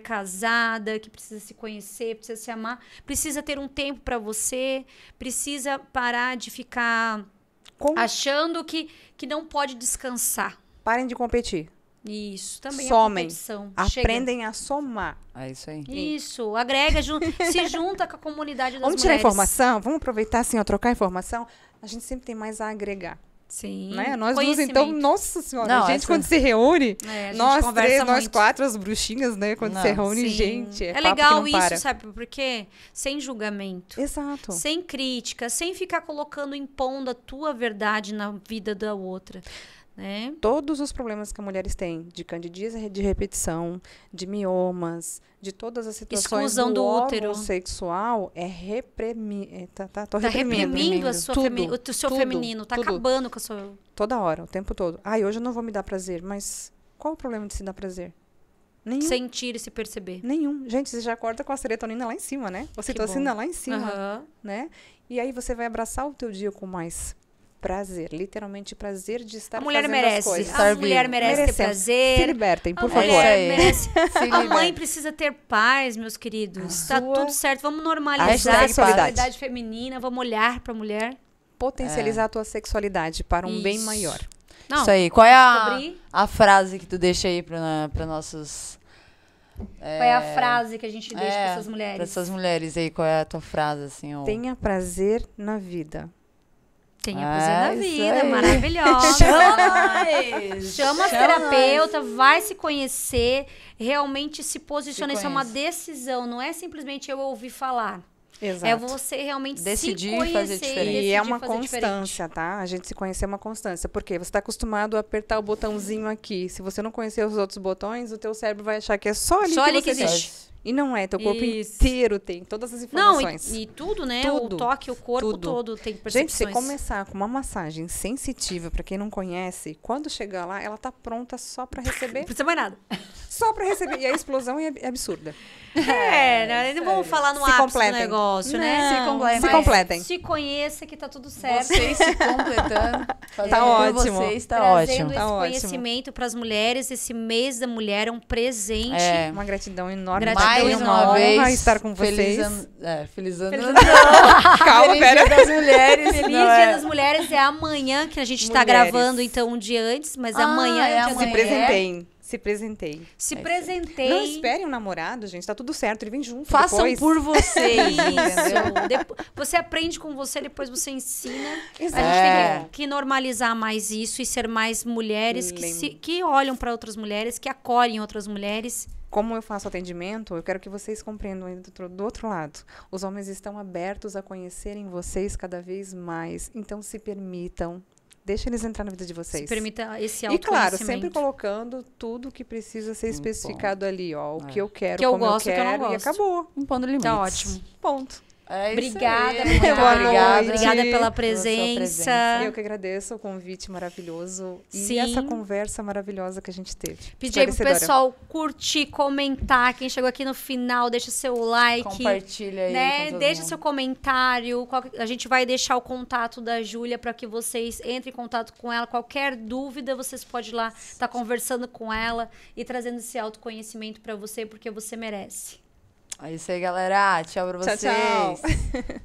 casada, que precisa se conhecer, precisa se amar, precisa ter um tempo para você, precisa parar de ficar achando que não pode descansar. Parem de competir. Isso, também Somem. é competição. Aprendem a somar. É isso aí. Isso, agrega, se junta com a comunidade das Vamos tirar mulheres. informação? Vamos aproveitar, assim, ó, trocar informação? A gente sempre tem mais a agregar. Sim. Né? Nós duas, então, nossa senhora, Não, a gente essa- quando se reúne, a gente nós conversa três, nós muito. quatro, as bruxinhas, né? Quando Não, se reúne, Sim. gente, É papo que legal não isso, para. sabe? Porque sem julgamento. Exato. Sem crítica, sem ficar colocando, impondo a tua verdade na vida da outra, né? Todos os problemas que as mulheres têm, de candidíase de repetição, de miomas, de todas as situações Exclusão do útero. sexual, é tô Tá reprimindo. reprimindo Tudo, o seu tudo, feminino, tá tudo. acabando com a sua... Toda hora, o tempo todo. Ai, hoje eu não vou me dar prazer, mas qual o problema de se dar prazer? Nenhum. Sentir e se perceber. Nenhum. Gente, você já acorda com a serotonina lá em cima, né? A ocitocina lá em cima, Aham. né? E aí você vai abraçar o teu dia com mais prazer. Literalmente prazer de estar A mulher fazendo as merece. coisas. Estar A mulher vivo. merece ter Merecemos. prazer. Se libertem, por A favor. mulher Isso aí. merece. Se A liberta. mãe precisa ter paz, meus queridos. Tá Sua- tudo certo. Vamos normalizar Hashtag a solidariedade. sexualidade feminina. Vamos olhar pra mulher. Potencializar a tua sexualidade para um bem Isso. maior. Não, Isso aí. Qual é descobrir a frase que tu deixa aí para nossos... qual é a frase que a gente deixa pra essas Para mulheres. essas mulheres aí, qual é a tua frase, assim? Ou... Tenha prazer na vida. Tenha prazer na isso vida, aí. maravilhosa. Chama Chama as terapeutas, vai se conhecer, realmente se posiciona. Se Isso é uma conhece. decisão, não é simplesmente eu ouvir falar. Exato. É você realmente Decidir se fazer conhecer diferente. E decidir é uma fazer diferente. constância, tá? A gente se conhecer é uma constância. Porque você está acostumado a apertar o botãozinho aqui. Se você não conhecer os outros botões, o teu cérebro vai achar que é só ali Só que ali você que tem. existe. E não é. Teu corpo Isso. inteiro tem todas as Não, informações. e tudo, né? Tudo, O toque, o corpo tudo. todo tem Gente, percepções. se começar com uma massagem sensitiva, para quem não conhece, quando chegar lá, ela tá pronta só para Não receber. precisa mais nada. Só para receber. E a explosão é absurda. Né? Não vamos falar no Se ápice do completem. negócio, né? Se completem. Mas Se completem. Se conheça que tá tudo certo. Vocês se completando. Fazendo Tá por ótimo. Vocês, tá Trazendo ótimo. esse Tá ótimo. conhecimento para as mulheres. Esse mês da mulher é um presente. É. Uma gratidão enorme. Gratidão Mais é uma honra vez. estar com Feliz vocês. ano. Feliz ano. Feliz Calma, Feliz pera. Dia das Mulheres. Feliz não Dia é? das Mulheres é amanhã, que a gente está Mulheres. gravando, então, um dia antes, mas Ah, amanhã é é o dia amanhã. da Se mulher. presenteiem. Se presenteiem. Se presentei. Não esperem um namorado, gente. Tá tudo certo. Ele vem junto Façam depois. por vocês, entendeu? Isso. Você aprende com você, depois você ensina. Exato. A gente É. tem que normalizar mais isso e ser mais mulheres Lembra. que olham para outras mulheres, que acolhem outras mulheres. Como eu faço atendimento, eu quero que vocês compreendam aí do outro lado. Os homens estão abertos a conhecerem vocês cada vez mais. Então, se permitam. Deixa eles entrar na vida de vocês. Se permita esse E claro, autoconhecimento. sempre colocando tudo que precisa ser especificado ali, ó. O que eu quero, Que eu como gosto, eu que eu não quero, e gosto. acabou. Impondo limites. Tá ótimo. Ponto. É isso Obrigada, aí. mulher. Boa Obrigada. noite. Obrigada pela sua presença. presença. Eu que agradeço o convite maravilhoso e Sim. essa conversa maravilhosa que a gente teve. Pedir aí pro Esclarecedora. pessoal curtir, comentar. Quem chegou aqui no final, deixa seu like. Compartilha aí Né? com todo Deixa mundo. seu comentário. A gente vai deixar o contato da Júlia para que vocês entrem em contato com ela. Qualquer dúvida, vocês podem ir lá estar conversando com ela e trazendo esse autoconhecimento para você, porque você merece. É isso aí, galera. Tchau pra Tchau, vocês. tchau.